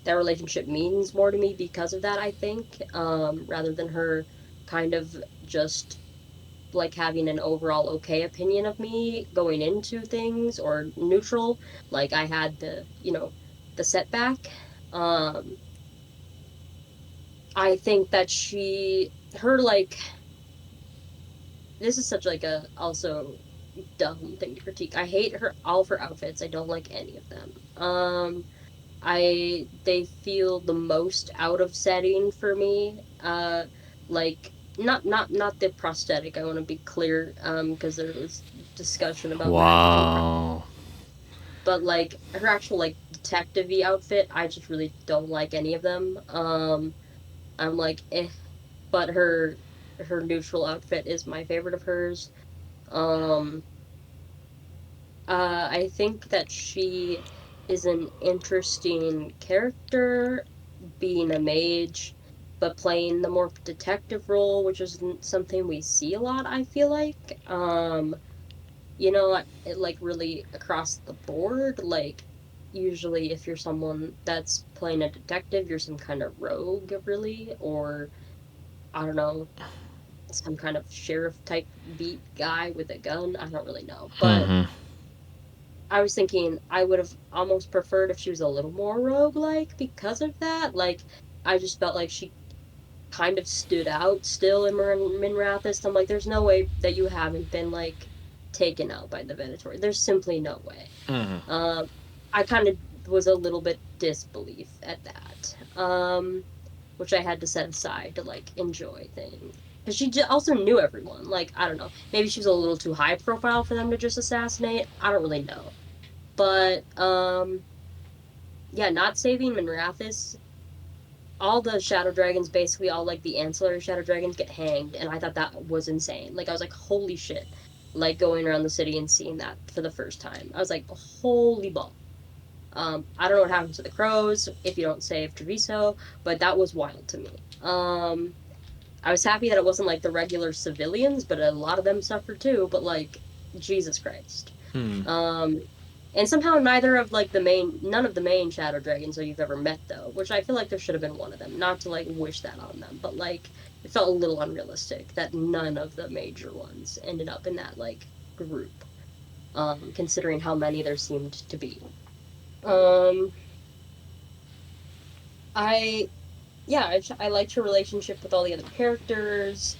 that relationship means more to me because of that, I think, rather than her kind of just like having an overall okay opinion of me going into things or neutral. Like I had the setback. Um, I think that her like, this is such like a also dumb thing to critique. I hate all of her outfits. I don't like any of them. They feel the most out of setting for me. Like not the prosthetic. I want to be clear, because there was discussion about magic and Wow. but like her actual like detective-y outfit, I just really don't like any of them. I'm like but her neutral outfit is my favorite of hers. Um, I think that she is an interesting character, being a mage, but playing the more detective role, which isn't something we see a lot, I feel like. It like really across the board, like usually if you're someone that's playing a detective, you're some kind of rogue, really, or I don't know, some kind of sheriff type beat guy with a gun. I don't really know, but Mm-hmm. I was thinking I would have almost preferred if she was a little more rogue-like because of that. Like, I just felt like she kind of stood out still in Minrathist. I'm like, there's no way that you haven't been, like, taken out by the Venator. There's simply no way. Mm-hmm. Um, I kind of was a little bit disbelief at that, which I had to set aside to, like, enjoy things. Because also knew everyone. Like, I don't know. Maybe she was a little too high profile for them to just assassinate. I don't really know. But yeah, not saving Minrathis. All the shadow dragons, basically all like the ancillary shadow dragons, get hanged, and I thought that was insane. Like I was like, holy shit! Like going around the city and seeing that for the first time, I was like, holy ball. I don't know what happens to the crows if you don't save Treviso, but that was wild to me. I was happy that it wasn't like the regular civilians, but a lot of them suffered too. But like, Jesus Christ. Hmm. Um, and somehow none of the main shadow dragons that you've ever met though, which I feel like there should have been one of them. Not to like wish that on them, but like it felt a little unrealistic that none of the major ones ended up in that like group. Considering how many there seemed to be. Um, I yeah, I liked her relationship with all the other characters.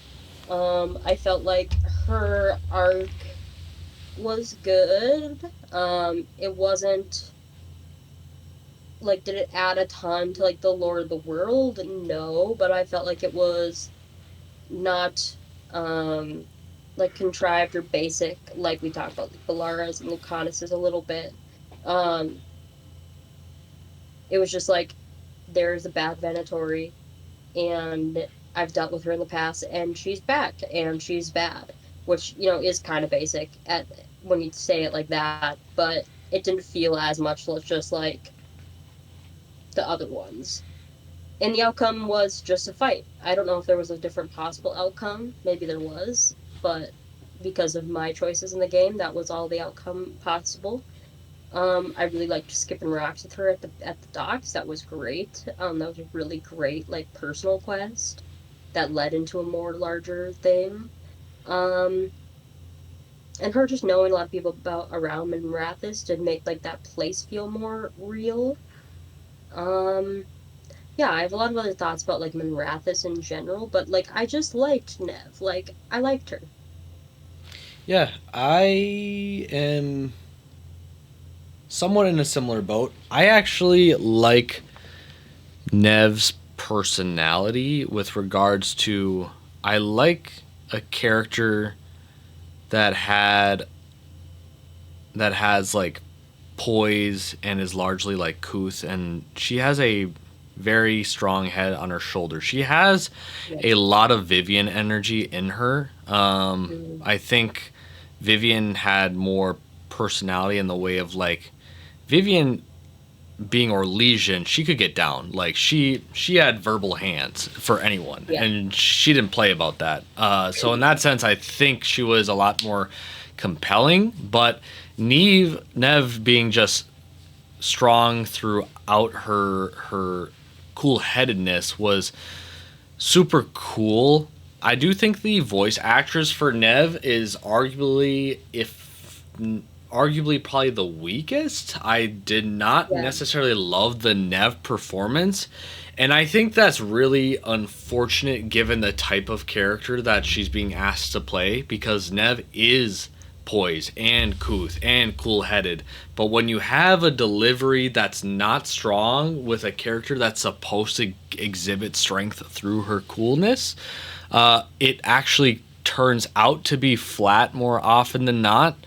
I felt like her arc was good. It wasn't like did it add a ton to like the lore of the world? No, but I felt like it was not um like contrived or basic like we talked about like Balara's and Lucanus's a little bit. Um it was just like there's a bad Venatori and I've dealt with her in the past, and she's back, and she's bad, which is kind of basic at when you say it like that, but it didn't feel as much just like the other ones. And the outcome was just a fight. I don't know if there was a different possible outcome. Maybe there was, but because of my choices in the game, that was all the outcome possible. I really liked skipping rocks with her at the docks. That was great. That was a really great like personal quest that led into a more larger thing. Um, and her just knowing a lot of people about around Minrathis did make like that place feel more real. Um, yeah, I have a lot of other thoughts about like Minrathis in general, but like I just liked Nev. Like I liked her. Yeah, I am somewhat in a similar boat. I actually like Nev's personality with regards to I like a character that had that has like poise and is largely like couth, and she has a very strong head on her shoulder. She has Yeah. a lot of Vivian energy in her. Mm, I think Vivian had more personality in the way of like Vivian being Orlesian, she could get down. Like she had verbal hands for anyone, yeah. and she didn't play about that. So in that sense, I think she was a lot more compelling. But Nev being just strong throughout her cool headedness was super cool. I do think the voice actress for Nev is arguably probably the weakest. I did not Yeah. necessarily love the Nev performance, and I think that's really unfortunate given the type of character that she's being asked to play, because Nev is poised and couth and cool-headed, but when you have a delivery that's not strong with a character that's supposed to exhibit strength through her coolness, it actually turns out to be flat more often than not.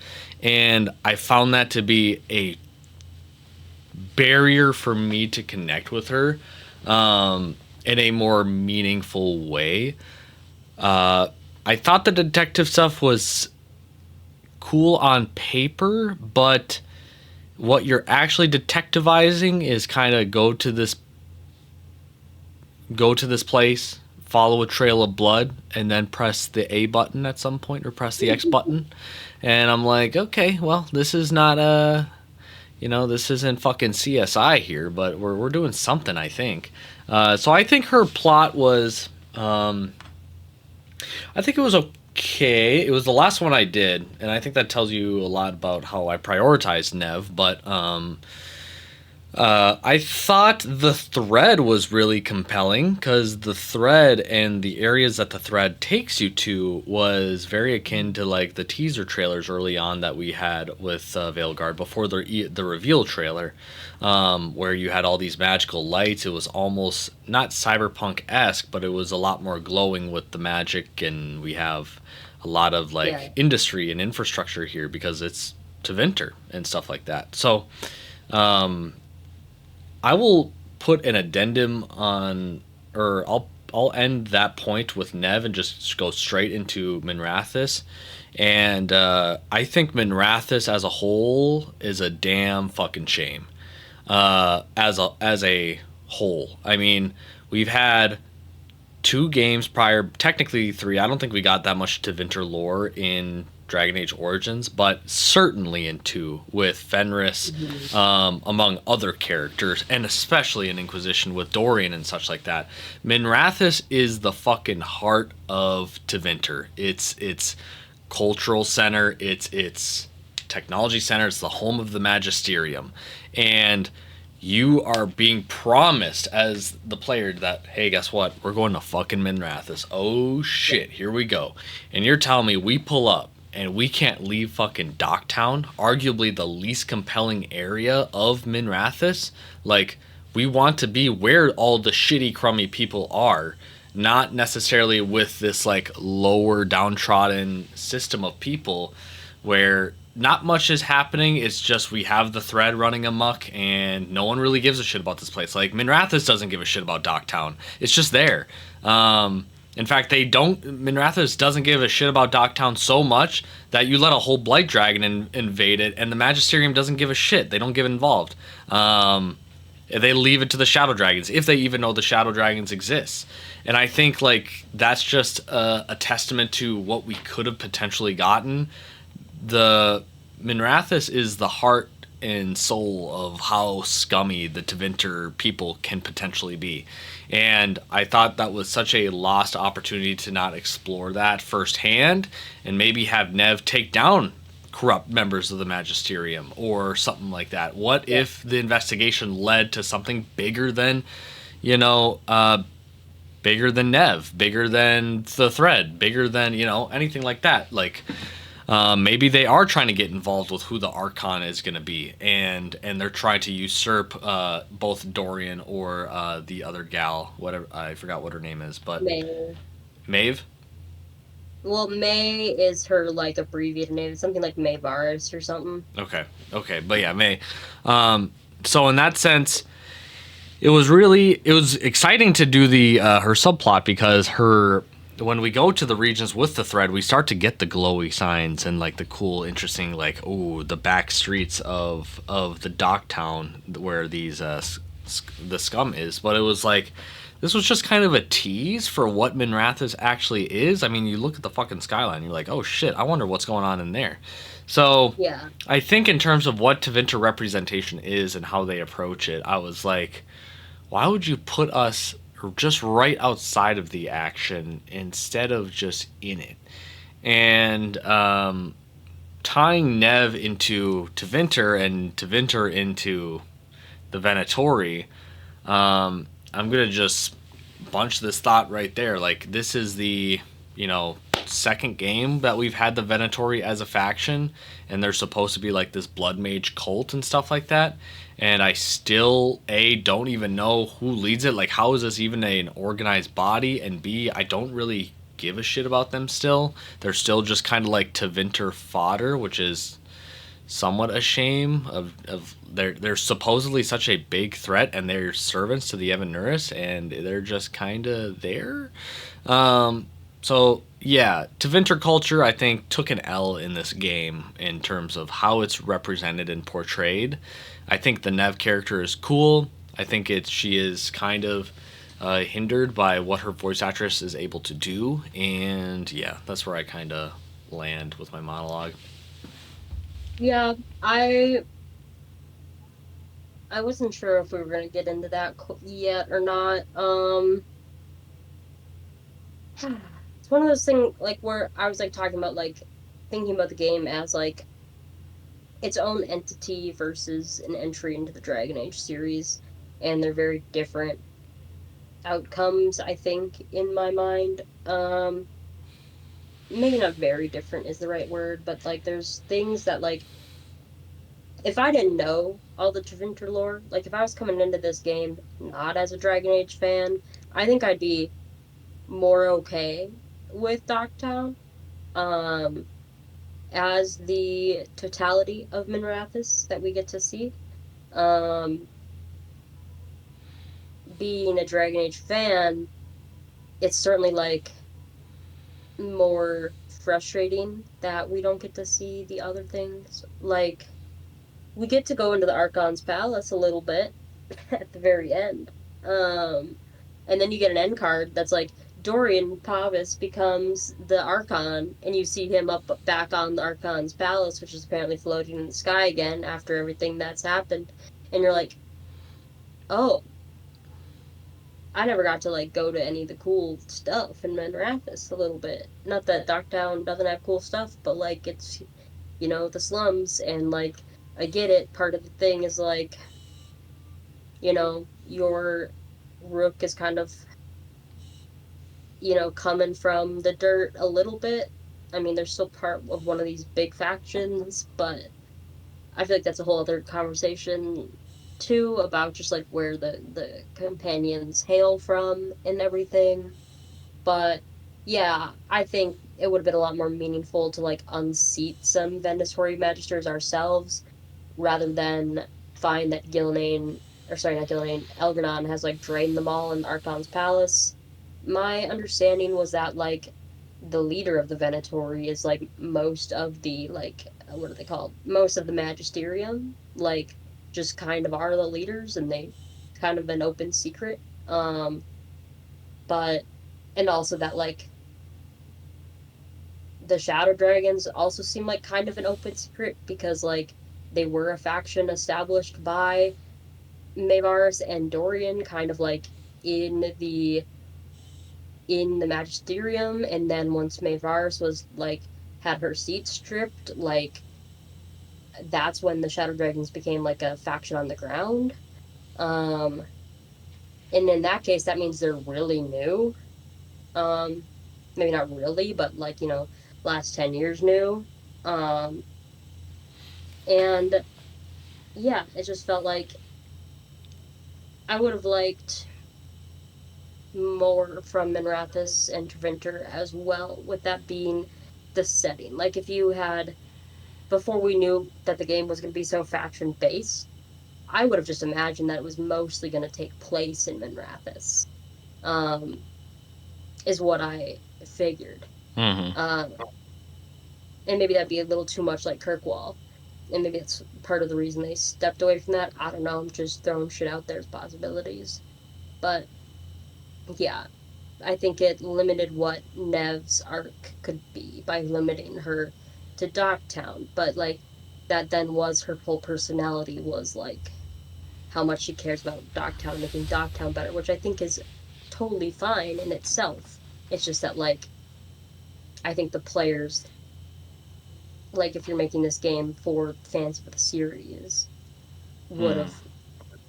And I found that to be a barrier for me to connect with her in a more meaningful way. I thought the detective stuff was cool on paper, but what you're actually detectivizing is kind of go to this place, follow a trail of blood, and then press the A button at some point or press the X button. And I'm like, okay, well, this is not this isn't fucking CSI here, but we're doing something, I think. So I think her plot was, I think it was okay. It was the last one I did, and I think that tells you a lot about how I prioritize Nev. But I thought the thread was really compelling because the thread and the areas that the thread takes you to was very akin to like the teaser trailers early on that we had with Veilguard before the reveal trailer, where you had all these magical lights. It was almost not cyberpunk-esque, but it was a lot more glowing with the magic, and we have a lot of Yeah. like industry and infrastructure here because it's to Vinter and stuff like that. So I will put an addendum on, or I'll end that point with Nev and just go straight into Minrathis. And I think Minrathis as a whole is a damn fucking shame. As a whole, I mean, we've had two games prior, technically three. I don't think we got that much to Vinter lore in Dragon Age Origins, but certainly in two with Fenris, Mhm. among other characters, and especially in Inquisition with Dorian and such like that. Minrathis is the fucking heart of Tevinter. It's cultural center. It's technology center. It's the home of the Magisterium, and you are being promised as the player that, hey, guess what? We're going to fucking Minrathis. Oh shit, here we go. And you're telling me we pull up and we can't leave fucking Docktown, arguably the least compelling area of Minrathis? Like, we want to be where all the shitty, crummy people are, not necessarily with this like lower downtrodden system of people where not much is happening. It's just we have the thread running amok, and no one really gives a shit about this place. Like Minrathis doesn't give a shit about Docktown. It's just there. In fact, they don't. Minrathous doesn't give a shit about Docktown so much that you let a whole Blight Dragon invade it, and the Magisterium doesn't give a shit. They don't get involved. They leave it to the Shadow Dragons, if they even know the Shadow Dragons exist. And I think like that's just a testament to what we could have potentially gotten. The Minrathous is the heart and soul of how scummy the Tevinter people can potentially be. And I thought that was such a lost opportunity to not explore that firsthand and maybe have Nev take down corrupt members of the Magisterium or something like that. What if the investigation led to something bigger than, you know, bigger than Nev, bigger than the Thread, bigger than, you know, anything like that? Like, maybe they are trying to get involved with who the Archon is going to be, and they're trying to usurp both Dorian or the other gal, whatever, I forgot what her name is, but May. Maeve. Well, May is her like abbreviated name. It's something like May Varus or something. Okay, but yeah, May. So in that sense, it was exciting to do the her subplot because her when we go to the regions with the Thread, we start to get the glowy signs and like the cool, interesting, like the back streets of the Docktown where these the scum is. But it was like this was just kind of a tease for what Minrathous actually is. I mean, you look at the fucking skyline, you're like, oh shit, I wonder what's going on in there. So Yeah. I think in terms of what Tevinter representation is and how they approach it, I was like, why would you put us just right outside of the action instead of just in it? And tying Nev into Tevinter and Tevinter into the Venatori, I'm gonna just bunch this thought right there. Like this is the second game that we've had the Venatori as a faction, and they're supposed to be like this blood mage cult and stuff like that. And I still don't even know who leads it. Like, how is this even an organized body? And B, I don't really give a shit about them still. They're still just kind of like Tevinter fodder, which is somewhat a shame. Of they're supposedly such a big threat, and they're servants to the Evanuris, and they're just kind of there. So yeah, Tevinter culture I think took an L in this game in terms of how it's represented and portrayed. I think the Nev character is cool. I think she is kind of hindered by what her voice actress is able to do, and yeah, that's where I kind of land with my monologue. Yeah, I wasn't sure if we were gonna get into that yet or not. It's one of those things like where I was like talking about like thinking about the game as like its own entity versus an entry into the Dragon Age series, and they're very different outcomes, I think, in my mind. Maybe not very different is the right word, but like there's things that like if I didn't know all the Tevinter lore, like if I was coming into this game not as a Dragon Age fan, I think I'd be more okay with Docktown. Um, as the totality of Minrathous that we get to see. Um, being a Dragon Age fan, it's certainly like more frustrating that we don't get to see the other things. Like we get to go into the Archon's palace a little bit at the very end. And then you get an end card that's like Dorian Pavis becomes the Archon, and you see him up back on the Archon's palace, which is apparently floating in the sky again after everything that's happened. And you're like, oh, I never got to like go to any of the cool stuff in Manrathus a little bit. Not that Docktown doesn't have cool stuff, but like it's the slums, and like I get it. Part of the thing is like your rook is kind of coming from the dirt a little bit. I mean, they're still part of one of these big factions, but I feel like that's a whole other conversation too about just like where the companions hail from and everything. But yeah, I think it would have been a lot more meaningful to like unseat some Venatori Magisters ourselves rather than find that Gillinan, or sorry, not Gillinan, Elgranon has like drained them all in Archon's palace. my understanding was that like the leader of the Venatori is like most of the like what are they called? Most of the Magisterium, like just kind of are the leaders, and they kind of an open secret. But and also that like the Shadow Dragons also seem like kind of an open secret because like they were a faction established by Mavarus and Dorian, kind of like in the in the magisterium, and then once Mavarus was like had her seat stripped, like that's when the Shadow Dragons became like a faction on the ground. Um, and in that case, that means they're really new. Um, maybe not really, but like last 10 years new. Um, and yeah, it just felt like I would have liked more from Minrathous and Treventer as well, with that being the setting. Like if you had before we knew that the game was going to be so faction based, I would have just imagined that it was mostly going to take place in Minrathous, um, is what I figured. Mm-hmm. Um, and maybe that'd be a little too much like Kirkwall. And maybe that's part of the reason they stepped away from that. I don't know. I'm just throwing shit out there as possibilities. But yeah, I think it limited what Nev's arc could be by limiting her to Docktown. But like that then was her whole personality was like how much she cares about Dogtown, making Dogtown better, which I think is totally fine in itself. It's just that like I think the players, like if you're making this game for fans of the series, would Mm. have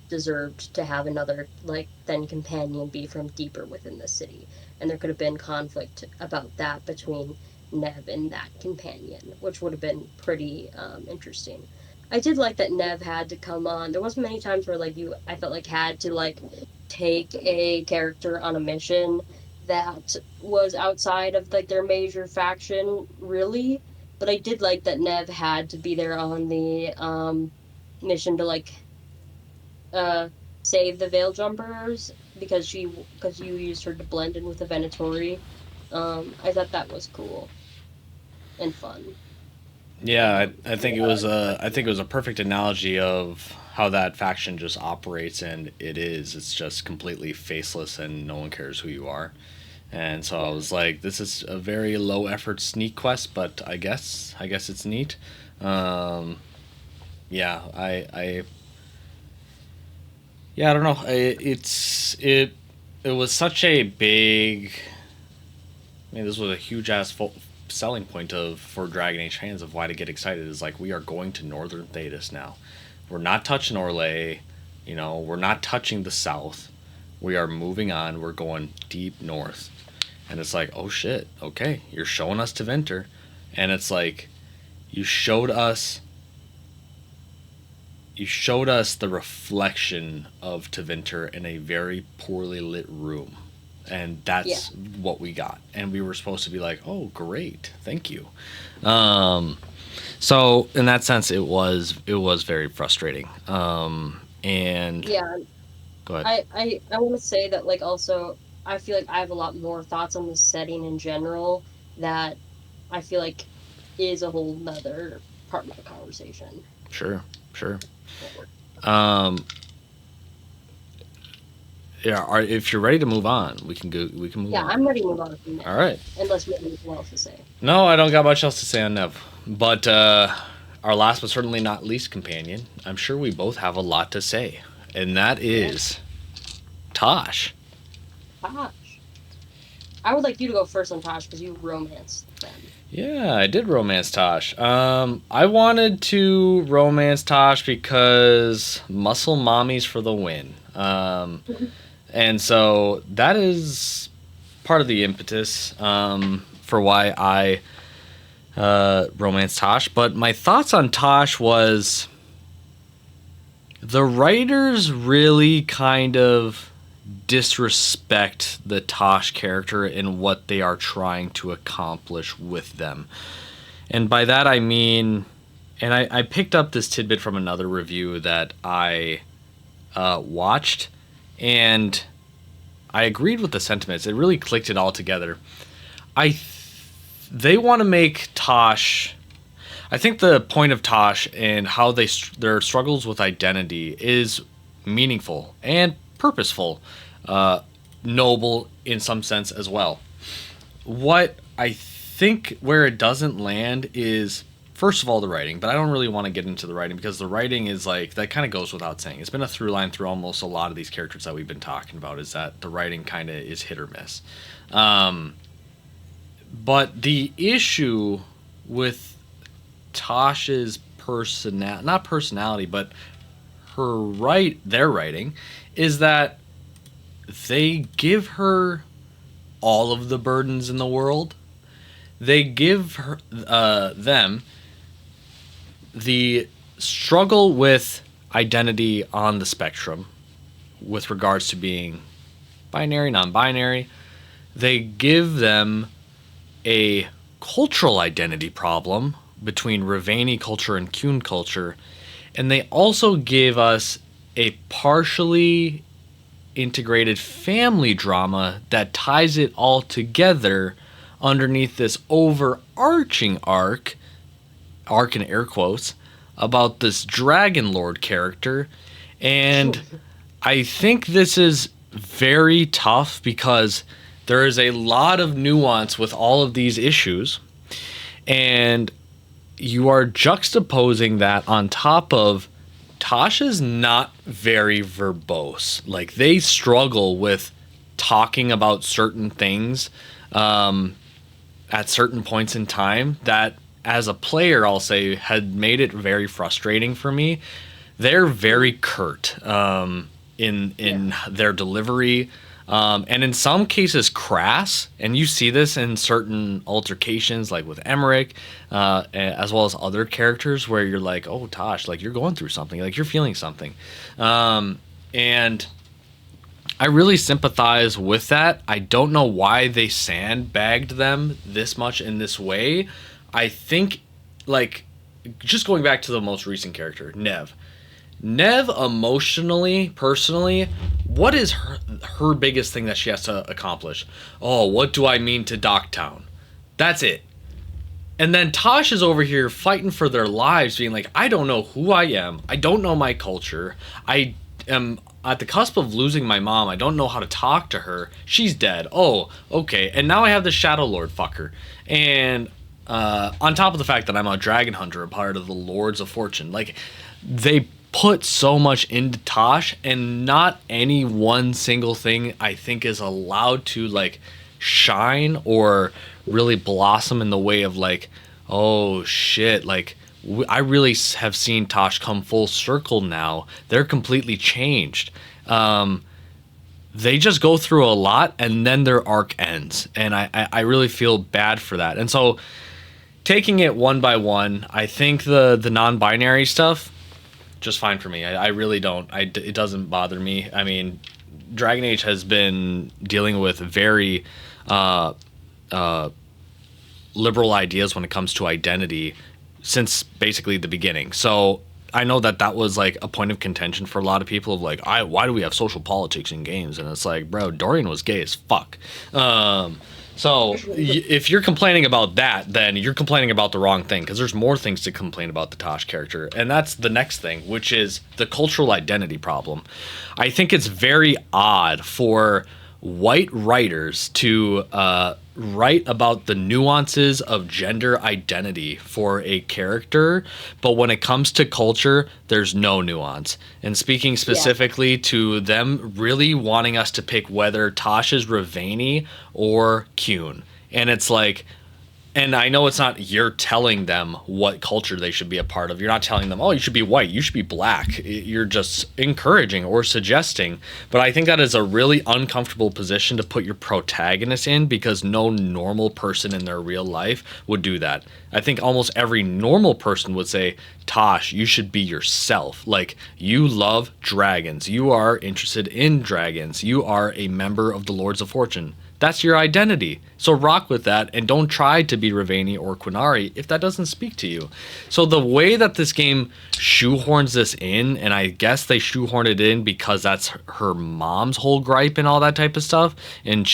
deserved to have another like then companion be from deeper within the city, and there could have been conflict about that between Nev and that companion, which would have been pretty interesting. I did like that Nev had to come on. There wasn't many times where like you I felt like had to like take a character on a mission that was outside of like their major faction really, but I did like that Nev had to be there on the mission to like uh save the veil jumpers because you used her to blend in with the Venatori. I thought that was cool and fun. Yeah, I think it was a perfect analogy of how that faction just operates, and it's just completely faceless, and no one cares who you are. And so I Yeah. was like, this is a very low effort sneak quest, but I guess it's neat. Um, yeah, yeah, I don't know. It was such a big. I mean, this was a huge ass selling point of for Dragon Age fans of why to get excited is like we are going to Northern Thedas now. We're not touching Orlais, we're not touching the South. We are moving on. We're going deep north, and it's like, oh shit, okay, you're showing us Teventer, and it's like you showed us you showed us the reflection of Teventer in a very poorly lit room. And Yeah. that's what we got. And we were supposed to be like, oh, great. Thank you. Um, so in that sense, it was very frustrating. And Yeah. go ahead. I want to say that like also I feel like I have a lot more thoughts on the setting in general that I feel like is a whole nother part of the conversation. Sure, sure. Um, yeah, if you're ready to move on, we can go. We can move Yeah, on. I'm ready to move on from All there. right. Unless you have anything else to say. No, I don't got much else to say on Nev. But our last but certainly not least companion, I'm sure we both have a lot to say. And that Yeah. is Tosh. Tosh. I would like you to go first on Tosh because you romanced them. Yeah, I did romance Tosh. I wanted to romance Tosh because muscle mommies for the win. And so that is part of the impetus for why I romance Tosh. But my thoughts on Tosh was the writers really kind of disrespect the Tosh character and what they are trying to accomplish with them. And by that I mean, and I picked up this tidbit from another review that I watched, and I agreed with the sentiments. It really clicked it all together. They want to make Tosh. I think the point of Tosh and how their struggles with identity is meaningful and purposeful, noble in some sense as well. What I think where it doesn't land is, first of all, the writing, but I don't really want to get into the writing because the writing is like, that kind of goes without saying. It's been a through line through almost a lot of these characters that we've been talking about, is that the writing kind of is hit or miss. But the issue with Tasha's not personality, but their writing, is that they give her all of the burdens in the world. They give her, them the struggle with identity on the spectrum with regards to being binary, non-binary. They give them a cultural identity problem between Rivani culture and Kuhn culture, and they also give us a partially integrated family drama that ties it all together underneath this overarching arc in air quotes, about this Dragon Lord character. And I think this is very tough because there is a lot of nuance with all of these issues, and you are juxtaposing that on top of Tasha's not very verbose. Like, they struggle with talking about certain things at certain points in time that, as a player, I'll say, had made it very frustrating for me. They're very curt in their delivery, and in some cases crass. And you see this in certain altercations, like with Emmerich, as well as other characters, where you're like, oh, Tosh, like, you're going through something, like, you're feeling something. And I really sympathize with that. I don't know why they sandbagged them this much in this way. I think, like, just going back to the most recent character, Nev. Nev, emotionally, personally, what is her biggest thing that she has to accomplish? Oh, what do I mean to Docktown? That's it. And then Tosh is over here fighting for their lives, being like, I don't know who I am. I don't know my culture. I am at the cusp of losing my mom. I don't know how to talk to her. She's dead. Oh, okay. And now I have the Shadow Lord fucker. And on top of the fact that I'm a dragon hunter, a part of the Lords of Fortune, like, they put so much into Tosh, and not any one single thing I think is allowed to, like, shine or really blossom in the way of, like, oh shit, like, I really have seen Tosh come full circle now. They're completely changed. They just go through a lot, and then their arc ends, and I really feel bad for that. And so, taking it one by one, I think the non-binary stuff, just fine for me. I really don't. It doesn't bother me. I mean, Dragon Age has been dealing with very liberal ideas when it comes to identity since basically the beginning. So I know that was like a point of contention for a lot of people of like, why do we have social politics in games? And it's like, bro, Dorian was gay as fuck. So if you're complaining about that, then you're complaining about the wrong thing, because there's more things to complain about the Tosh character. And that's the next thing, which is the cultural identity problem. I think it's very odd for white writers to write about the nuances of gender identity for a character, but when it comes to culture, there's no nuance. And speaking specifically to them really wanting us to pick whether Tosh is Rivani or Kuhn. And it's like, and I know it's not you're telling them what culture they should be a part of. You're not telling them, oh, you should be white, you should be black. You're just encouraging or suggesting. But I think that is a really uncomfortable position to put your protagonist in, because no normal person in their real life would do that. I think almost every normal person would say, Tosh, you should be yourself. Like, you love dragons. You are interested in dragons. You are a member of the Lords of Fortune. That's your identity. So rock with that and don't try to be Ravani or Quinari if that doesn't speak to you. So the way that this game shoehorns this in, and I guess they shoehorned it in because that's her mom's whole gripe and all that type of stuff, and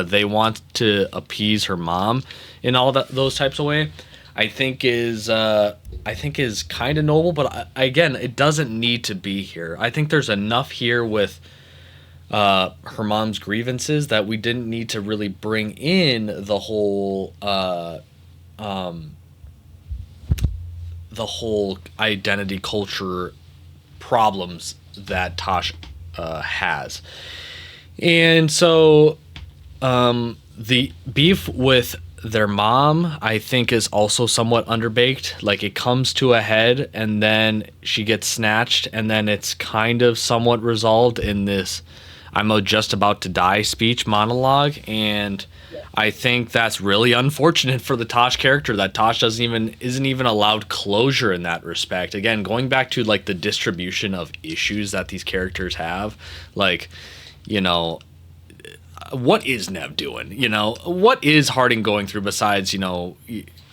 they want to appease her mom in all that those types of way. I think is kind of noble, but again, it doesn't need to be here. I think there's enough here with her mom's grievances that we didn't need to really bring in the whole identity culture problems that Tosh has. And so the beef with their mom, I think, is also somewhat underbaked. Like, it comes to a head and then she gets snatched, and then it's kind of somewhat resolved in this "I'm just about to die" speech monologue. And I think that's really unfortunate for the Tosh character, that Tosh isn't even allowed closure in that respect. Again, going back to like the distribution of issues that these characters have, like, you know, what is Nev doing? You know, what is Harding going through besides, you know,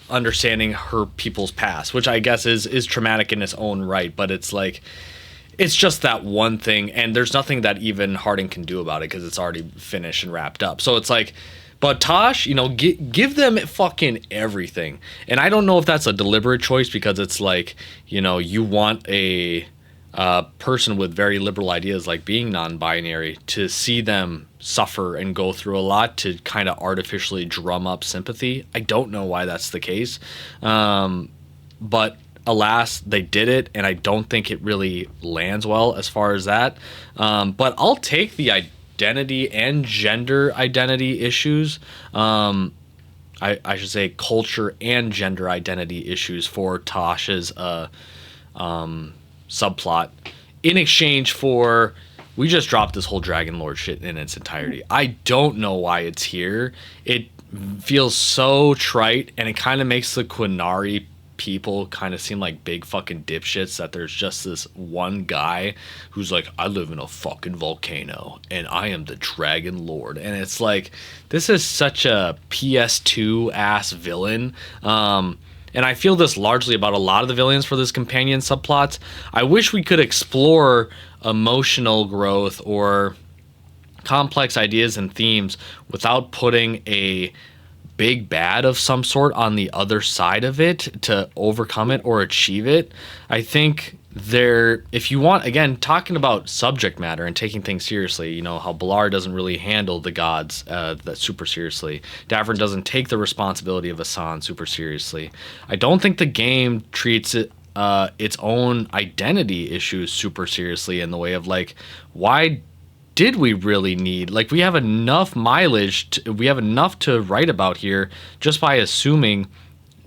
understanding her people's past, which I guess is traumatic in its own right, but it's like, it's just that one thing, and there's nothing that even Harding can do about it because it's already finished and wrapped up. So it's like, but Tosh, you know, give them fucking everything. And I don't know if that's a deliberate choice, because it's like, you know, you want a person with very liberal ideas like being non-binary to see them suffer and go through a lot to kind of artificially drum up sympathy. I don't know why that's the case, but alas, they did it, and I don't think it really lands well as far as that. But I'll take the identity and gender identity issues. I should say culture and gender identity issues for Tosh's subplot in exchange for, we just dropped this whole Dragon Lord shit in its entirety. I don't know why it's here. It feels so trite, and it kind of makes the Quinari people kind of seem like big fucking dipshits, that there's just this one guy who's like, I live in a fucking volcano and I am the Dragon Lord. And it's like, this is such a PS2 ass villain. And I feel this largely about a lot of the villains for this companion subplots. I wish we could explore emotional growth or complex ideas and themes without putting a big bad of some sort on the other side of it to overcome it or achieve it. I think if you want, again, talking about subject matter and taking things seriously, you know, how B'Elar doesn't really handle the gods that super seriously. Davern doesn't take the responsibility of Asan super seriously. I don't think the game treats it its own identity issues super seriously, in the way of like, why did we really need, like, we have enough mileage, we have enough to write about here just by assuming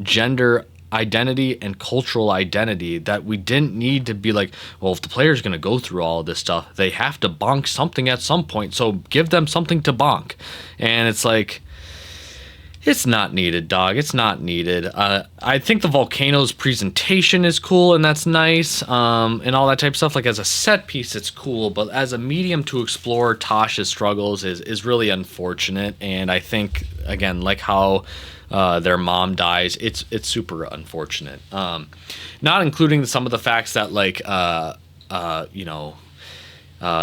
gender identity and cultural identity, that we didn't need to be like, well, if the player's going to go through all of this stuff, they have to bonk something at some point, so give them something to bonk. And it's like, it's not needed, dog. It's not needed. I think the volcano's presentation is cool, and that's nice, and all that type of stuff. Like, as a set piece, it's cool, but as a medium to explore Tosh's struggles is really unfortunate. And I think, again, like how their mom dies, it's super unfortunate. Not including some of the facts that, like, you know,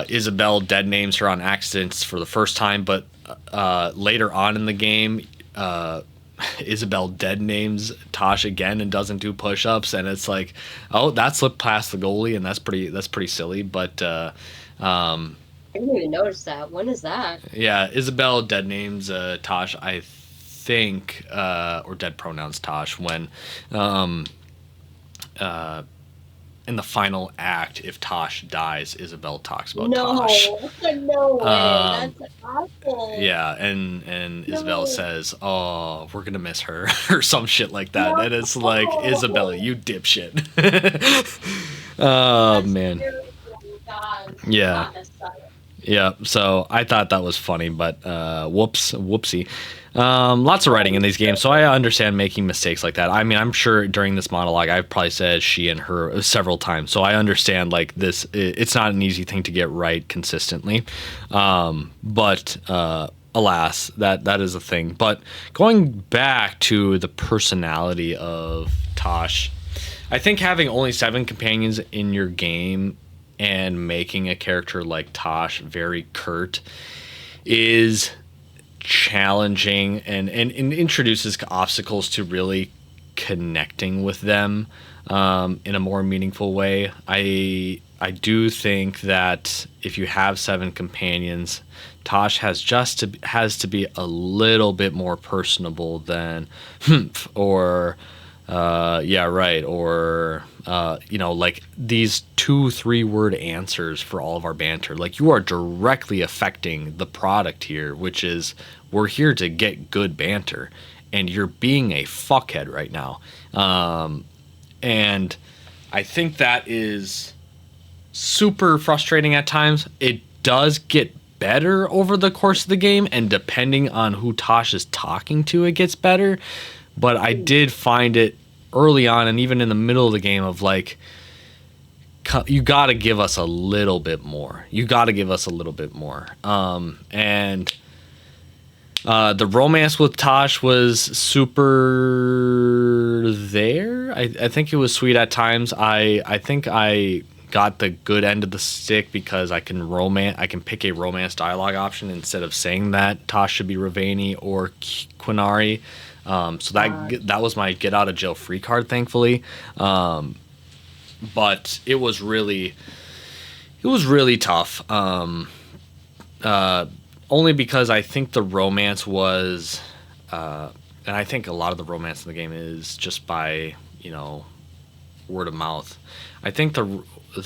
Isabel dead names her on accidents for the first time, but later on in the game, Isabel dead names Tosh again and doesn't do push-ups, and it's like, oh, that slipped past the goalie, and that's pretty silly. But I didn't even notice that. When is that? Yeah, Isabel dead names Tosh, I think, or dead pronouns Tosh, when in the final act, if Tosh dies, Isabel talks about Tosh. No way. That's awful. Yeah, and Isabel says, oh, we're gonna miss her, or some shit like that. No. And it's like, Isabel, you dipshit. Oh, man. Yeah. Yeah, so I thought that was funny, but whoopsie. Lots of writing in these games, so I understand making mistakes like that. I mean, I'm sure during this monologue, I've probably said she and her several times, so I understand, like, it's not an easy thing to get right consistently. But a alas, that is a thing. But going back to the personality of Tosh, I think having only 7 companions in your game and making a character like Tosh very curt is challenging, and introduces obstacles to really connecting with them in a more meaningful way. I do think that if you have 7 companions, Tosh has to be a little bit more personable than "Humph," or yeah, right, or like these 2 3 word answers for all of our banter. Like, you are directly affecting the product here, which is, we're here to get good banter, and you're being a fuckhead right now. And I think that is super frustrating at times. It does get better over the course of the game, and depending on who Tosh is talking to, it gets better. But I did find it early on, and even in the middle of the game, of like, you got to give us a little bit more. You got to give us a little bit more. And the romance with Tosh was super there. I think it was sweet at times. I think I got the good end of the stick because I can pick a romance dialogue option instead of saying that Tosh should be Ravani or Quinari. So that was my get out of jail free card, thankfully. But it was really tough. Only because I think the romance was, and I think a lot of the romance in the game is just by, word of mouth. I think the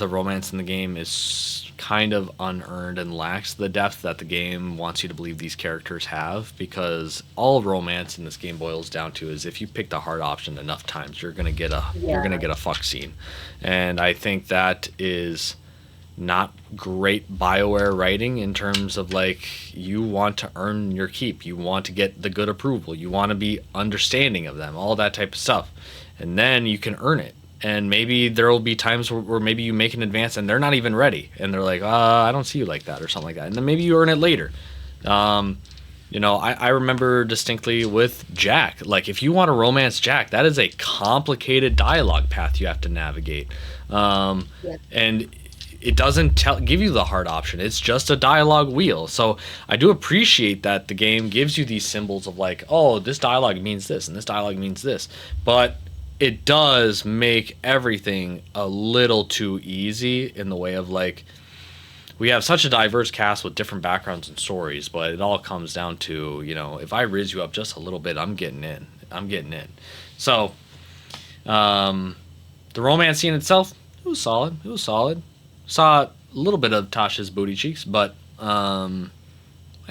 romance in the game is kind of unearned and lacks the depth that the game wants you to believe these characters have, because all romance in this game boils down to is, if you pick the hard option enough times, you're gonna get a fuck scene. And I think that is not great BioWare writing, in terms of, like, you want to earn your keep, you want to get the good approval, you want to be understanding of them, all that type of stuff, and then you can earn it. And maybe there will be times where maybe you make an advance and they're not even ready, and they're like, I don't see you like that, or something like that, and then maybe you earn it later. I remember distinctly with Jack, like, if you want to romance Jack, that is a complicated dialogue path you have to navigate. And it doesn't give you the hard option. It's just a dialogue wheel. So I do appreciate that the game gives you these symbols of, like, oh, this dialogue means this and this dialogue means this. But it does make everything a little too easy, in the way of, like, we have such a diverse cast with different backgrounds and stories, but it all comes down to, if I riz you up just a little bit, I'm getting in. So the romance scene itself, it was solid. Saw a little bit of Tasha's booty cheeks, but I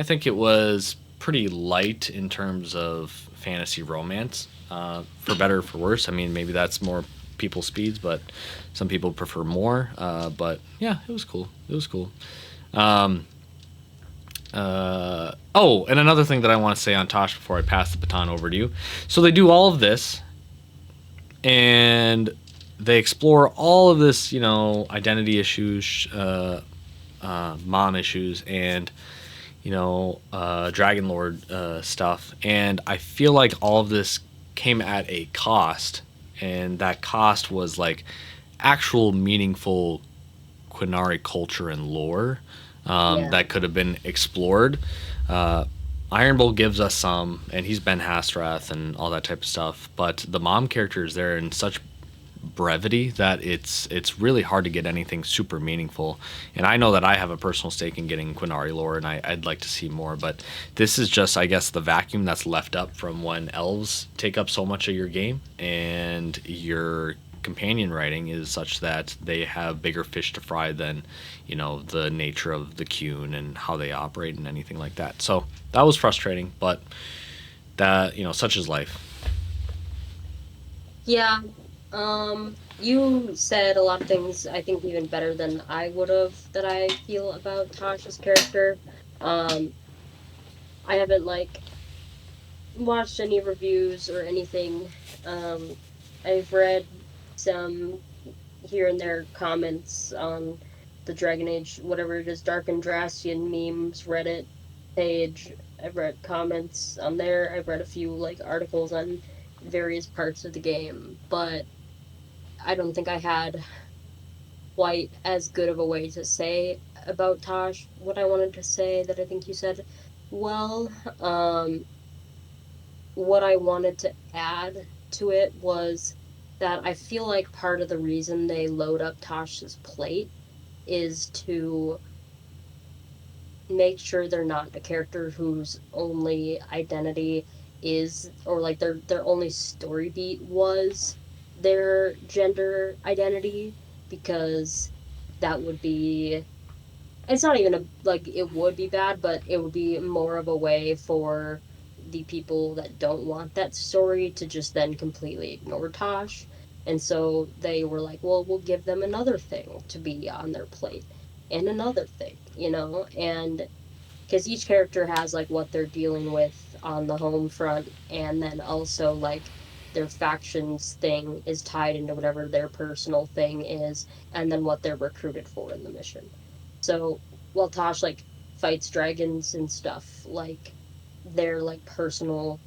think it was pretty light in terms of fantasy romance, for better or for worse. I mean, maybe that's more people's speeds, but some people prefer more. But yeah, it was cool. Oh, and another thing that I want to say on Tosh before I pass the baton over to you. So they do all of this, and they explore all of this, identity issues, mom issues, and Dragon Lord stuff. And I feel like all of this came at a cost, and that cost was, like, actual meaningful Quinari culture and lore that could have been explored. Iron Bull gives us some, and he's Ben Hastrath and all that type of stuff, but the mom character is there in such brevity that it's really hard to get anything super meaningful. And I know that I have a personal stake in getting Quinari lore, and I'd like to see more, but this is just, I guess, the vacuum that's left up from when elves take up so much of your game, and your companion writing is such that they have bigger fish to fry than the nature of the Qun and how they operate and anything like that. So that was frustrating, but that, such is life. Yeah. You said a lot of things, I think, even better than I would have, that I feel about Tasha's character. I haven't, like, watched any reviews or anything. I've read some here and there comments on the Dragon Age, whatever it is, Dark and Drastian memes, Reddit page, I've read comments on there. I've read a few like articles on various parts of the game, but I don't think I had quite as good of a way to say about Tosh what I wanted to say that I think you said well. Um, what I wanted to add to it was that I feel like part of the reason they load up Tosh's plate is to make sure they're not a character whose only identity is or like their only story beat was their gender identity because that would be it's not even a like it would be bad, but it would be more of a way for the people that don't want that story to just then completely ignore Tosh. And so they were like, well, we'll give them another thing to be on their plate and another thing, and because each character has like what they're dealing with on the home front, and then also like their factions thing is tied into whatever their personal thing is, and then what they're recruited for in the mission. So while Tosh like fights dragons and stuff, like their like personal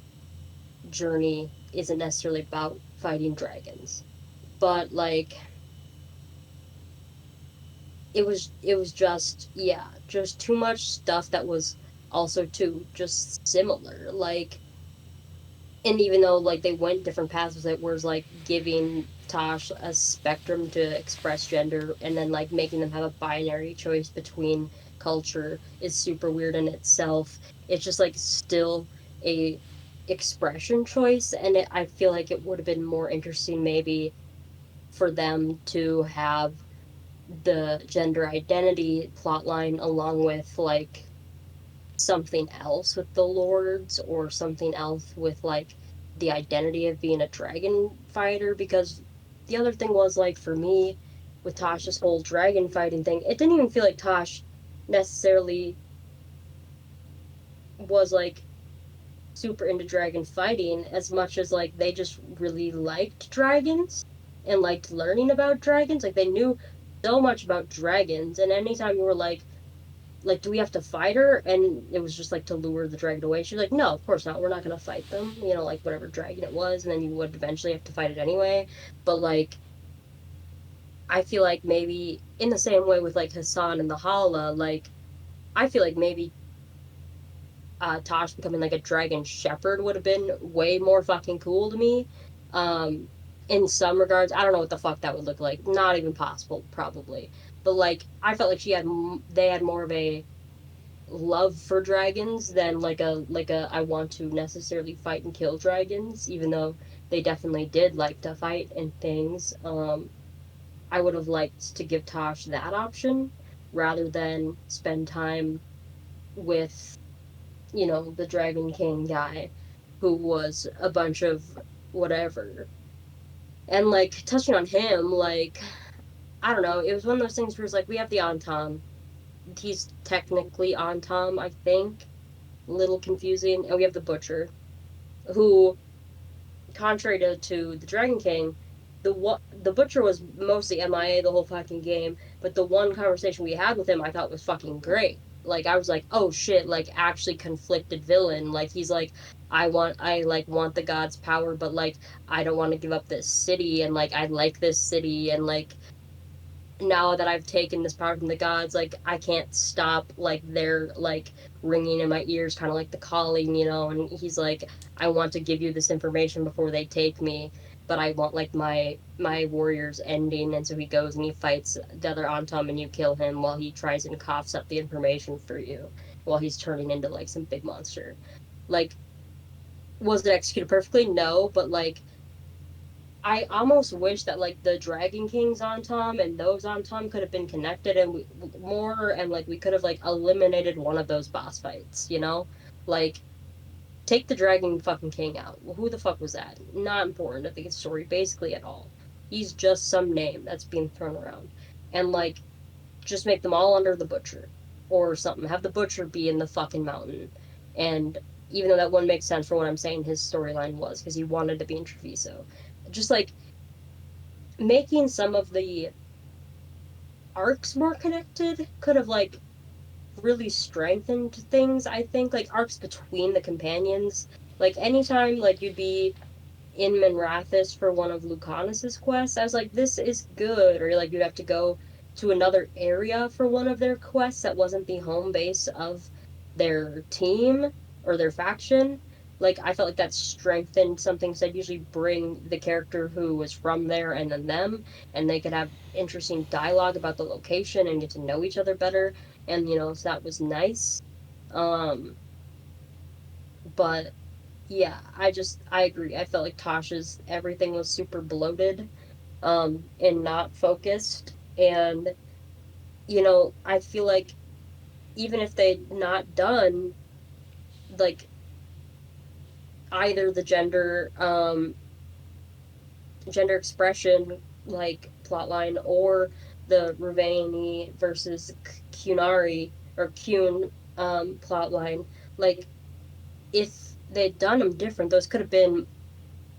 journey isn't necessarily about fighting dragons, but like it was just yeah, just too much stuff that was also too just similar. Like and even though like they went different paths with it, whereas like giving Tosh a spectrum to express gender and then like making them have a binary choice between culture is super weird in itself. It's just like still a expression choice, and I feel like it would have been more interesting maybe for them to have the gender identity plotline along with like something else with the lords or something else with like the identity of being a dragon fighter, because the other thing was like for me with Tosh's whole dragon fighting thing, it didn't even feel like Tosh necessarily was like super into dragon fighting as much as like they just really liked dragons and liked learning about dragons. Like they knew so much about dragons, and anytime you were like, do we have to fight her? And it was just like to lure the dragon away. She's like, no, of course not. We're not gonna fight them. Like whatever dragon it was, and then you would eventually have to fight it anyway. But like, I feel like maybe in the same way with like Hassan and the Hala, like I feel like maybe Tosh becoming like a dragon shepherd would have been way more fucking cool to me. Um, in some regards, I don't know what the fuck that would look like. Not even possible, probably. But like, I felt like they had more of a love for dragons than like a I want to necessarily fight and kill dragons, even though they definitely did like to fight and things. I would have liked to give Tosh that option rather than spend time with, the Dragon King guy who was a bunch of whatever. And like touching on him, like I don't know, it was one of those things where it's like we have the Antam. He's technically Antam, I think, little confusing. And we have the Butcher, who, contrary to the Dragon King, the Butcher was mostly MIA the whole fucking game. But the one conversation we had with him, I thought was fucking great. Like I was like, oh shit, like actually conflicted villain. Like he's like, I like want the gods' power, but like I don't want to give up this city, and like I like this city, and like now that I've taken this power from the gods, like I can't stop like their like ringing in my ears, kind of like the calling, And he's like, I want to give you this information before they take me, but I want like my warriors ending. And so he goes and he fights the other Antum, and you kill him while he tries and coughs up the information for you, while he's turning into like some big monster. Like, was it executed perfectly? No, but like I almost wish that like the Dragon Kings on Tom and those on Tom could have been connected and more, and like we could have like eliminated one of those boss fights, Like take the Dragon fucking King out. Well, who the fuck was that? Not important. I think it's story basically at all. He's just some name that's being thrown around. And like just make them all under the Butcher or something. Have the Butcher be in the fucking mountain. And even though that wouldn't make sense for what I'm saying, his storyline was because he wanted to be in Treviso. Just like making some of the arcs more connected could have like really strengthened things, I think, like arcs between the companions. Like anytime like you'd be in Manrathis for one of Lucanus's quests, I was like, this is good. Or like you'd have to go to another area for one of their quests that wasn't the home base of their team or their faction. Like I felt like that strengthened something. So I'd usually bring the character who was from there and then them, and they could have interesting dialogue about the location and get to know each other better. And so that was nice. Um, but yeah, I agree. I felt like Tasha's everything was super bloated, and not focused. And, I feel like even if they'd not done like either the gender expression like plotline or the Ravani versus Cunari or Cune plotline, like if they'd done them different, those could have been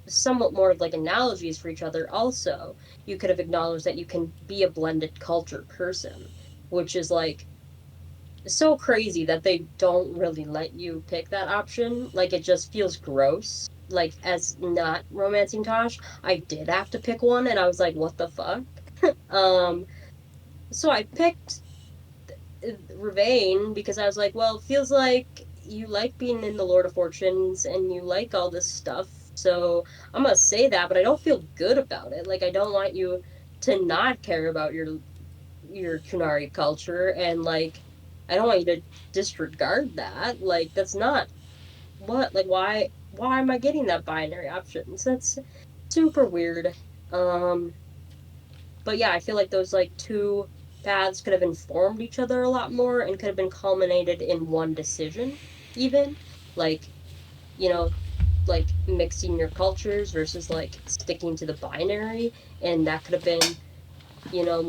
somewhat more of like analogies for each other. Also, you could have acknowledged that you can be a blended culture person, which is like so crazy that they don't really let you pick that option. Like it just feels gross. Like as not romancing Tosh, I did have to pick one and I was like, what the fuck? Um so I picked Ravane because I was like, well, it feels like you like being in the Lord of Fortunes and you like all this stuff. So I'm gonna say that, but I don't feel good about it. Like I don't want you to not care about your Kunari culture, and like I don't want you to disregard that. Like that's not what like why am I getting that binary option? So that's super weird. Um but yeah, I feel like those like two paths could have informed each other a lot more and could have been culminated in one decision, even like, you know, like mixing your cultures versus like sticking to the binary. And that could have been,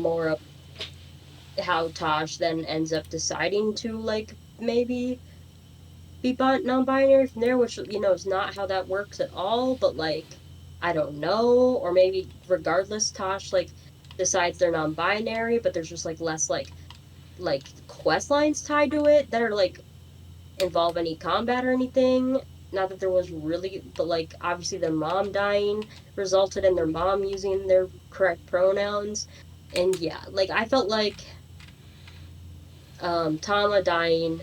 more of how Tosh then ends up deciding to like maybe be non-binary from there, which is not how that works at all. But like, I don't know, or maybe regardless, Tosh like decides they're non-binary, but there's just like less like quest lines tied to it that are like involve any combat or anything. Not that there was really, but like obviously their mom dying resulted in their mom using their correct pronouns. And yeah, like I felt like Tama dying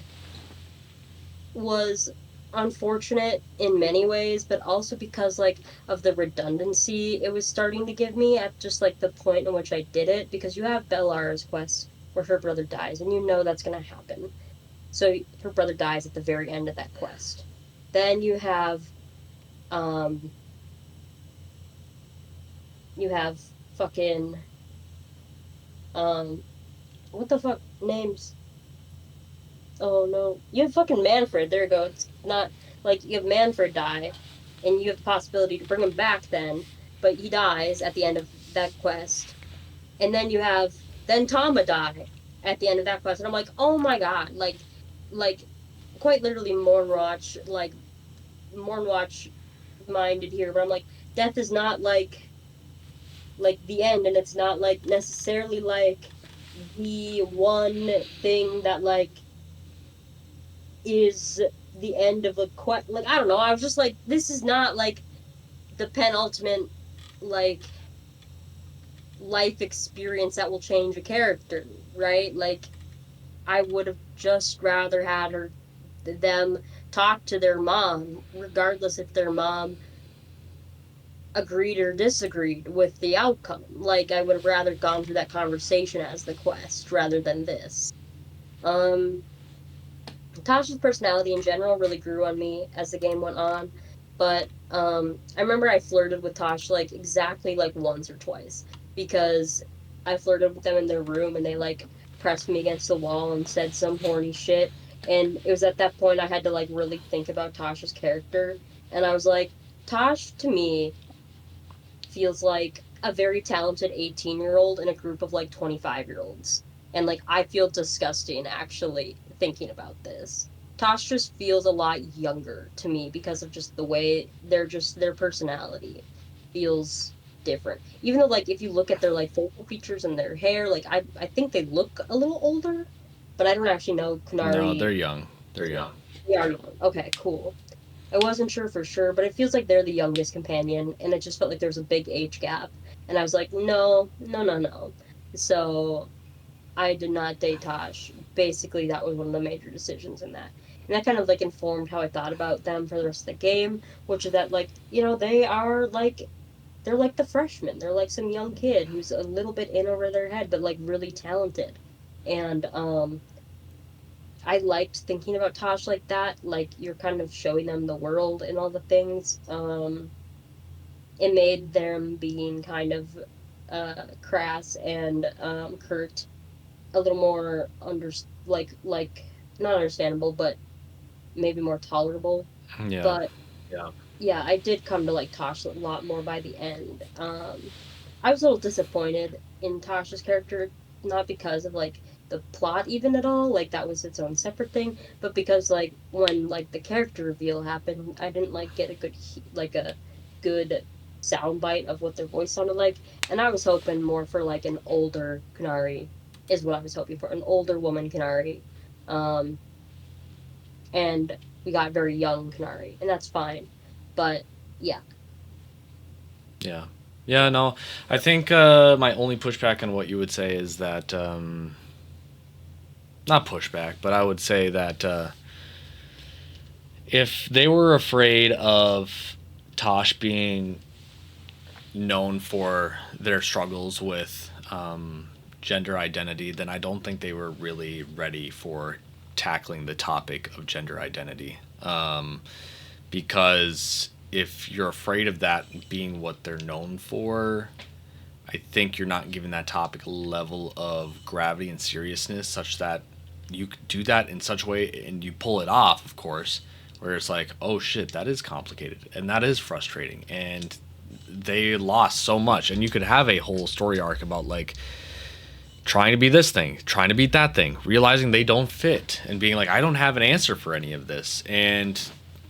was unfortunate in many ways, but also because like of the redundancy it was starting to give me at just like the point in which I did it, because you have Bellara's quest where her brother dies and that's gonna happen. So her brother dies at the very end of that quest. Then um you have fucking um what the fuck names? Oh no. You have fucking Manfred. There you go. It's not like you have Manfred die, and you have the possibility to bring him back then, but he dies at the end of that quest. And then you have then Tama die at the end of that quest. And I'm like, oh my god, like quite literally Mornwatch minded here, but I'm like, death is not like the end, and it's not like necessarily like the one thing that like is the end of a quest. Like I don't know. I was just like, this is not like the penultimate like life experience that will change a character, right? Like I would have just rather had them talk to their mom, regardless if their mom agreed or disagreed with the outcome. Like I would have rather gone through that conversation as the quest rather than this. Um Tasha's personality in general really grew on me as the game went on. But I remember I flirted with Tosh like exactly like once or twice, because I flirted with them in their room and they like pressed me against the wall and said some horny shit. And it was at that point I had to like really think about Tasha's character. And I was like, Tosh to me feels like a very talented 18-year-old in a group of like 25-year-olds. And like I feel disgusting actually thinking about this. Tosh just feels a lot younger to me because of just the way their personality feels different. Even though like if you look at their like facial features and their hair, like I think they look a little older. but I don't actually know No, Kunari. they're young. They're young. They are young. Okay, cool. I wasn't sure for sure, but it feels like they're the youngest companion, and it just felt like there was a big age gap. And I was like, no, no, no, no. So I did not date Tosh. Basically, that was one of the major decisions in that. And that kind of like informed how I thought about them for the rest of the game, which is that like, they are like they're like the freshmen. They're like some young kid who's a little bit in over their head, but like really talented. And I liked thinking about Tosh like that. Like you're kind of showing them the world and all the things. It made them being kind of crass and curt a little more like not understandable, but maybe more tolerable. Yeah. But Yeah. yeah, I did come to like Tosh a lot more by the end. I was a little disappointed in Tasha's character, not because of like the plot even at all, like that was its own separate thing, but because like when like the character reveal happened, I didn't like get a good soundbite of what their voice sounded like, and I was hoping more for like an older Kunari, is what I was hoping for, an older woman Kunari, um, and we got very young Kunari, and that's fine, but yeah. Yeah. Yeah, no. I think my only pushback on what you would say is that not pushback, but I would say that if they were afraid of Tosh being known for their struggles with gender identity, then I don't think they were really ready for tackling the topic of gender identity. Because if you're afraid of that being what they're known for, I think you're not giving that topic a level of gravity and seriousness such that you could do that in such a way and you pull it off, of course, where it's like, oh shit, that is complicated and that is frustrating. And they lost so much. And you could have a whole story arc about like trying to be this thing, trying to beat that thing, realizing they don't fit and being like, I don't have an answer for any of this. And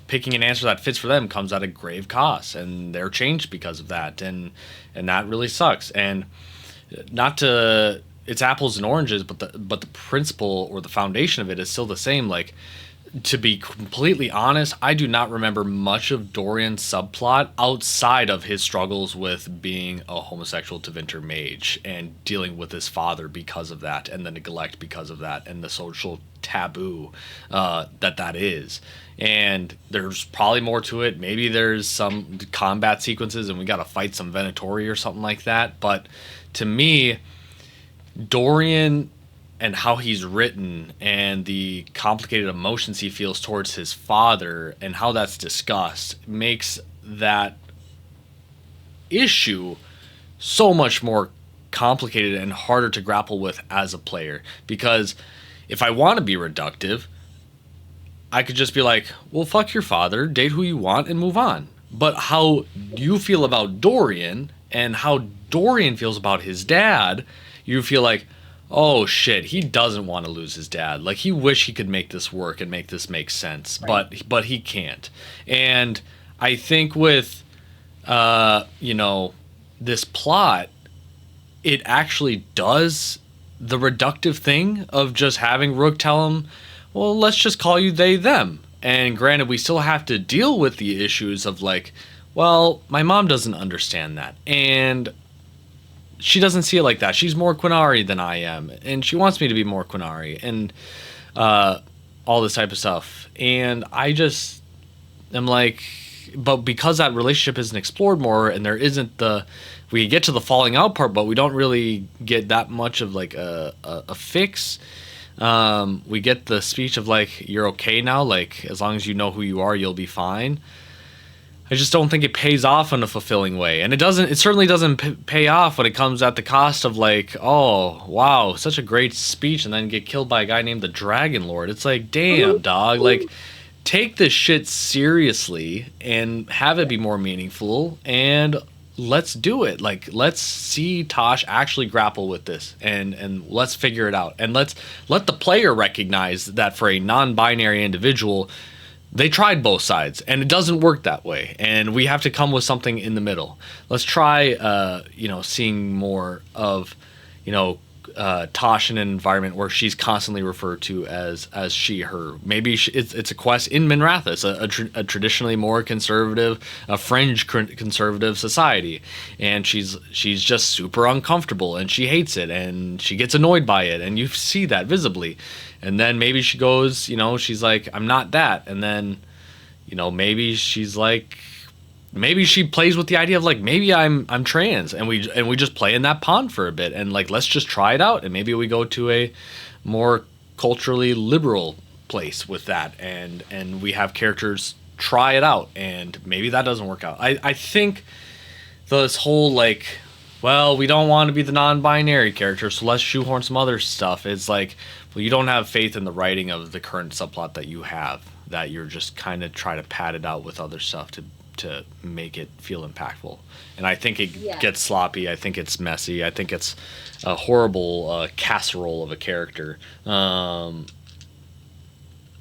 picking an answer that fits for them comes at a grave cost, and they're changed because of that, and that really sucks. And not to, it's apples and oranges, but the principle or the foundation of it is still the same. Like, to be completely honest, I do not remember much of Dorian's subplot outside of his struggles with being a homosexual Tevinter mage and dealing with his father because of that, and the neglect because of that, and the social taboo that is. And there's probably more to it. Maybe there's some combat sequences and we got to fight some Venatori or something like that. But to me, Dorian and how he's written and the complicated emotions he feels towards his father and how that's discussed makes that issue so much more complicated and harder to grapple with as a player. Because if I want to be reductive, I could just be like, well, fuck your father, date who you want, and move on. But how you feel about Dorian and how Dorian feels about his dad, you feel like, oh shit, he doesn't want to lose his dad. Like, he wish he could make this work and make this make sense, right. but he can't. And I think with this plot, it actually does the reductive thing of just having Rook tell him, well, let's just call you they, them. And granted, we still have to deal with the issues of like, well, my mom doesn't understand that. And she doesn't see it like that. She's more Quinari than I am. And she wants me to be more Quinari. And all this type of stuff. And I just am like, but because that relationship isn't explored more and there isn't we get to the falling out part, but we don't really get that much of like a fix. We get the speech of like, you're okay now, like as long as you know who you are, you'll be fine. I just don't think it pays off in a fulfilling way, and it certainly doesn't pay off when it comes at the cost of like, oh wow, such a great speech, and then get killed by a guy named the Dragon Lord. It's like, damn dog, like take this shit seriously and have it be more meaningful, and let's do it. Like, let's see Tosh actually grapple with this, and let's figure it out. And let the player recognize that for a non-binary individual, they tried both sides, and it doesn't work that way. And we have to come with something in the middle. Let's try, seeing more of, Tosh in an environment where she's constantly referred to as she, her. Maybe it's a quest in Minrathous, a traditionally more conservative, a fringe conservative society, and she's just super uncomfortable and she hates it and she gets annoyed by it, and you see that visibly. And then maybe she goes, she's like, I'm not that, and then maybe she's like, maybe she plays with the idea of like, maybe I'm trans, and we just play in that pond for a bit, and like, let's just try it out, and maybe we go to a more culturally liberal place with that, and we have characters try it out, and maybe that doesn't work out. I think this whole like, well, we don't want to be the non-binary character, so let's shoehorn some other stuff. It's like, well, you don't have faith in the writing of the current subplot that you have, that you're just kind of try to pad it out with other stuff to make it feel impactful. And I think it gets sloppy. I think it's messy. I think it's a horrible casserole of a character. And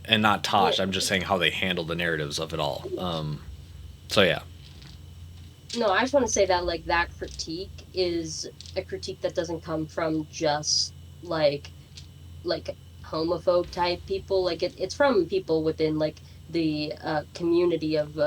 not Tosh. I'm just saying how they handle the narratives of it all. So yeah. No, I just want to say that like that critique is a critique that doesn't come from just like homophobe type people. Like it's from people within like the community of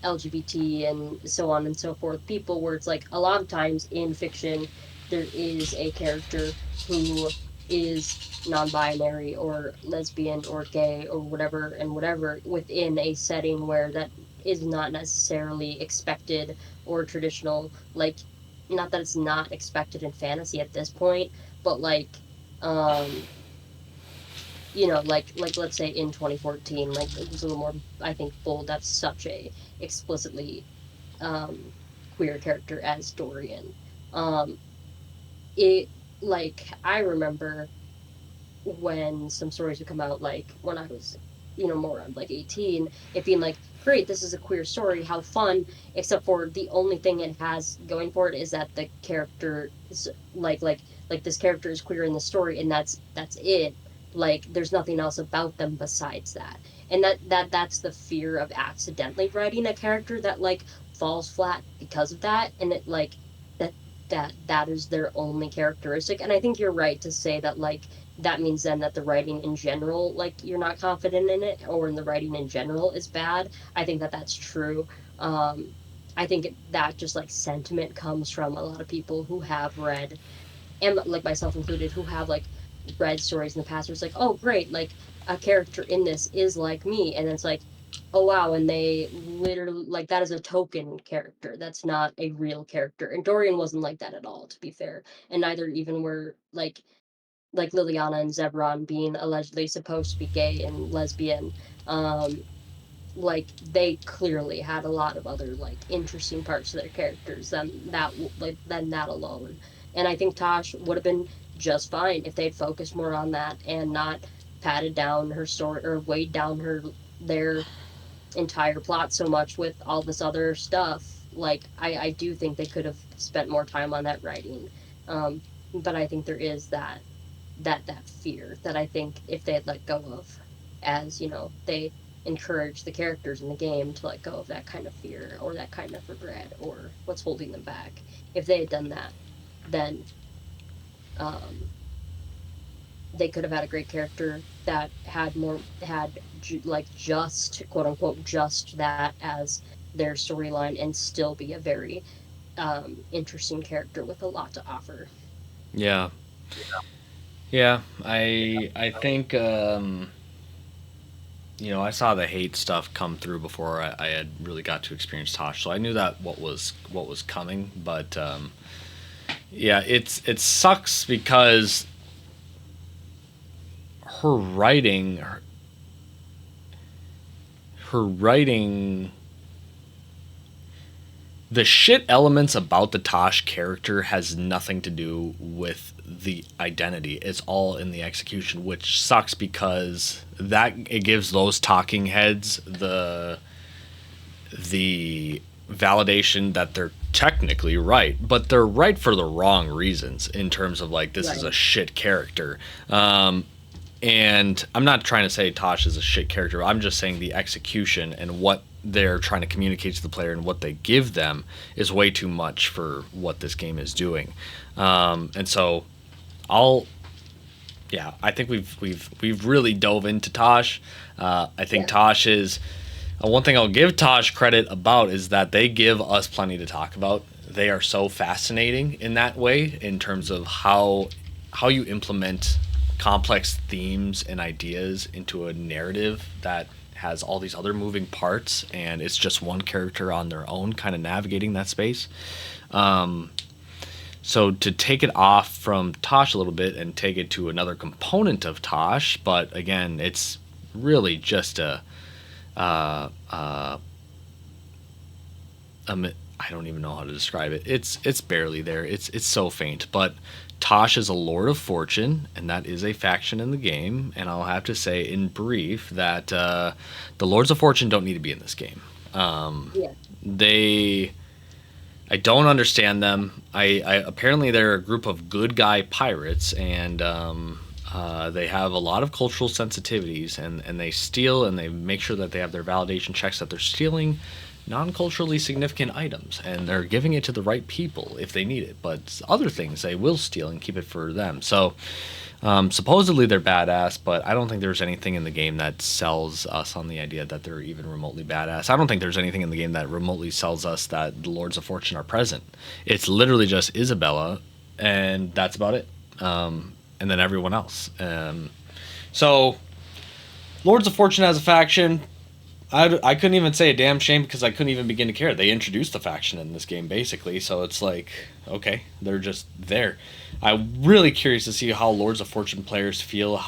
LGBT and so on and so forth. People where it's like a lot of times in fiction there is a character who is non-binary or lesbian or gay or whatever and whatever within a setting where that is not necessarily expected or traditional. Like, not that it's not expected in fantasy at this point, but like um like let's say in 2014, like it was a little more, I think, bold. That's such a explicitly um, queer character as Dorian. Um, it like I remember when some stories would come out, like when I was, more around like 18, it being like, great, this is a queer story, how fun, except for the only thing it has going for it is that the character is like this character is queer in the story, and that's it. Like there's nothing else about them besides that. And that's the fear of accidentally writing a character that like falls flat because of that, and it like that that is their only characteristic. And I think you're right to say that like that means then that the writing in general, like you're not confident in it, or in the writing in general is bad. I think that that's true. I think that just like sentiment comes from a lot of people who have read, and like myself included, who have like read stories in the past where it's like, oh great, like a character in this is like me, and it's like, oh wow, and they literally like that is a token character. That's not a real character. And Dorian wasn't like that at all, to be fair. And neither even were like Liliana and Zebron being allegedly supposed to be gay and lesbian. Um, like they clearly had a lot of other like interesting parts to their characters than that alone. And I think Tosh would have been just fine if they'd focused more on that and not padded down her story or weighed down their entire plot so much with all this other stuff. Like I do think they could have spent more time on that writing. But I think there is that fear that I think if they had let go of, as they encourage the characters in the game to let go of that kind of fear or that kind of regret or what's holding them back. If they had done that, then um, they could have had a great character that like just quote unquote just that as their storyline, and still be a very interesting character with a lot to offer. Yeah. Yeah. I think I saw the hate stuff come through before I had really got to experience Tosh, so I knew that what was coming. But yeah, it sucks because her writing, her writing, the shit elements about the Tosh character has nothing to do with the identity. It's all in the execution, which sucks because that it gives those talking heads the validation that they're technically right, but they're right for the wrong reasons in terms of like, this is a shit character. And I'm not trying to say Tosh is a shit character. I'm just saying the execution and what they're trying to communicate to the player and what they give them is way too much for what this game is doing. And so I'll yeah, I think we've really dove into Tosh. I think Yeah. Tosh is one thing I'll give Tosh credit about is that they give us plenty to talk about. They are so fascinating in that way in terms of how you implement complex themes and ideas into a narrative that has all these other moving parts and it's just one character on their own kind of navigating that space. So to take it off from Tosh a little bit and take it to another component of Tosh, but again, it's really just I don't even know how to describe it. It's barely there. It's so faint. But Tosh is a Lord of Fortune, and that is a faction in the game. And I'll have to say, in brief, that the Lords of Fortune don't need to be in this game. Yeah. They I don't understand them. I apparently they're a group of good guy pirates, and they have a lot of cultural sensitivities, and they steal and they make sure that they have their validation checks that they're stealing non-culturally significant items, and they're giving it to the right people if they need it. But other things they will steal and keep it for them. So supposedly they're badass, but I don't think there's anything in the game that sells us on the idea that they're even remotely badass. I don't think there's anything in the game that remotely sells us that the Lords of Fortune are present. It's literally just Isabella, and that's about it. And then everyone else. So, Lords of Fortune has a faction. I couldn't even say a damn shame because I couldn't even begin to care. They introduced the faction in this game basically, so it's like, okay, they're just there. I'm really curious to see how Lords of Fortune players feel,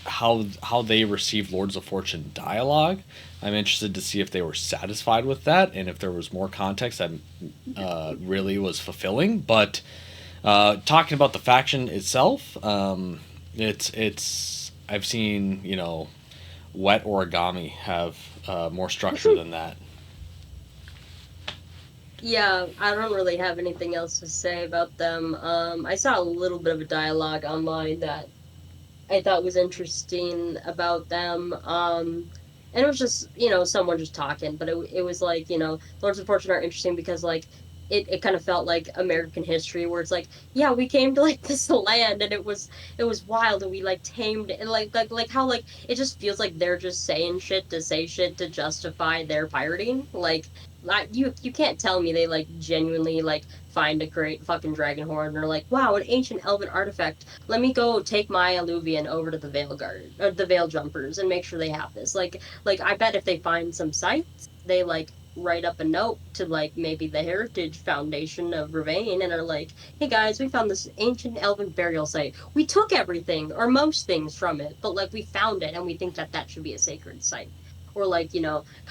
how they receive Lords of Fortune dialogue. I'm interested to see if they were satisfied with that and if there was more context that really was fulfilling. But talking about the faction itself, it's I've seen wet origami have more structure than that. Yeah, I don't really have anything else to say about them. I saw a little bit of a dialogue online that I thought was interesting about them. And it was just, someone just talking, but it was like, Lords of Fortune are interesting because like it kind of felt like American history where it's like, yeah, we came to like this land and it was wild and we like tamed and like how like it just feels like they're just saying shit to say shit to justify their pirating. Like you can't tell me they like genuinely like find a great fucking dragon horn and are like, wow, an ancient elven artifact, let me go take my alluvian over to the Veilguard or the Veil Jumpers and make sure they have this. Like I bet if they find some sites, they like write up a note to like maybe the Heritage Foundation of Ravane and are like, hey guys, we found this ancient elven burial site. We took everything or most things from it, but like we found it and we think that that should be a sacred site. Or like, kind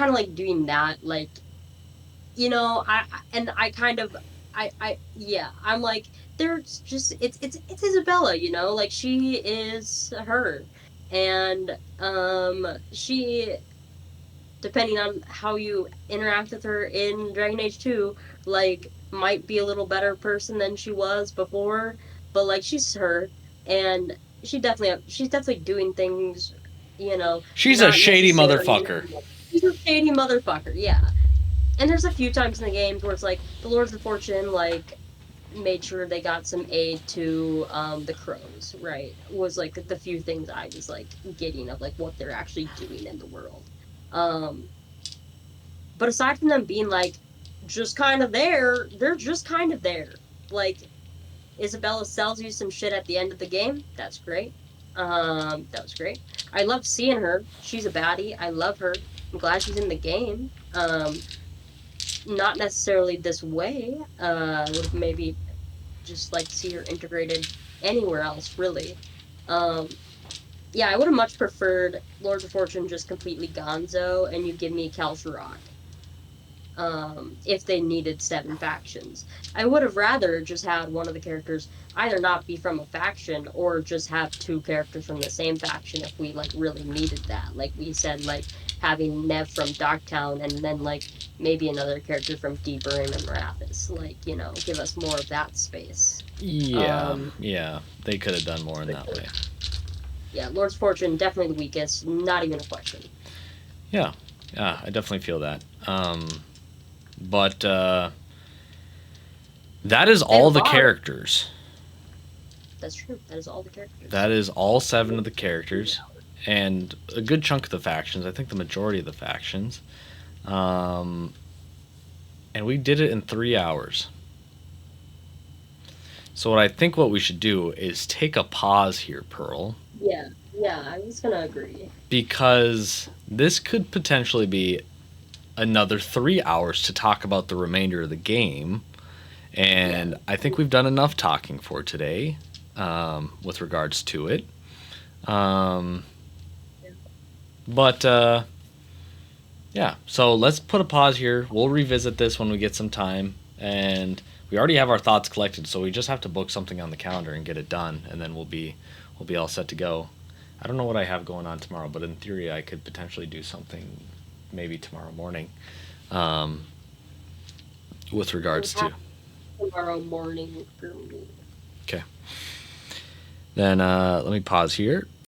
of like doing that, like, and I kind of yeah, I'm like, there's just it's Isabella, like she is her, and she, depending on how you interact with her in Dragon Age 2, like might be a little better person than she was before, but like she's her, and she's definitely doing things, She's a not shady necessarily. motherfucker. She's a shady motherfucker, yeah. And there's a few times in the games where it's like the Lords of Fortune like made sure they got some aid to the crows, right? Was like the few things I was like getting of like what they're actually doing in the world. Um but aside from them being like just kind of there, they're just kind of there. Like Isabella sells you some shit at the end of the game. That's great. That was great. I love seeing her. She's a baddie. I love her. I'm glad she's in the game. Not necessarily this way. Would maybe just like to see her integrated anywhere else, really. Um, yeah, I would have much preferred Lords of Fortune just completely gonzo and you give me Kalsharok. If they needed 7 factions. I would have rather just had one of the characters either not be from a faction or just have 2 characters from the same faction if we like really needed that. Like we said, like having Nev from Darktown and then like maybe another character from Deeper and Rathis. Like, give us more of that space. Yeah, Um, yeah, they could have done more in that way. yeah, Lord's Fortune definitely the weakest, not even a question. Yeah, yeah, I definitely feel that. But that is They have all a the bar. characters. That's true. That is all the characters. That is all 7 of the characters, and a good chunk of the factions. I think the majority of the factions. And we did it in 3 hours. So what we should do is take a pause here, Pearl. Yeah, I was gonna agree. Because this could potentially be another 3 hours to talk about the remainder of the game. And I think we've done enough talking for today with regards to it. But yeah, so let's put a pause here. We'll revisit this when we get some time. And we already have our thoughts collected, so we just have to book something on the calendar and get it done, and then we'll be all set to go. I don't know what I have going on tomorrow, but in theory, I could potentially do something maybe tomorrow morning with regards to tomorrow morning for me. Okay. Then let me pause here.